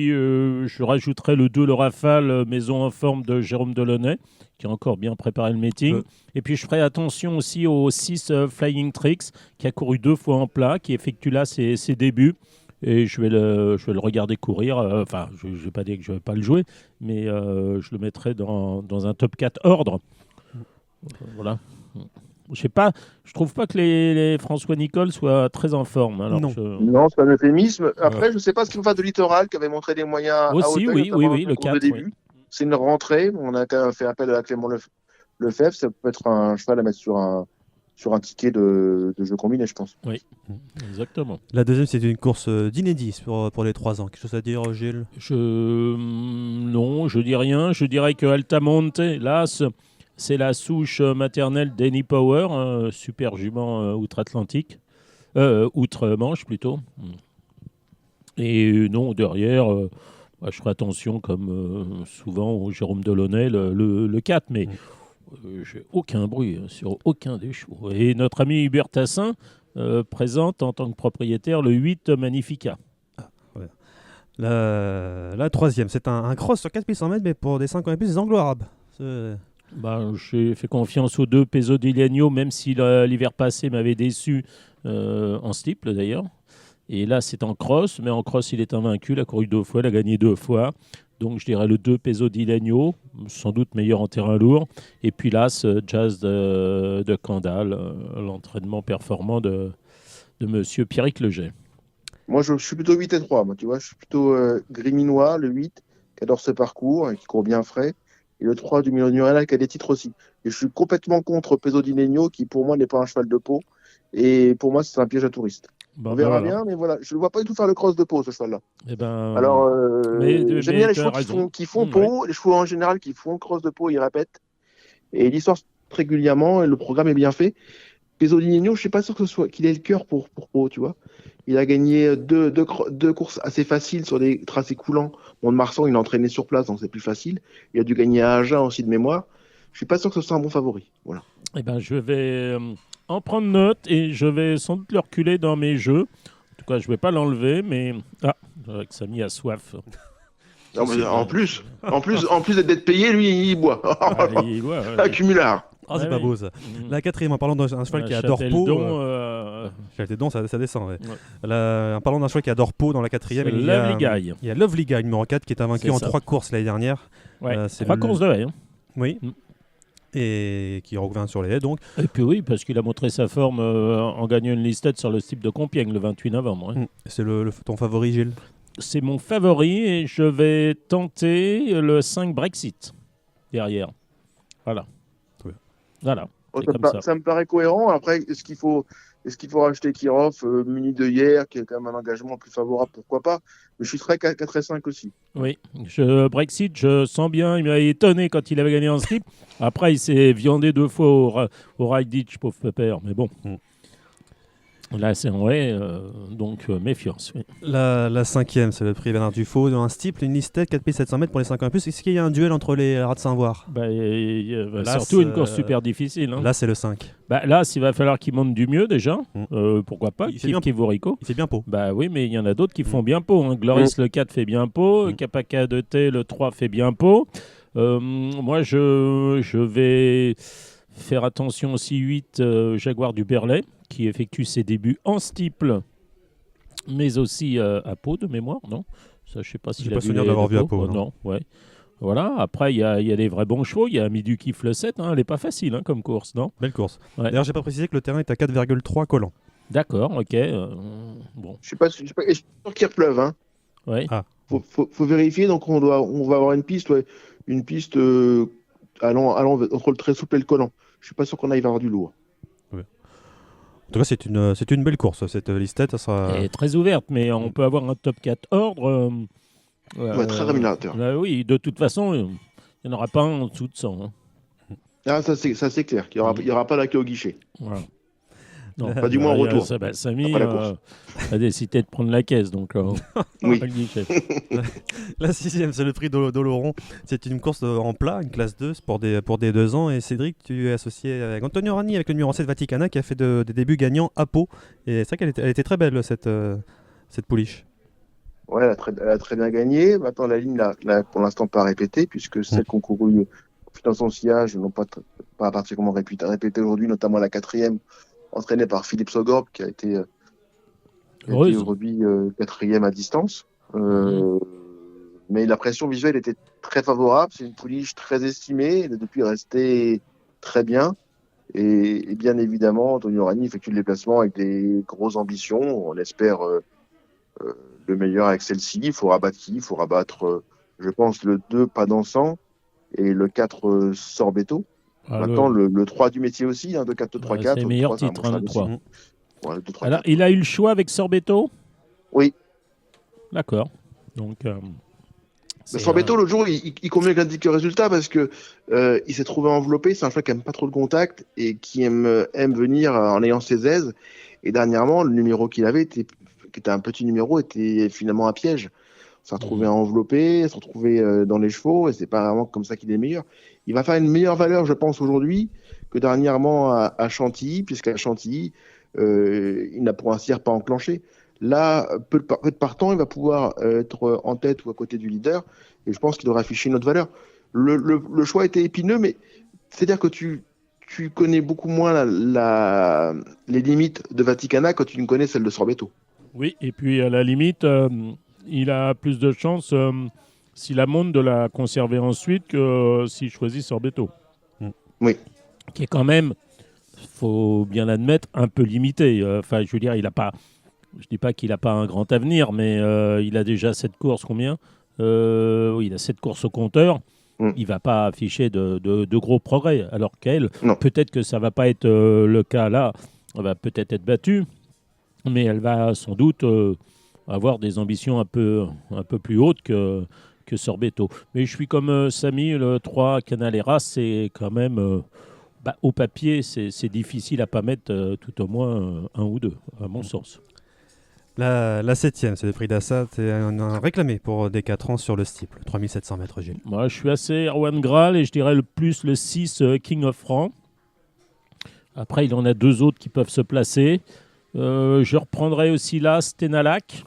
Speaker 3: je rajouterai le 2, le Rafale, maison en forme de Jérôme Delaunay, qui a encore bien préparé le meeting. Et puis je ferai attention aussi au 6 Flying Tricks, qui a couru 2 fois en plat, qui effectue là ses débuts. Et je vais le regarder courir. Enfin, je ne vais pas dire que je ne vais pas le jouer, mais je le mettrai dans un top 4 ordre. Voilà. Je trouve pas que les François Nicole soient très en forme. Alors
Speaker 2: Non.
Speaker 5: Non, c'est un euphémisme. Après, je ne sais pas ce qu'il faut faire de Littoral, qui avait montré des moyens
Speaker 3: Aussi,
Speaker 5: à Hauteuil,
Speaker 3: oui,
Speaker 5: notamment
Speaker 3: le
Speaker 5: au cours
Speaker 3: 4.
Speaker 5: de début. C'est une rentrée. On a quand même fait appel à Clément Lefebvre. Ça peut être un cheval à mettre sur un ticket de jeu combiné, je pense.
Speaker 3: Oui, exactement.
Speaker 2: La deuxième, c'est une course d'inédit pour les 3 ans. Quelque chose à dire, Gilles?
Speaker 3: Non, je dis rien. Je dirais que Altamonte, là, c'est la souche maternelle d'Annie Power, super jument outre-Atlantique, outre-Manche plutôt. Et non, derrière, je ferai attention comme souvent au Jérôme Delaunay, le 4, mais j'ai aucun bruit sur aucun des chevaux. Et notre ami Hubert Tassin présente en tant que propriétaire le 8 Magnifica.
Speaker 2: La troisième, c'est un cross sur 4100 mètres, mais pour des 5 ans et plus, des anglo-arabes.
Speaker 3: J'ai fait confiance aux 2 Peso di Legno, même si l'hiver passé m'avait déçu en steeple d'ailleurs. Et là, c'est en cross, mais en cross, il est invaincu. Il a couru 2 fois, il a gagné 2 fois. Donc, je dirais le 2 Peso di Legno, sans doute meilleur en terrain lourd. Et puis là, ce Jazz de Candale, l'entraînement performant de monsieur Pierrick Leger.
Speaker 5: Moi, je suis plutôt 8 et 3. Moi, tu vois, je suis plutôt Griminois, le 8, qui adore ce parcours et qui court bien frais. Et le 3 du Millionurella, qui a des titres aussi. Et je suis complètement contre Peso di Legno, qui pour moi n'est pas un cheval de Pau. Et pour moi, c'est un piège à touristes. On verra bien, mais voilà, je ne le vois pas du tout faire le cross de Pau, ce cheval-là. Alors, j'aime bien les chevaux qui font Pau, les chevaux en général qui font le cross de Pau, ils répètent. Et l'histoire se fait régulièrement, et le programme est bien fait. Peso di Legno, je ne suis pas sûr qu'il ait le cœur pour Pau, tu vois. Il a gagné deux courses assez faciles sur des tracés coulants. Mont-de-Marsan, il a entraîné sur place, donc c'est plus facile. Il a dû gagner à Agen aussi de mémoire. Je ne suis pas sûr que ce soit un bon favori. Voilà.
Speaker 3: Je vais en prendre note et je vais sans doute le reculer dans mes jeux. En tout cas, je ne vais pas l'enlever, mais... Samy a soif.
Speaker 5: Non, mais en plus d'être payé, lui, il boit.
Speaker 3: Il boit,
Speaker 5: Accumulard.
Speaker 2: C'est pas beau ça. La quatrième, en parlant d'un cheval qui adore Pau. Châteldon, ça descend. Ouais. En parlant d'un cheval qui adore Pau dans la quatrième, il y a Lovely Guy numéro 4 qui est invaincu en 3 courses l'année dernière.
Speaker 3: C'est 3 courses de haie.
Speaker 2: Oui. Et qui revient sur les haies donc.
Speaker 3: Et puis oui, parce qu'il a montré sa forme en gagnant une listette sur le steeple de Compiègne le 28 novembre.
Speaker 2: C'est ton favori, Gilles? C'est
Speaker 3: mon favori et je vais tenter le 5 Brexit derrière. Voilà.
Speaker 5: Ça me paraît cohérent. Après, est-ce qu'il faut rajouter Kirov, muni de hier, qui est quand même un engagement plus favorable, pourquoi pas. Mais je suis très 4 et 5 aussi.
Speaker 3: Oui, Brexit, je sens bien, il m'a étonné quand il avait gagné en slip. Après, il s'est viandé 2 fois au Ride Ditch, pauvre pépère, mais bon. Là, c'est vrai, donc méfiance. Oui.
Speaker 2: La cinquième, c'est le prix Bernard Dufault dans un steeple, une listette 4700 mètres pour les 5 ans et plus. Est-ce qu'il y a un duel entre les rats de Saint-Voir?
Speaker 3: Surtout une course super difficile.
Speaker 2: Là, c'est le 5.
Speaker 3: Là, il va falloir qu'il monte du mieux déjà. Pourquoi pas?
Speaker 2: Il fait bien Pau.
Speaker 3: Oui, mais il y en a d'autres qui font bien Pau. Gloris, le 4, fait bien Pau. Kapaka de T, le 3, fait bien Pau. Moi, je vais faire attention aussi 8 Jaguar du Berlay, qui effectue ses débuts en steeple, mais aussi à Pau de mémoire, non? Ça, je sais pas si
Speaker 2: j'ai pas souvenir d'avoir vu à Pau.
Speaker 3: Non, ouais. Voilà. Après, il y a des vrais bons chevaux. Il y a Midu Kif le 7. Elle n'est pas facile comme course, non?
Speaker 2: Belle course.
Speaker 3: Ouais.
Speaker 2: D'ailleurs, j'ai pas précisé que le terrain est à 4,3 collants.
Speaker 3: D'accord, ok. Bon.
Speaker 5: Je suis sûr qu'il pleuve. Hein.
Speaker 3: Ouais.
Speaker 5: Faut vérifier. Donc, on va avoir une piste, allant entre le très souple et le collant. Je suis pas sûr qu'on aille vers du lourd.
Speaker 2: En tout cas, c'est une belle course, cette listette.
Speaker 3: Elle est très ouverte, mais on peut avoir un top 4 ordre.
Speaker 5: Très rémunérateur.
Speaker 3: Oui, de toute façon, il n'y en aura pas un en dessous de 100.
Speaker 5: Ça, c'est clair. Il n'y aura pas la queue au guichet.
Speaker 3: Voilà. Non.
Speaker 5: Pas du moins au retour.
Speaker 3: Samy
Speaker 5: Après la course.
Speaker 3: a décidé de prendre la caisse, donc
Speaker 5: Oui.
Speaker 3: pas le guichet.
Speaker 2: La 6e, c'est le prix d'Oloron. C'est une course en plat, une classe 2, c'est pour des 2 ans. Et Cédric, tu es associé avec Antonio Rani, avec le numéro 7 Vaticana, qui a fait des débuts gagnants à Pau. Et c'est vrai qu'elle était très belle, cette pouliche.
Speaker 5: Ouais, elle a très bien gagné. Maintenant, la ligne, là, pour l'instant, pas répétée, puisque celles qui ont couru dans son sillage n'ont pas particulièrement répété aujourd'hui, notamment la 4e, entraînée par Philippe Sogorb, qui a été aujourd'hui 4e à distance. Mais la pression visuelle était très favorable. C'est une pouliche très estimée. Elle est depuis restée très bien. Et bien évidemment, Antonio Rani effectue le déplacement avec des grosses ambitions. On espère le meilleur avec celle-ci. Il faut rabattre qui? Il faut rabattre, je pense, le 2 pas dansant et le 4 Sorbetto. Maintenant, le 3 du métier aussi, 2, 4, 2, 3, 4.
Speaker 3: C'est le meilleur titre, le 3.
Speaker 5: Ouais, le 2, 3,
Speaker 3: Alors,
Speaker 5: 4.
Speaker 3: il a eu le choix avec Sorbetto?
Speaker 5: Oui.
Speaker 3: D'accord. Donc,
Speaker 5: Sorbetto, l'autre jour, il convient avec l'indique résultat parce que il s'est trouvé enveloppé. C'est un cheval qui aime pas trop le contact et qui aime venir en ayant ses aises. Et dernièrement, le numéro qu'il avait, qui était un petit numéro, était finalement un piège. On s'est retrouvé enveloppé, se retrouvé dans les chevaux, et c'est pas vraiment comme ça qu'il est meilleur. Il va faire une meilleure valeur, je pense, aujourd'hui que dernièrement à Chantilly, puisqu'à Chantilly, il n'a pour ainsi dire pas enclenché. Là, peu de partant, il va pouvoir être en tête ou à côté du leader, et je pense qu'il devrait afficher une autre valeur. Le choix était épineux, mais c'est-à-dire que tu connais beaucoup moins les limites de Vaticana quand tu ne connais celles de Sorbetto.
Speaker 3: Oui, et puis à la limite, il a plus de chance s'il la monte de la conserver ensuite que s'il choisit Sorbetto.
Speaker 5: Oui.
Speaker 3: Qui est quand même, faut bien l'admettre, un peu limité. Enfin, je veux dire, il a pas. Je dis pas qu'il n'a pas un grand avenir, mais il a déjà 7 courses, combien oui, il a 7 courses au compteur. Il ne va pas afficher de gros progrès. Alors qu'elle, peut-être que ça ne va pas être le cas là. Elle va peut-être être battue, mais elle va sans doute avoir des ambitions un peu plus hautes que Sorbetto. Mais je suis comme Samy, le 3 Canalera, c'est quand même... au papier, c'est difficile à ne pas mettre tout au moins un ou deux, à mon sens.
Speaker 2: La 7e, c'est le prix d'Assat, c'est un réclamé pour des 4 ans sur le steeple, 3700 mètres, Gilles.
Speaker 3: Moi, je suis assez Erwan Graal et je dirais le 6 King of France. Après, il en a 2 autres qui peuvent se placer. Je reprendrai aussi là Stenalac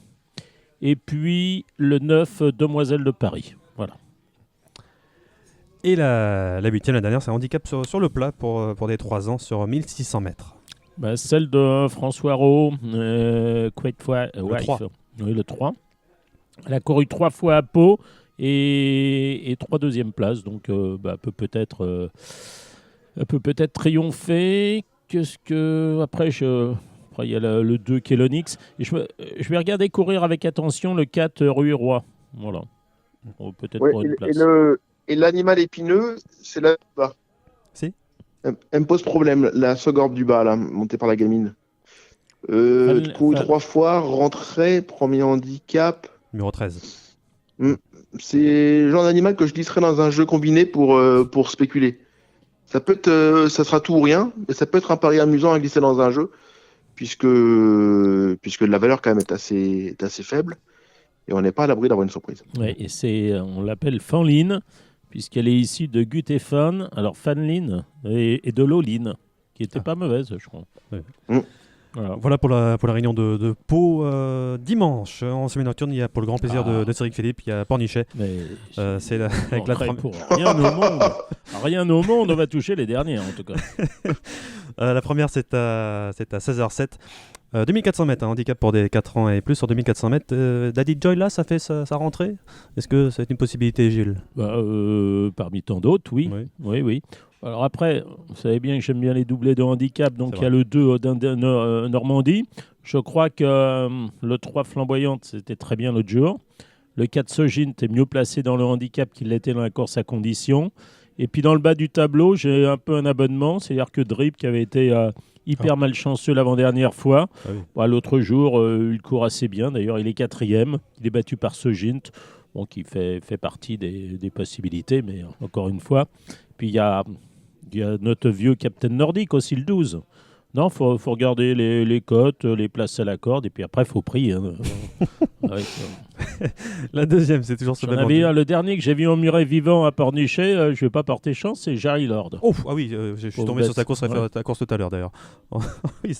Speaker 3: et puis le 9 Demoiselle de Paris. Voilà.
Speaker 2: Et la 8e, la dernière, c'est un handicap sur le plat pour des 3 ans sur 1600 mètres.
Speaker 3: Celle de François Rowe, le 3. Oui, le 3. Elle a couru 3 fois à Pau et 3 deuxième places, donc elle peut peut-être triompher. Après, il y a le 2 qui est l'Onyx. Et je vais regarder courir avec attention le 4 Rue Roi. Voilà. Peut-être pour une place.
Speaker 5: Et l'animal épineux, c'est là-bas.
Speaker 2: Si.
Speaker 5: Elle me pose problème, la Sogorbe du bas, là, montée par la gamine. 3 fois, rentrée, premier handicap.
Speaker 2: Numéro 13.
Speaker 5: C'est le genre d'animal que je glisserais dans un jeu combiné pour spéculer. Ça sera tout ou rien, mais ça peut être un pari amusant à glisser dans un jeu, puisque la valeur quand même est assez faible, et on n'est pas à l'abri d'avoir une surprise.
Speaker 3: Oui, et on l'appelle Fanline, puisqu'elle est issue de Gutefan, alors Fanline et de Loline, qui n'était pas mauvaise, je crois.
Speaker 2: Oui. Voilà pour la réunion de Pau dimanche. En semaine nocturne, il y a pour le grand plaisir de Cédric Philippe, il y a Pornichet. C'est avec la
Speaker 3: rien au monde, on va toucher les derniers en tout cas.
Speaker 2: La première, c'est à 16h07. 2400 mètres, un handicap pour des 4 ans et plus sur 2400 mètres. Daddy Joy, là, ça fait sa rentrée. Est-ce que c'est une possibilité, Gilles?
Speaker 3: Parmi tant d'autres, oui. Oui. Alors après, vous savez bien que j'aime bien les doublés de handicap, donc il y a le 2 Normandie. Je crois que le 3 Flamboyante, c'était très bien l'autre jour. Le 4 Sogin était mieux placé dans le handicap qu'il l'était dans la course à condition. Et puis dans le bas du tableau, j'ai un peu un abonnement, c'est-à-dire que Drip, qui avait été hyper malchanceux l'avant-dernière fois, l'autre jour, il court assez bien. D'ailleurs, il est 4e, il est battu par Sogin, qui fait partie des possibilités, mais encore une fois. Puis il y a notre vieux Captain Nordique aussi, le 12. Non, faut regarder les cotes, les places à la corde, et puis après, faut prier. Hein. Avec,
Speaker 2: La deuxième, c'est toujours ce
Speaker 3: j'en
Speaker 2: même
Speaker 3: avais
Speaker 2: handicap.
Speaker 3: un, le dernier que j'ai vu en muret vivant à Pornichet, je vais pas porter chance, c'est Jarry Lord.
Speaker 2: Oh, ah oui, je suis
Speaker 3: Pauvre
Speaker 2: tombé sur
Speaker 3: bête.
Speaker 2: sa course,
Speaker 3: Ouais.
Speaker 2: ta course tout à l'heure d'ailleurs. Oui,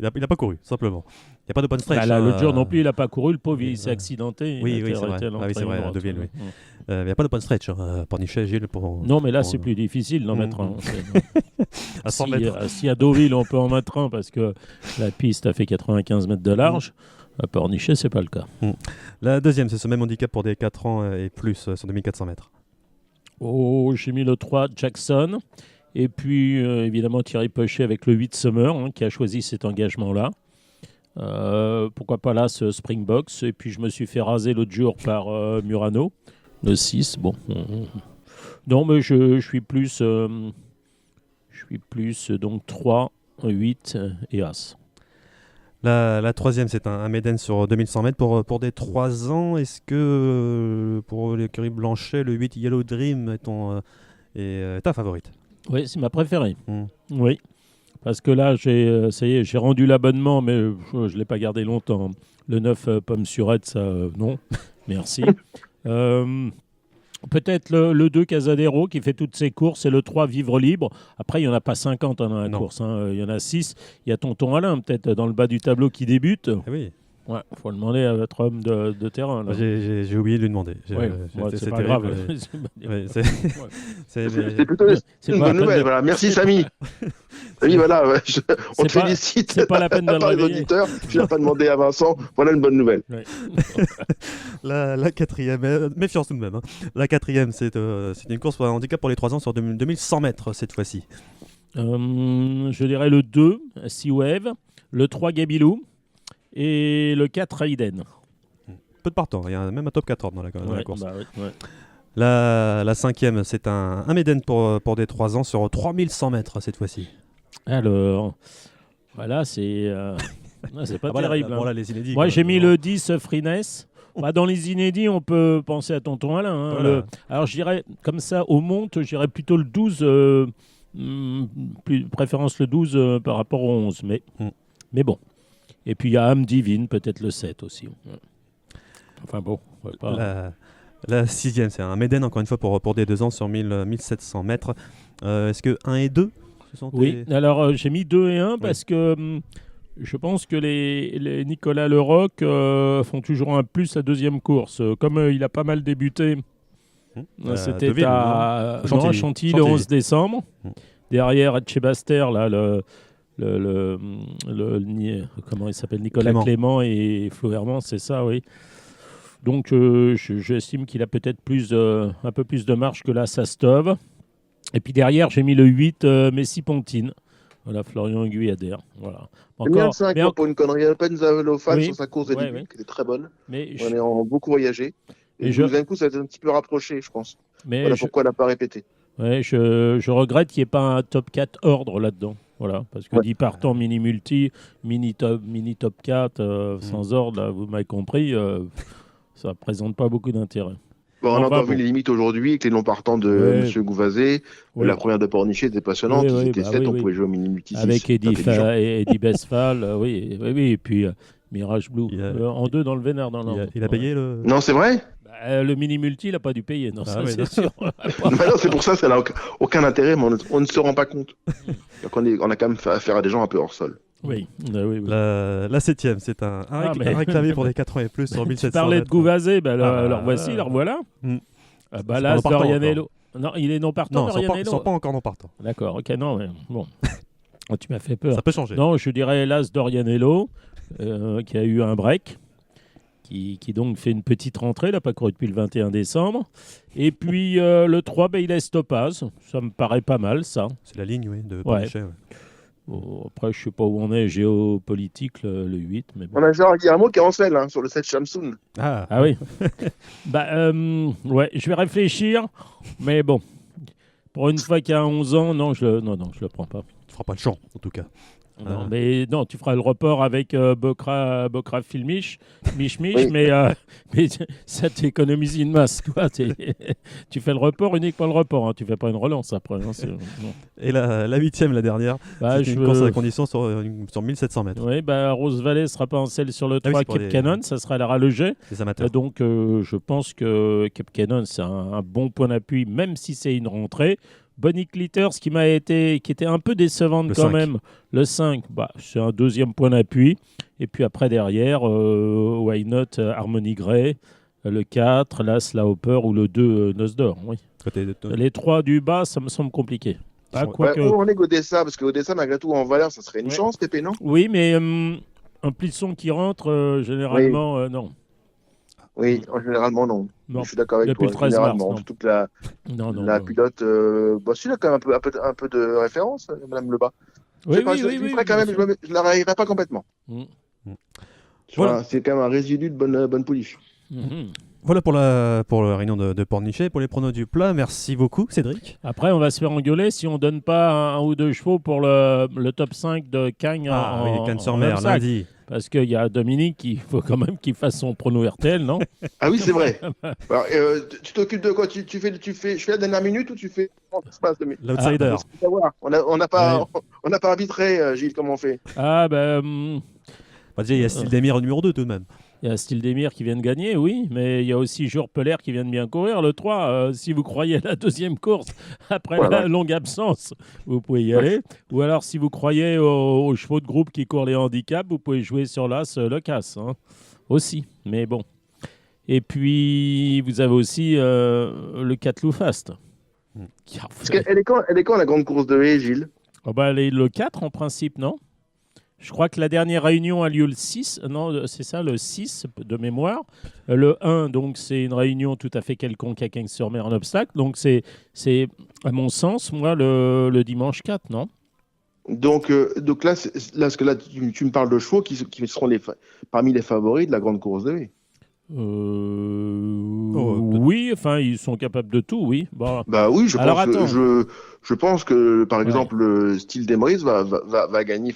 Speaker 2: il a pas couru, simplement. Il n'y a pas d'open stretch.
Speaker 3: Bah, là, l'autre jour
Speaker 2: hein.
Speaker 3: non plus, il a pas couru, le pauvre,
Speaker 2: oui,
Speaker 3: il s'est
Speaker 2: ouais.
Speaker 3: accidenté.
Speaker 2: Oui,
Speaker 3: il a
Speaker 2: oui,
Speaker 3: été
Speaker 2: c'est vrai.
Speaker 3: arrêté à
Speaker 2: Ah oui, c'est
Speaker 3: l'entrée
Speaker 2: vrai, à
Speaker 3: droite.
Speaker 2: Deauville, oui.
Speaker 3: Mm.
Speaker 2: Il n'y a pas d'open stretch. Pornichet, Gilles, pour.
Speaker 3: Non, mais là,
Speaker 2: pour,
Speaker 3: c'est plus difficile d'en
Speaker 2: Mm.
Speaker 3: mettre un.
Speaker 2: à 100 mètres.
Speaker 3: Si à Deauville, on peut en mettre un parce que la piste a fait 95 mètres de large, à Pornichet, c'est pas le cas.
Speaker 2: La deuxième, c'est ce même handicap pour des 4 ans et plus sur 2400 mètres.
Speaker 3: Oh, j'ai mis le 3 Jackson. Et puis, évidemment, Thierry Pochet avec le 8 Summer, qui a choisi cet engagement-là. Pourquoi pas là, ce Springbox. Et puis, je me suis fait raser l'autre jour par Murano, le 6. Bon. Non, mais je suis plus, donc 3, 8 et As.
Speaker 2: La troisième, c'est un Méden sur 2100 mètres pour des 3 ans. Est-ce que pour l'écurie Blanchet, le 8 Yellow Dream est ta favorite?
Speaker 3: Oui, c'est ma préférée.
Speaker 2: Mm.
Speaker 3: Oui. Parce que là, ça y est, j'ai rendu l'abonnement, mais je ne l'ai pas gardé longtemps. Le 9 Pomme Surette, ça, non. Merci. Peut-être le 2 Casadero qui fait toutes ses courses et le 3 Vivre Libre. Après, il n'y en a pas 50 dans la
Speaker 2: Non.
Speaker 3: course. Il y en a 6. Il y a Tonton Alain, peut-être, dans le bas du tableau qui débute.
Speaker 2: Ah oui,
Speaker 3: Ouais, faut le demander à votre homme de terrain. Là.
Speaker 2: j'ai oublié de lui demander.
Speaker 3: Ouais, c'est pas grave.
Speaker 2: Ouais, c'est
Speaker 5: C'est plutôt
Speaker 3: C'est
Speaker 5: une
Speaker 3: pas la
Speaker 5: bonne
Speaker 3: peine
Speaker 5: nouvelle.
Speaker 3: de-
Speaker 5: Voilà. Merci,
Speaker 3: c'est
Speaker 5: Samy. Samy, voilà, on
Speaker 3: c'est
Speaker 5: te
Speaker 3: pas-
Speaker 5: félicite.
Speaker 3: c'est pas la peine de le
Speaker 5: Par les
Speaker 3: réveiller.
Speaker 5: auditeurs, tu n'as pas demandé à Vincent. Voilà une bonne nouvelle.
Speaker 3: Ouais.
Speaker 2: la quatrième, méfiance tout de même. Hein. La quatrième, c'est une course pour un handicap pour les 3 ans sur 2100 mètres cette fois-ci.
Speaker 3: Je dirais le 2, Sea Wave, le 3, Gabilou, et le 4, Hayden.
Speaker 2: Peu de partants, il y a même un top 14 dans la course.
Speaker 3: Bah ouais, ouais.
Speaker 2: La cinquième, c'est un Méden pour des 3 ans sur 3100 mètres cette fois-ci.
Speaker 3: Alors, voilà, c'est pas terrible.
Speaker 2: Bon,
Speaker 3: hein.
Speaker 2: là, les inédits.
Speaker 3: Moi,
Speaker 2: quoi.
Speaker 3: j'ai mis le 10, Freeness. Bah, dans les inédits, on peut penser à Tonton Alain. Hein.
Speaker 2: Voilà.
Speaker 3: Alors, je dirais, comme ça, au monte, je dirais plutôt le 12, préférence le 12 par rapport au 11. Mais bon. Et puis, il y a âme divine, peut-être le 7 aussi. Ouais. Enfin bon, on va pas...
Speaker 2: La sixième, c'est un Méden, encore une fois, pour des 2 ans sur 1700 mètres. Est-ce que 1 et 2 ce sont
Speaker 3: Oui,
Speaker 2: tes-
Speaker 3: alors j'ai mis 2 et 1 parce que je pense que les Nicolas Leroc font toujours un plus à deuxième course. Comme il a pas mal débuté, c'était
Speaker 2: Deauville,
Speaker 3: à
Speaker 2: non Chantilly.
Speaker 3: Chantilly le 11 décembre.
Speaker 2: Mm.
Speaker 3: Derrière Etchebaster, là, comment il s'appelle, Nicolas Clément et Flo Hermans, c'est ça, oui. Donc j'estime qu'il a peut-être un peu plus de marge que la Sastov. Et puis derrière, j'ai mis le 8 Messi Pontine. Voilà, Florian Guyadère. Voilà.
Speaker 5: J'aime bien le 5
Speaker 3: mais
Speaker 5: pour une connerie. Penzalofan
Speaker 3: Oui.
Speaker 5: sur sa course de
Speaker 3: Ouais,
Speaker 5: début,
Speaker 3: ouais.
Speaker 5: qui était très bonne.
Speaker 3: mais
Speaker 5: On est en beaucoup voyagé.
Speaker 3: Et
Speaker 5: Et
Speaker 3: je-
Speaker 5: le deuxième coup, ça a été un petit peu rapproché, je pense.
Speaker 3: mais
Speaker 5: Voilà
Speaker 3: je-
Speaker 5: pourquoi elle n'a pas répété.
Speaker 3: Ouais, je regrette qu'il n'y ait pas un top 4 ordre là-dedans. Voilà, parce que
Speaker 5: Ouais.
Speaker 3: 10 partants mini-multi, mini-top 4, sans ordre, là, vous m'avez compris, ça ne présente pas beaucoup d'intérêt.
Speaker 5: Bon, on a
Speaker 3: Enfin,
Speaker 5: encore
Speaker 3: bon.
Speaker 5: vu les limites aujourd'hui avec les non-partants de
Speaker 3: Ouais.
Speaker 5: M. Gouvazé.
Speaker 3: Ouais.
Speaker 5: La première de Pornichet était passionnante.
Speaker 3: Oui,
Speaker 5: Ils
Speaker 3: oui,
Speaker 5: étaient
Speaker 3: bah
Speaker 5: 7,
Speaker 3: oui,
Speaker 5: on
Speaker 3: oui.
Speaker 5: pouvait jouer au mini-multi 6.
Speaker 3: Avec Eddie,
Speaker 5: Intelligent.
Speaker 3: Eddie Besfal, oui, et puis Mirage Blue.
Speaker 2: Il a-
Speaker 3: En 2 dans le Vénard, dans l'ordre.
Speaker 2: Il a payé le.
Speaker 5: Non, c'est vrai.
Speaker 3: Le mini-multi, il n'a pas dû payer, non,
Speaker 2: Ah
Speaker 3: ça
Speaker 2: ouais,
Speaker 3: c'est
Speaker 2: non.
Speaker 3: sûr.
Speaker 5: Non, c'est pour ça, ça n'a aucun intérêt, mais on ne se rend pas compte. Donc on a quand même affaire à des gens un peu hors sol.
Speaker 3: Oui, oui, oui.
Speaker 2: La septième, c'est un
Speaker 3: mais-
Speaker 2: réclamé pour des 4 ans et plus sur
Speaker 3: Tu
Speaker 2: 1700
Speaker 3: parlais de
Speaker 2: mètres.
Speaker 3: Gouvazé, ben,
Speaker 2: Ah,
Speaker 3: alors voici, alors voilà.
Speaker 2: Mm.
Speaker 3: Ah, bah,
Speaker 2: C'est
Speaker 3: là,
Speaker 2: pas non partant
Speaker 3: Dorianello. Non, il est non partant,
Speaker 2: Non, ils
Speaker 3: Dorianello.
Speaker 2: sont pas encore non partants.
Speaker 3: D'accord, ok, non, mais bon. Oh, tu m'as fait peur.
Speaker 2: Ça peut changer.
Speaker 3: Non, je dirais hélas Dorianello, qui a eu un break, qui donc fait une petite rentrée, il n'a pas couru depuis le 21 décembre. Et puis le 3, il laisse Topaz. Ça me paraît pas mal, ça.
Speaker 2: C'est la ligne, oui, de
Speaker 3: Ouais.
Speaker 2: Pornichet. Ouais.
Speaker 3: Bon, après, je sais pas où on est géopolitique, le 8, mais bon.
Speaker 5: On a Gérard Guillermo qui est en selle sur le 7 Shamsun.
Speaker 2: Ah,
Speaker 3: Ah oui. Ouais, je vais réfléchir, mais bon. Pour une fois qu'il a 11 ans, non, je le prends pas.
Speaker 2: tu feras pas le champ, en tout cas.
Speaker 3: Non, mais non, tu feras le report avec Bokra Filmish,
Speaker 5: Oui.
Speaker 3: mais ça t'économise une masse. Quoi. Tu fais le report, uniquement le report. Hein. Tu fais pas une relance après. Hein, non.
Speaker 2: Et la 8e, la dernière,
Speaker 3: Bah,
Speaker 2: c'est une course à la condition sur 1700 mètres.
Speaker 3: Oui, Rose Valley sera pas en selle sur le
Speaker 2: Ah oui,
Speaker 3: 3
Speaker 2: c'est pour
Speaker 3: Cape
Speaker 2: les-
Speaker 3: Cannon, ça sera la rallongée.
Speaker 2: Les amateurs.
Speaker 3: Donc, je pense que Cape Cannon, c'est un bon point d'appui, même si c'est une rentrée. Bonnie Clitters, qui était un peu décevante
Speaker 2: Le
Speaker 3: quand
Speaker 2: 5.
Speaker 3: même. Le 5, c'est un deuxième point d'appui. Et puis après, derrière, Why Not, Harmony Gray. Le 4, l'As, la Hopper ou le 2, Noce d'Or. Oui.
Speaker 2: Côté de-
Speaker 3: Les 3 du bas, ça me semble compliqué. Ah,
Speaker 2: Ouais,
Speaker 3: quoique-
Speaker 5: Où on est Odessa, parce que Odessa, malgré tout, en valeur, ça serait une
Speaker 3: Ouais.
Speaker 5: chance, Pépé, non?
Speaker 3: Oui, mais un plisson qui rentre, généralement, non.
Speaker 5: Oui, généralement, non.
Speaker 3: Non.
Speaker 5: Je suis d'accord avec
Speaker 3: Depuis
Speaker 5: toi.
Speaker 3: le 13
Speaker 5: Généralement,
Speaker 3: mars, non.
Speaker 5: surtout que la
Speaker 3: Non.
Speaker 5: pilote, celui-là, quand même, un peu de référence, Madame Lebas. Je
Speaker 3: Oui,
Speaker 5: sais pas,
Speaker 3: oui,
Speaker 5: je
Speaker 3: oui,
Speaker 5: ferais quand
Speaker 3: bien
Speaker 5: même,
Speaker 3: sûr.
Speaker 5: je ne l'arriverai pas complètement.
Speaker 3: Mm.
Speaker 2: Voilà.
Speaker 5: C'est quand même un résidu de bonne pouliche.
Speaker 3: Mhm.
Speaker 2: Voilà pour la réunion de Pornichet. Pour les pronos du plat, merci beaucoup, Cédric.
Speaker 3: Après, on va se faire engueuler si on donne pas un ou deux chevaux pour le top 5 de Cagnes
Speaker 2: Ah oui, Cannes sur
Speaker 3: en
Speaker 2: Mer,
Speaker 3: obstacle.
Speaker 2: lundi.
Speaker 3: Parce qu'il y a Dominique, il faut quand même qu'il fasse son prono RTL, non?
Speaker 5: Ah oui, c'est vrai. Alors, tu t'occupes de quoi? Je fais la dernière minute ou tu fais comment ça se passe,
Speaker 2: L'outsider.
Speaker 5: Faut savoir. On n'a pas arbitré, Gilles, comment on fait?
Speaker 3: Ah,
Speaker 2: Bah, déjà, il y a Stildemir au numéro 2 tout de même.
Speaker 3: il y a Stildemir qui vient de gagner, oui, mais il y a aussi Jour Peller qui vient de bien courir, le 3. Si vous croyez à la deuxième course, après
Speaker 5: Voilà.
Speaker 3: la longue absence, vous pouvez y aller. Ou alors, si vous croyez aux chevaux de groupe qui courent les handicaps, vous pouvez jouer sur l'As le casse, hein, aussi. Mais bon. Et puis, vous avez aussi le 4 Loup Fast. Qui a
Speaker 5: Parce
Speaker 3: fait-
Speaker 5: qu'elle est quand la grande course de haie, Gilles?
Speaker 3: Oh bah, le 4 en principe, non? Je crois que la dernière réunion a lieu le 6. Non, c'est ça, le 6 de mémoire. Le 1, donc, c'est une réunion tout à fait quelconque à Cagnes-sur-Mer en obstacle. Donc, c'est, à mon sens, moi, le dimanche 4, non?
Speaker 5: Donc là, parce que là, tu me parles de chevaux qui seront parmi les favoris de la grande course de haie.
Speaker 3: Oui, enfin, ils sont capables de tout, oui. Bon,
Speaker 5: Bah oui,
Speaker 3: Alors, attends.
Speaker 5: je pense que par
Speaker 3: Ouais.
Speaker 5: exemple, le style d'Emeris va gagner,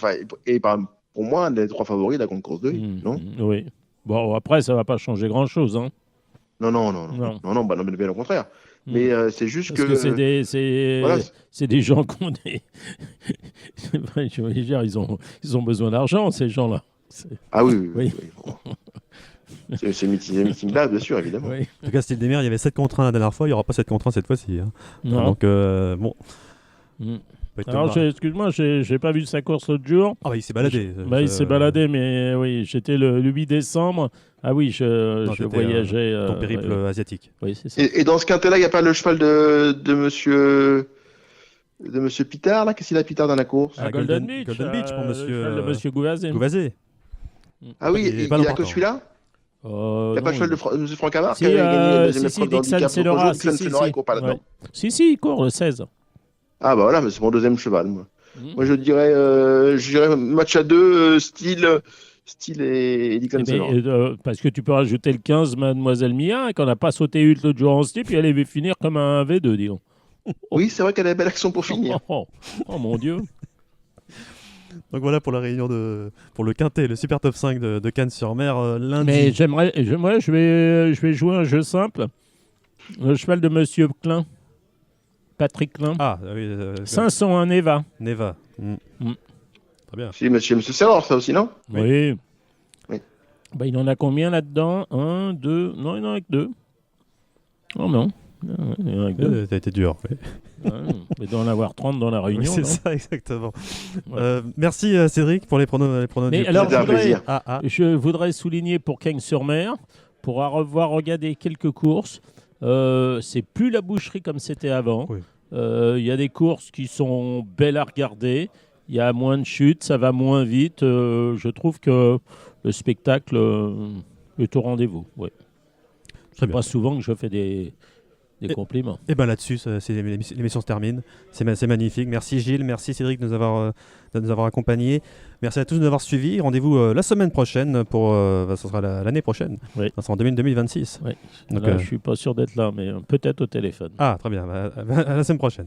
Speaker 5: pour moi, un des 3 favoris de la grande course de haie, non?
Speaker 3: Oui. Bon, après, ça va pas changer grand-chose, hein.
Speaker 5: Non,
Speaker 3: Non.
Speaker 5: bah non, mais bien au contraire.
Speaker 3: Mm.
Speaker 5: Mais c'est juste
Speaker 3: Parce que
Speaker 5: voilà,
Speaker 3: c'est des gens qui ont des... je veux dire, ils ont besoin d'argent, ces gens-là.
Speaker 5: ah oui.
Speaker 3: Oui.
Speaker 5: C'est meeting là, bien sûr, évidemment.
Speaker 3: Oui.
Speaker 2: En tout cas, Stildemir, il y avait 7 contre 1 la dernière fois, il n'y aura pas 7 contre 1 cette fois-ci. Hein.
Speaker 3: Non.
Speaker 2: Donc, bon.
Speaker 3: Mm.
Speaker 2: peut être
Speaker 3: Alors,
Speaker 2: marrant.
Speaker 3: excuse-moi, j'ai pas vu sa course l'autre jour.
Speaker 2: Ah bah, il s'est baladé.
Speaker 3: Il s'est baladé, mais oui, j'étais le 8 décembre. Ah oui, je
Speaker 2: t'étais,
Speaker 3: voyageais.
Speaker 2: Ton périple asiatique.
Speaker 3: Oui, c'est ça.
Speaker 5: Et dans ce quintet-là, il n'y a pas le cheval de monsieur Pitard, là? Qu'est-ce qu'il a Pitard dans la course?
Speaker 3: Ah,
Speaker 2: Golden
Speaker 3: Beach.
Speaker 2: Beach pour
Speaker 3: le cheval de
Speaker 2: monsieur
Speaker 3: monsieur Gouvazé.
Speaker 2: Gouvazé.
Speaker 5: Ah oui,
Speaker 2: il est
Speaker 5: il
Speaker 2: pas
Speaker 5: n'y a
Speaker 2: longtemps.
Speaker 5: que celui-là? Il n'y a
Speaker 3: Non,
Speaker 5: pas le cheval de monsieur Franck Havard
Speaker 3: Si,
Speaker 5: qui avait gagné la deuxième
Speaker 3: si,
Speaker 5: épreuve de
Speaker 3: Dixon
Speaker 5: handicap
Speaker 3: Senora,
Speaker 5: l'autre jour? Dixon Senora, il court pas là-dedans.
Speaker 3: Si, il court le 16.
Speaker 5: Ah bah voilà, mais c'est mon deuxième cheval, moi.
Speaker 3: Mm.
Speaker 5: Moi, je dirais match à 2, style et Dixon
Speaker 3: Eh ben,
Speaker 5: Senora.
Speaker 3: parce que tu peux rajouter le 15, Mademoiselle Mia, qu'on n'a pas sauté 8 l'autre jour en slip, puis elle avait finir comme un V2, disons.
Speaker 5: Oui, c'est vrai qu'elle a une belle action pour finir.
Speaker 3: Oh, mon Dieu.
Speaker 2: Donc voilà pour la réunion pour le quintet, le super top 5 de Cannes-sur-Mer lundi.
Speaker 3: Mais je vais jouer un jeu simple. Le cheval de Monsieur Klein. Patrick Klein.
Speaker 2: Ah oui,
Speaker 3: 501 Neva.
Speaker 2: Neva. Mm.
Speaker 3: Mm.
Speaker 2: Très bien.
Speaker 5: C'est monsieur Sellor, ça aussi, non?
Speaker 2: Oui.
Speaker 3: Oui. Bah, il en a combien là-dedans? 1, 2. Non, il n'en a que 2. Oh non. Il en a que 2.
Speaker 2: Ça a été dur. Oui.
Speaker 3: Il doit en avoir 30 dans la réunion.
Speaker 2: Oui, c'est
Speaker 3: non
Speaker 2: ça, exactement.
Speaker 3: Ouais.
Speaker 2: Merci Cédric pour les pronos
Speaker 3: Mais
Speaker 2: du
Speaker 3: alors,
Speaker 5: C'était un plaisir.
Speaker 3: je voudrais souligner pour Cagnes-sur-Mer, pour regarder quelques courses, c'est plus la boucherie comme c'était avant.
Speaker 2: Oui.
Speaker 3: Il y a des courses qui sont belles à regarder. Il y a moins de chutes, ça va moins vite. Je trouve que le spectacle est au rendez-vous. Ouais.
Speaker 2: Très
Speaker 3: C'est
Speaker 2: bien.
Speaker 3: pas souvent que je fais des compliments.
Speaker 2: Et bien là-dessus, l'émission se termine. C'est magnifique. Merci Gilles, merci Cédric de nous avoir accompagnés. Merci à tous de nous avoir suivis. Rendez-vous la semaine prochaine ce sera l'année prochaine.
Speaker 3: Oui.
Speaker 2: Ça sera en 2026.
Speaker 3: Ouais.
Speaker 2: Donc,
Speaker 3: Là, je suis pas sûr d'être là, mais peut-être au téléphone.
Speaker 2: Ah, très bien. À la semaine prochaine.